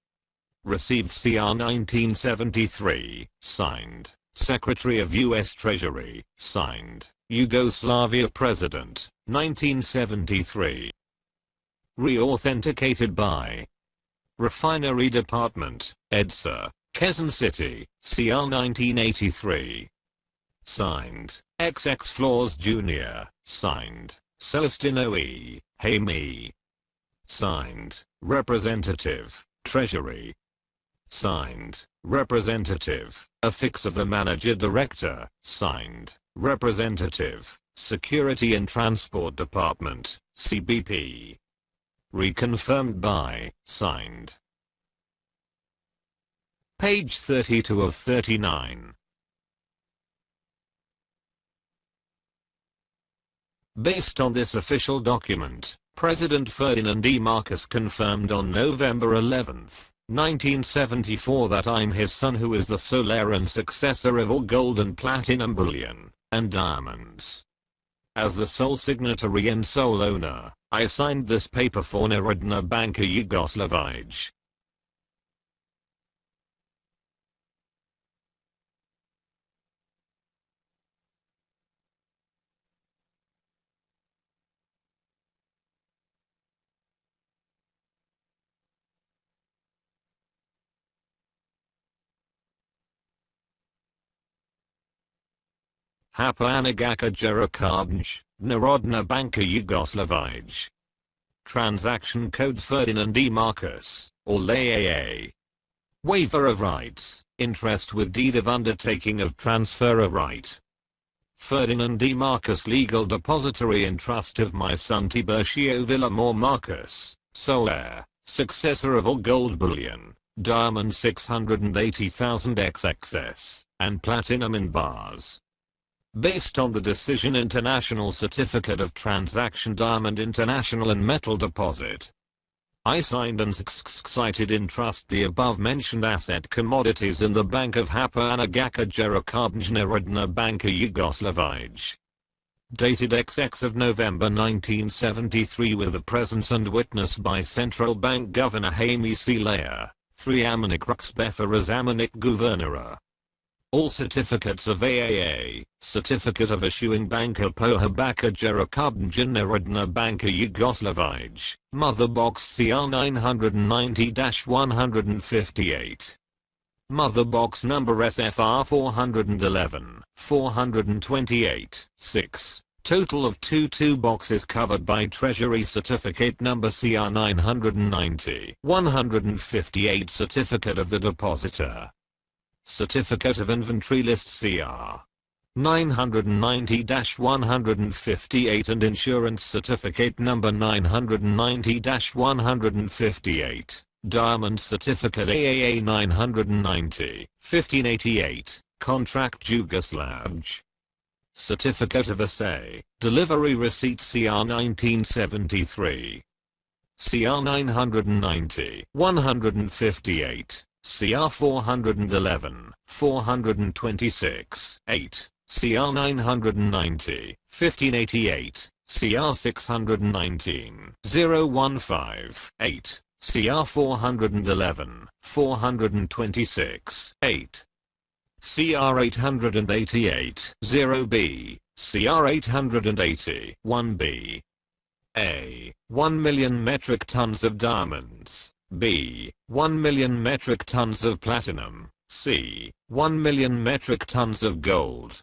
Received CR 1973, signed, Secretary of U.S. Treasury, signed, Yugoslavia President, 1973. Re-authenticated by Refinery Department, EDSA, Quezon City, CR 1983. Signed, XX Flores Jr., signed, Celestino E. Jaime. Signed, Representative, Treasury. Signed, Representative, Affix of the Manager Director, signed, Representative, Security and Transport Department, CBP. Reconfirmed by, signed. Page 32 of 39. Based on this official document, President Ferdinand E. Marcos confirmed on November 11, 1974 that I'm his son who is the sole heir and successor of all gold and platinum bullion, and diamonds. As the sole signatory and sole owner, I signed this paper for Narodna Banka Yugoslavije. Hypohagaka Jerakabnj, Narodna Banka Yugoslavije. Transaction Code Ferdinand E. Marcos, or LAAA. Waiver of rights, interest with deed of undertaking of transfer of right. Ferdinand E. Marcos legal depository in trust of my son TIBURCIO VILLAMOR Marcos, sole heir, successor of all gold bullion, diamond 680,000 XXS, and platinum in bars. Based on the Decision International Certificate of Transaction Diamond International and Metal Deposit, I signed and cited in trust the above-mentioned asset commodities in the Bank of Hapa Anagaka Narodna Banka Yugoslavij. Dated XX of November 1973 with the presence and witness by Central Bank Governor Jaime Cilea, 3 Amanik Ruxbetha as Amanik Governora. All certificates of AAA, Certificate of Issuing Banka Pohabaka Narodna Banka Yugoslavij, Mother Box CR 990-158. Mother Box number SFR 411, 428, 6. Total of 22 boxes covered by Treasury Certificate number CR 990, 158 Certificate of the Depositor. Certificate of Inventory List CR 990-158 and Insurance Certificate number 990-158. Diamond Certificate AAA 990, 1588, Contract Yugoslavij. Certificate of Assay, Delivery Receipt CR 1973. CR 990, 158. CR 411, 426, 8, CR 990, 1588, CR 619, 015, 8, CR 411, 426, 8, CR 888, 0B, CR 880, 1B. A. 1 million metric tons of diamonds. B. 1 million metric tons of platinum. C. 1 million metric tons of gold.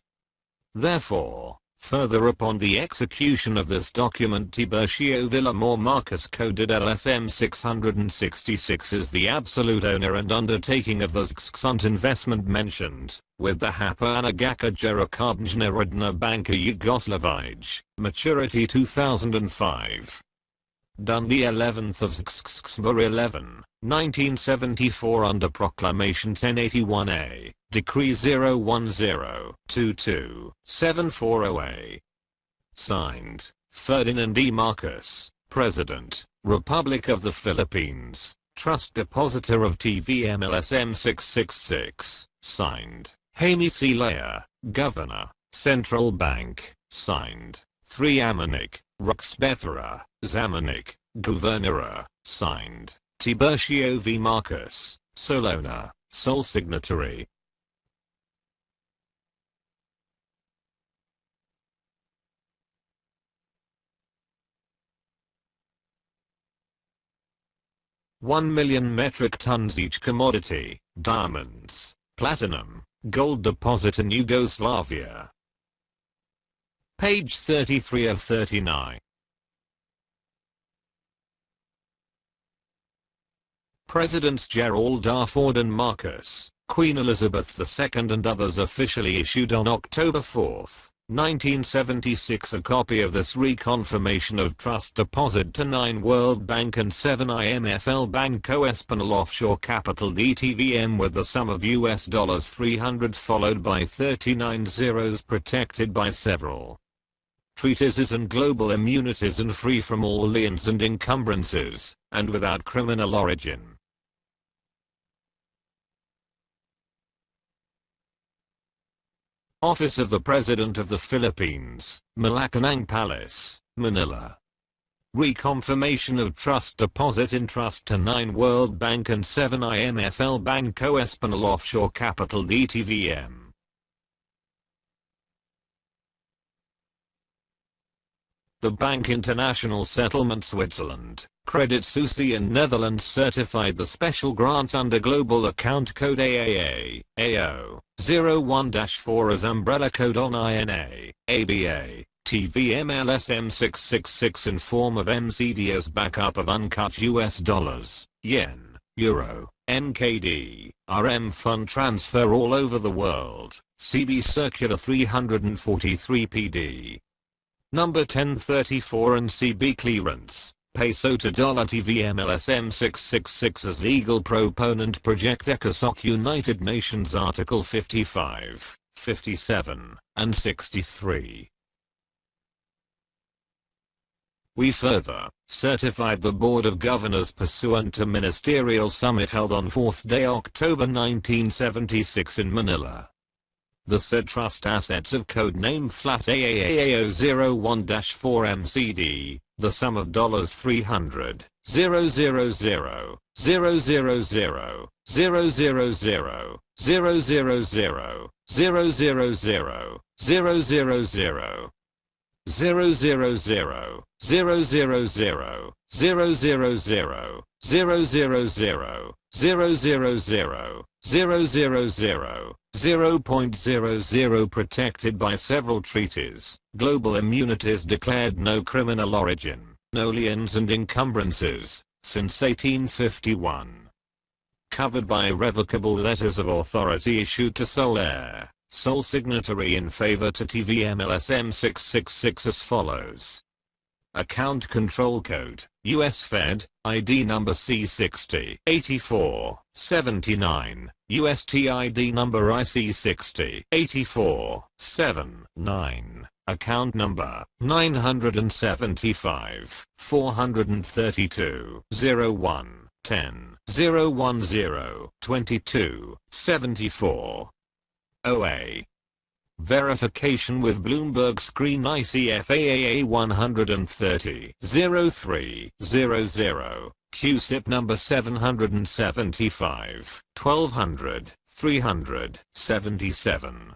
Therefore, further upon the execution of this document, TIBURCIO VILLAMOR Marcus coded LSM-666 is the absolute owner and undertaking of the XXUNT investment mentioned, with the Hapa Anagaka Narodna Banka Yugoslavij, maturity 2005. Done the 11th of September 11, 1974 under Proclamation 1081A, Decree 010-22-740A. Signed, Ferdinand E. Marcos, President, Republic of the Philippines, Trust Depositor of TVM-LSM-666. Signed, Jaime Cilea, Governor, Central Bank. Signed, 3 Amanik, Ruxbethra, Zamanik, Governora. Signed, TIBURCIO V. Marcus, Solona, sole signatory. $1 million metric tons each commodity, diamonds, platinum, gold deposit in Yugoslavia. Page 33 of 39. Presidents Gerald R. Ford and Marcus, Queen Elizabeth II and others officially issued on October 4, 1976 a copy of this reconfirmation of trust deposit to 9 World Bank and 7 IMFL Banco Espanol Offshore Capital DTVM with the sum of $300 followed by 39 zeros protected by several treatises and global immunities and free from all liens and encumbrances, and without criminal origin. Office of the President of the Philippines, Malacanang Palace, Manila. Reconfirmation of trust deposit in trust to 9 World Bank and 7 IMFL Banco Espanol Offshore Capital DTVM. The Bank International Settlement Switzerland, Credit Suisse in Netherlands certified the special grant under Global Account Code AAA, AO, 01-4 as umbrella code on INA, ABA, TVM-LSM-666 in form of MCD as backup of uncut US dollars, yen, euro, NKD, RM fund transfer all over the world, CB Circular 343 PD. Number 1034 and CB clearance, Peso to dollar TVM-LSM-666 as legal proponent Project ECOSOC United Nations Article 55, 57, and 63. We further certified the Board of Governors pursuant to Ministerial Summit held on 4th day October 1976 in Manila. The said trust assets of codename flat AAAO01-4MCD, the sum of $300,000, 000, 000, 000, 000, 000, 000, 0.00 protected by several treaties, global immunities declared no criminal origin, no liens and encumbrances, since 1851. Covered by irrevocable letters of authority issued to sole heir, sole signatory in favor to TVM-LSM-666 as follows. Account Control Code, U.S. Fed, ID number C60-84-79, USTID number IC60-84-79, account number 975-432-01-10-010-22-74. OA. Verification with Bloomberg Screen ICFAAA 130-03-00, QSIP number 775-1200-377.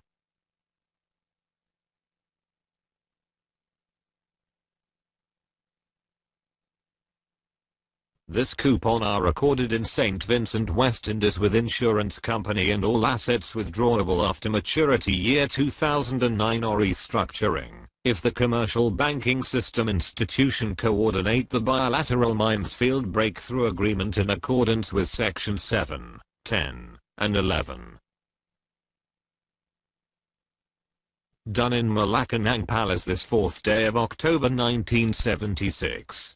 This coupon are recorded in St. Vincent West Indies with insurance company and all assets withdrawable after maturity year 2009 or restructuring, if the commercial banking system institution coordinate the bilateral Minesfield breakthrough agreement in accordance with section 7, 10, and 11. Done in Malacanang Palace this 4th day of October 1976.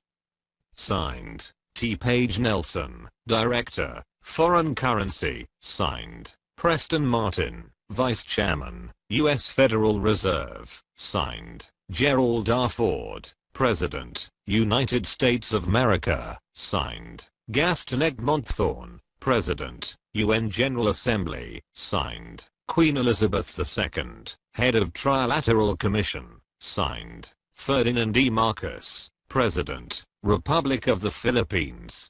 Signed, T. Page Nelson, Director, Foreign Currency. Signed, Preston Martin, Vice Chairman, U.S. Federal Reserve. Signed, Gerald R. Ford, President, United States of America. Signed, Gaston Egmont Thorne, President, UN General Assembly. Signed, Queen Elizabeth II, Head of Trilateral Commission. Signed, Ferdinand E. Marcos, President, Republic of the Philippines.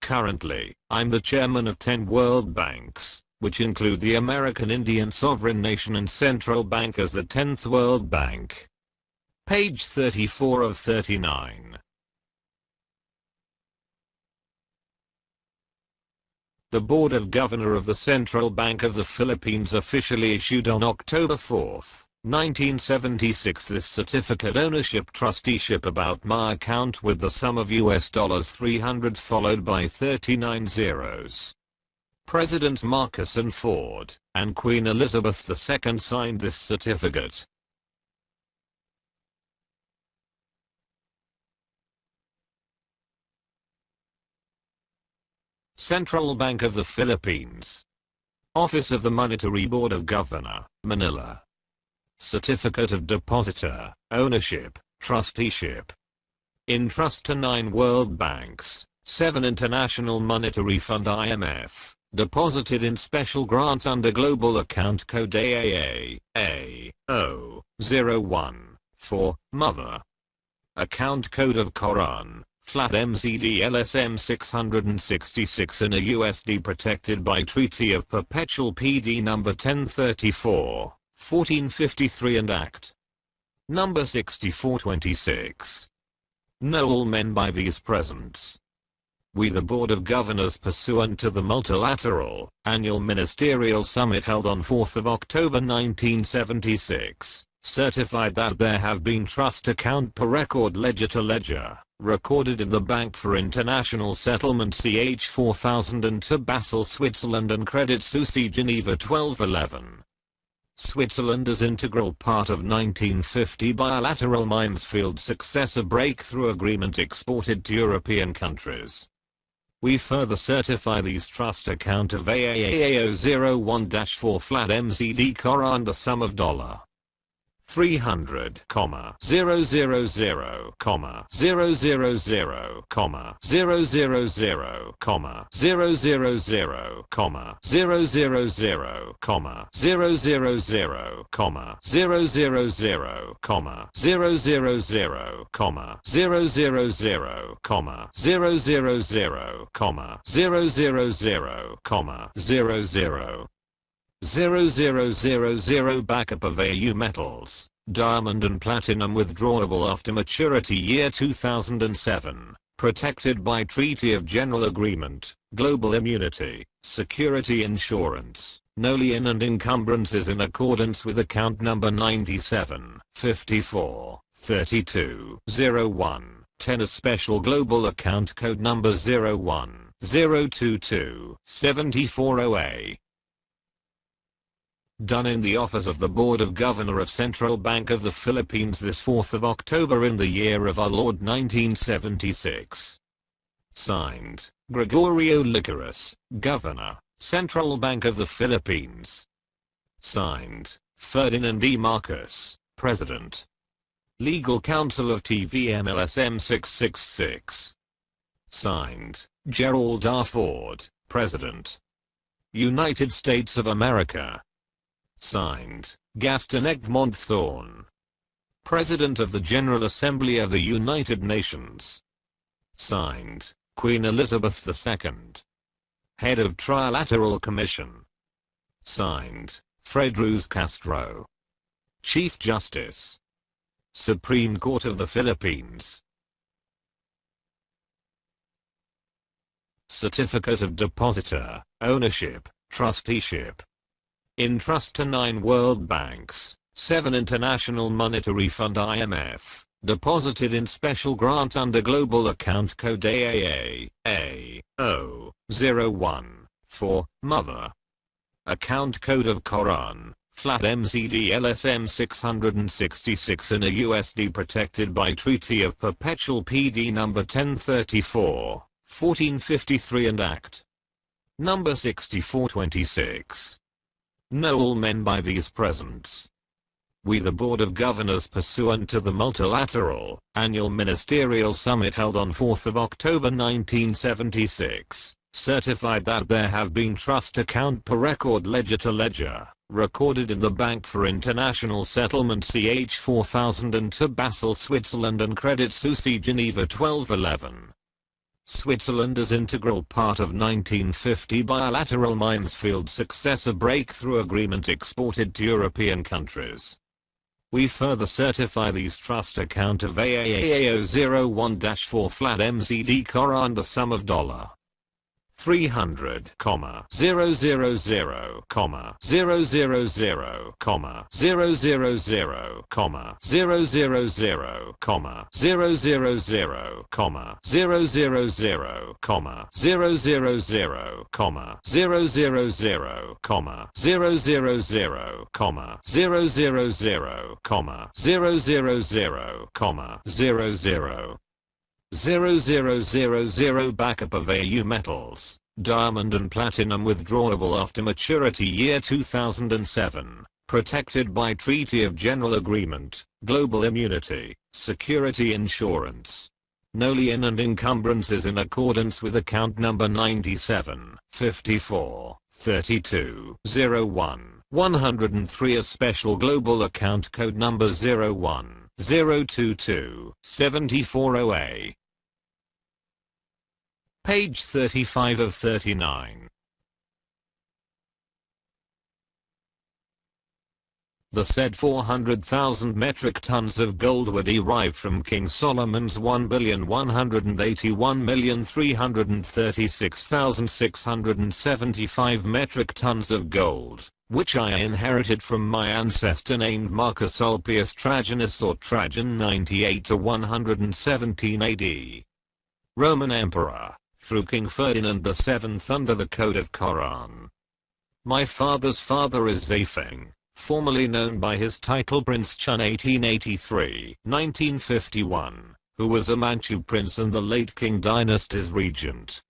Currently, I'm the chairman of 10 world banks, which include the American Indian Sovereign Nation and Central Bank as the 10th World Bank. Page 34 of 39. The Board of Governors of the Central Bank of the Philippines officially issued on October 4, 1976 this certificate ownership trusteeship about my account with the sum of $300 followed by 39 zeros. President Marcos and Ford and Queen Elizabeth II signed this certificate. Central Bank of the Philippines. Office of the Monetary Board of Governor, Manila. Certificate of Depositor, Ownership, Trusteeship. In trust to 9 world banks, 7 International Monetary Fund IMF, deposited in special grant under Global Account Code AAA-A-O-01, for Mother. Account Code of Quran, flat MCD LSM-666 in a USD protected by Treaty of Perpetual PD number 1034. 1453 and Act number 6426. Know all men by these presents. We the Board of Governors pursuant to the multilateral annual ministerial summit held on 4th of October 1976, certified that there have been trust account per record ledger to ledger, recorded in the Bank for International Settlement CH 4002 Basel, Switzerland and Credit Suisse Geneva 1211. Switzerland as integral part of 1950 bilateral minefield successor breakthrough agreement exported to European countries. We further certify these trust account of AAAO01-4 CAR and the sum of $300,000,000, 000, 000, 000, 000, 000, 000, 000, 000, 000 backup of AU metals, diamond and platinum withdrawable after maturity year 2007, protected by Treaty of General Agreement, Global Immunity, Security Insurance, no lien and encumbrances in accordance with account number 97, 54, 32, 01, 10 a special global account code number 01, 022, 74OA. Done in the office of the Board of Governor of Central Bank of the Philippines this 4th of October in the year of our Lord 1976. Signed, Gregorio Licorice, Governor, Central Bank of the Philippines. Signed, Ferdinand E. Marcos, President. Legal Counsel of TVM-LSM-666. Signed, Gerald R. Ford, President. United States of America. Signed, Gaston Egmont Thorne, President of the General Assembly of the United Nations. Signed, Queen Elizabeth II, Head of Trilateral Commission. Signed, Fred Ruz Castro, Chief Justice, Supreme Court of the Philippines. Certificate of Depositor, Ownership, Trusteeship. In trust to 9 World Banks, 7 International Monetary Fund IMF, deposited in special grant under Global Account Code AAA-AO01, for Mother. Account Code of Quran, flat MCD LSM-666 in a USD protected by Treaty of Perpetual PD No. 1034, 1453 and Act No. 6426. Know all men by these presents. We the Board of Governors pursuant to the multilateral, annual ministerial summit held on 4th of October 1976, certified that there have been trust account per record ledger to ledger, recorded in the Bank for International Settlement CH 4002 Basel, Switzerland and Credit Suisse Geneva 1211. Switzerland as integral part of 1950 bilateral minefield successor breakthrough agreement exported to European countries. We further certify these trust account of AAAO01-4 flat MCD CAR and the sum of $300,000, 000, 000, 000, 000, 000, 000, 000, 000, 000, 000 backup of AU metals, diamond and platinum withdrawable after maturity year 2007, protected by Treaty of General Agreement, Global Immunity, Security Insurance. No lien and encumbrances in accordance with account number 97, 54, 32, 01, 103 a special global account code number 01, 022, 74OA. Page 35 of 39. The said 400,000 metric tons of gold were derived from King Solomon's 1,181,336,675 metric tons of gold, which I inherited from my ancestor named Marcus Ulpius Trajanus or Trajan 98 to 117 AD. Roman Emperor, through King Ferdinand VII under the Code of Quran. My father's father is Zafeng, formerly known by his title Prince Chun 1883-1951, who was a Manchu prince and the late Qing dynasty's regent.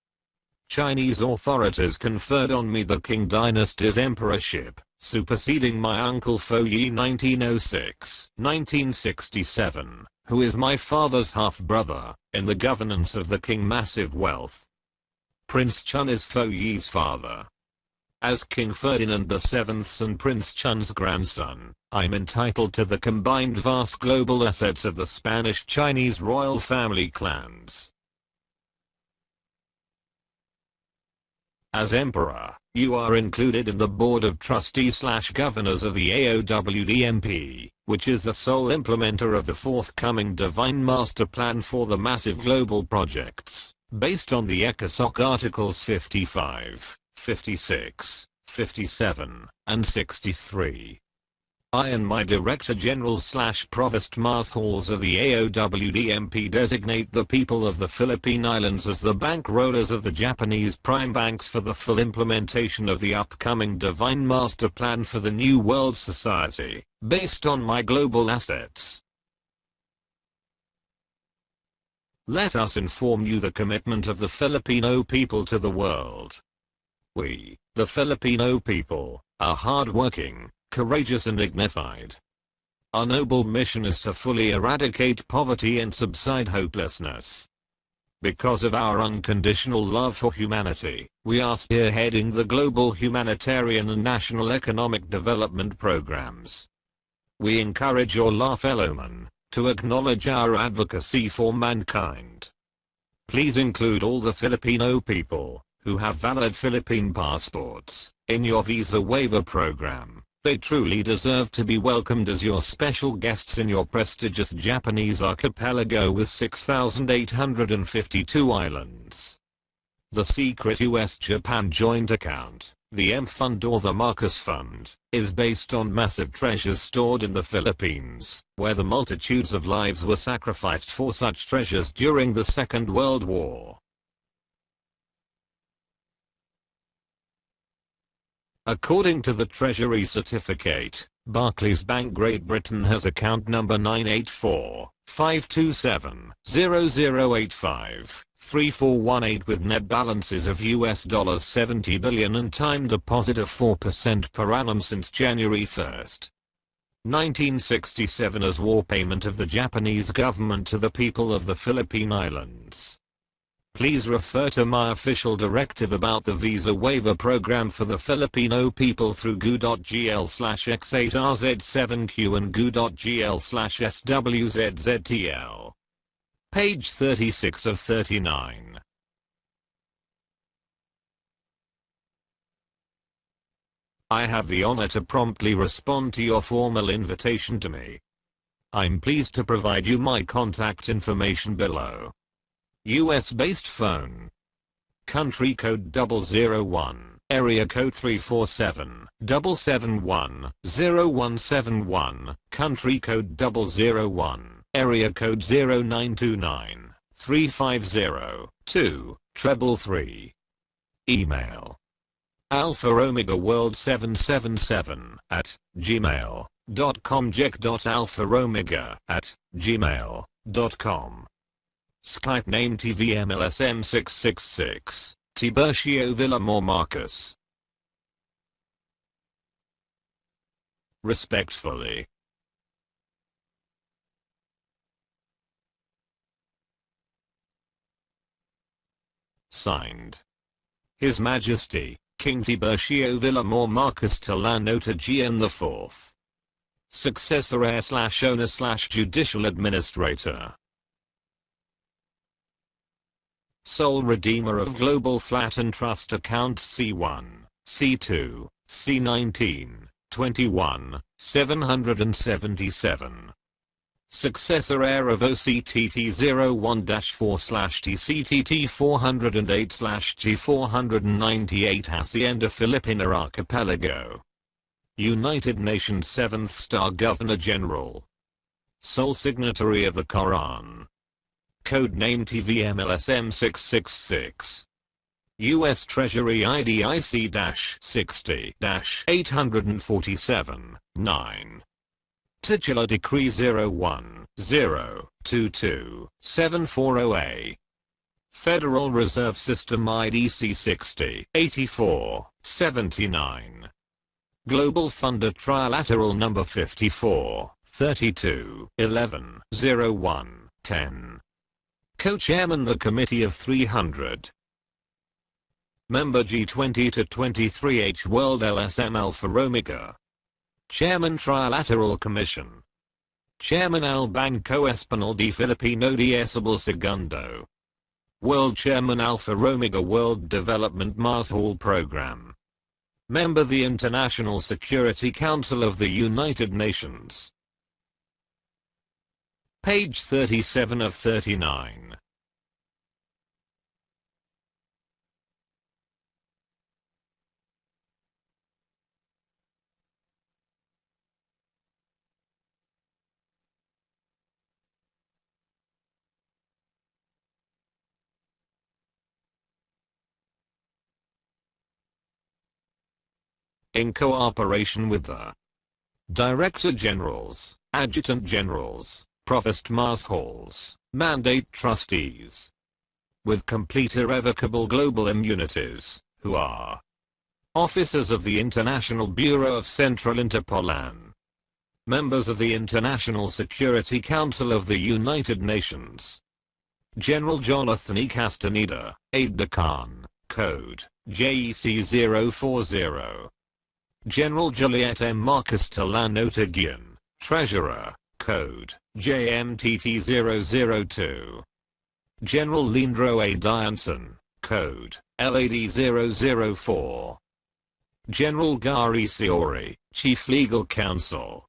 Chinese authorities conferred on me the Qing dynasty's emperorship, superseding my uncle Fo Yi 1906-1967, who is my father's half-brother, in the governance of the Qing massive wealth. Prince Chun is Fo Yi's father. As King Ferdinand VII's and Prince Chun's grandson, I'm entitled to the combined vast global assets of the Spanish-Chinese royal family clans. As emperor, you are included in the board of trustees/governors of the AOWDMP, which is the sole implementer of the forthcoming Divine Master Plan for the massive global projects, based on the ECOSOC Articles 55, 56, 57, and 63. I and my Director General/Provost Marshals of the AOWDMP designate the people of the Philippine Islands as the bankrollers of the Japanese prime banks for the full implementation of the upcoming Divine Master Plan for the New World Society, based on my global assets. Let us inform you the commitment of the Filipino people to the world. We, the Filipino people, are hardworking, courageous and dignified. Our noble mission is to fully eradicate poverty and subside hopelessness. Because of our unconditional love for humanity, we are spearheading the global humanitarian and national economic development programs. We encourage your fellow men to acknowledge our advocacy for mankind. Please include all the Filipino people who have valid Philippine passports in your visa waiver program. They truly deserve to be welcomed as your special guests in your prestigious Japanese archipelago with 6,852 islands. The secret US-Japan joint account, the M Fund or the Marcos Fund, is based on massive treasures stored in the Philippines, where the multitudes of lives were sacrificed for such treasures during the Second World War. According to the Treasury certificate, Barclays Bank Great Britain has account number 984-527-0085-3418 with net balances of $70 billion and time deposit of 4% per annum since January 1, 1967 as war payment of the Japanese government to the people of the Philippine Islands. Please refer to my official directive about the visa waiver program for the Filipino people through goo.gl/x8rz7q and goo.gl/swzztl. Page 36 of 39. I have the honor to promptly respond to your formal invitation to me. I'm pleased to provide you my contact information below. US-based phone. Country code 001, area code 347-771-0171, country code 001, area code 0929-350-233. Email: alphaomegaworld777@gmail.com jack.alphaomega@gmail.com. Skype name TVM-LSM-666, TIBURCIO VILLAMOR Marcus. Respectfully. Signed. His Majesty, King TIBURCIO VILLAMOR Marcus TALLANO TAGEAN IV. Successor heir/owner/judicial administrator. Sole Redeemer of Global Flat and Trust Accounts C1, C2, C19, 21, 777. Successor heir of OCTT01-4/TCTT 408/G498 Hacienda Filipina Archipelago. United Nations 7th Star Governor General. Sole signatory of the Quran. Code name TVM-LSM-666. U.S. Treasury IDIC-60-847-9. Titular Decree 01-022-740A. Federal Reserve System IDC 60-84-79. Global Funder Trilateral Number 54-32-11-01-10. Co-Chairman the Committee of 300. Member G20 to 23H World LSM Alpha Omega. Chairman Trilateral Commission. Chairman Al Banco Espanol de Filipino de Esabel Segundo. World Chairman Alpha Omega World Development Mars Hall Program. Member the International Security Council of the United Nations. Page 37 of 39. In cooperation with the Director Generals, Adjutant Generals, Provost Mars Halls, Mandate Trustees, with complete irrevocable global immunities, who are officers of the International Bureau of Central Interpol, members of the International Security Council of the United Nations. General Jonathan E. Castaneda, Aide-de-Camp, Code, JEC 040. General Juliet M. Marcus TALLANO TAGEAN, Treasurer, Code, JMTT 002. General Leandro A. Dianson, Code, LAD 004. General Gary Siori, Chief Legal Counsel.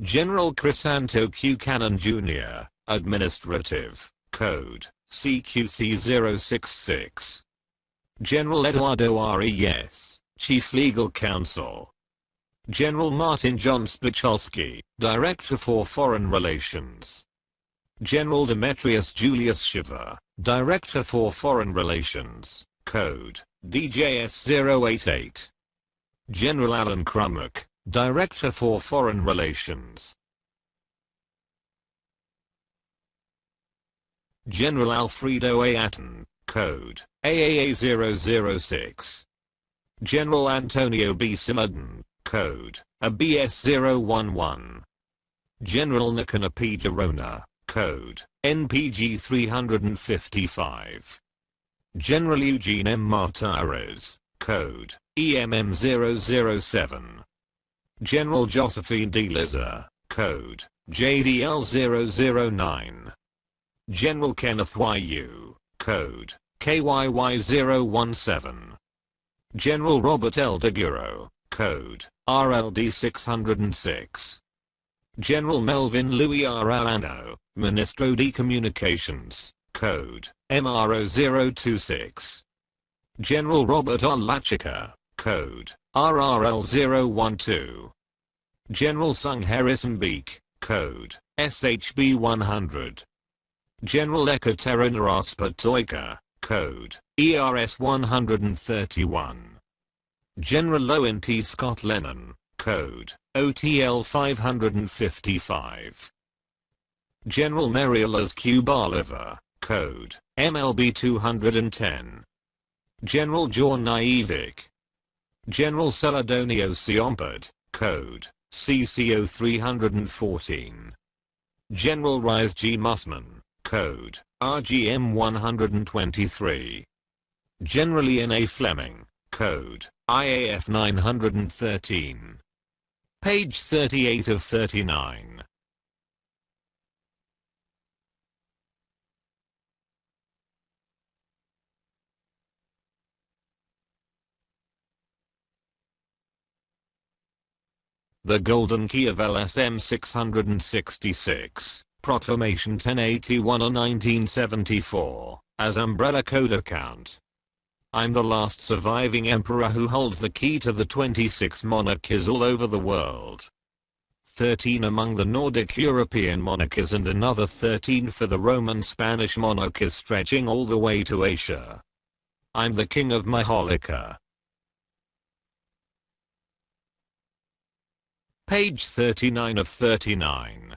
General Crisanto Q. Cannon Jr., Administrative, Code, CQC 066. General Eduardo R.E.S., Chief Legal Counsel. General Martin John Spicholsky, Director for Foreign Relations. General Demetrius Julius Shiva, Director for Foreign Relations, Code, DJS 088. General Alan Krummack, Director for Foreign Relations. General Alfredo A. Atten, Code, AAA 006. General Antonio B. Simaden, Code, ABS 011. General Nicanor P. Girona, Code, NPG 355. General Eugene M. Martires, Code, EMM 007. General Josephine D. Liza, Code, JDL 009. General Kenneth Y.U., Code, KYY 017. General Robert L. DeGuro, Code, RLD 606. General Melvin Louis R. Alano, Ministro de Communications, Code, MRO 026. General Robert R. Lachica, Code, RRL 012. General Sung Harrison Beek, Code, SHB 100. General Ekaterina Raspatoika, Code, ERS 131. General Owen T. Scott Lennon, Code, OTL 555. General Merrill Q. Barliver, Code, MLB 210. General John Naivik. General Celadonio Siompert, Code, CCO 314. General Rise G. Mussman, Code, RGM 123. General Ian A. Fleming, Code, IAF 913. Page 38 of 39. The Golden Key of LSM-666, Proclamation 1081 of 1974, as Umbrella Code Account. I'm the last surviving emperor who holds the key to the 26 monarchies all over the world. 13 among the Nordic European monarchies and another 13 for the Roman Spanish monarchies stretching all the way to Asia. I'm the king of Maholika. Page 39 of 39.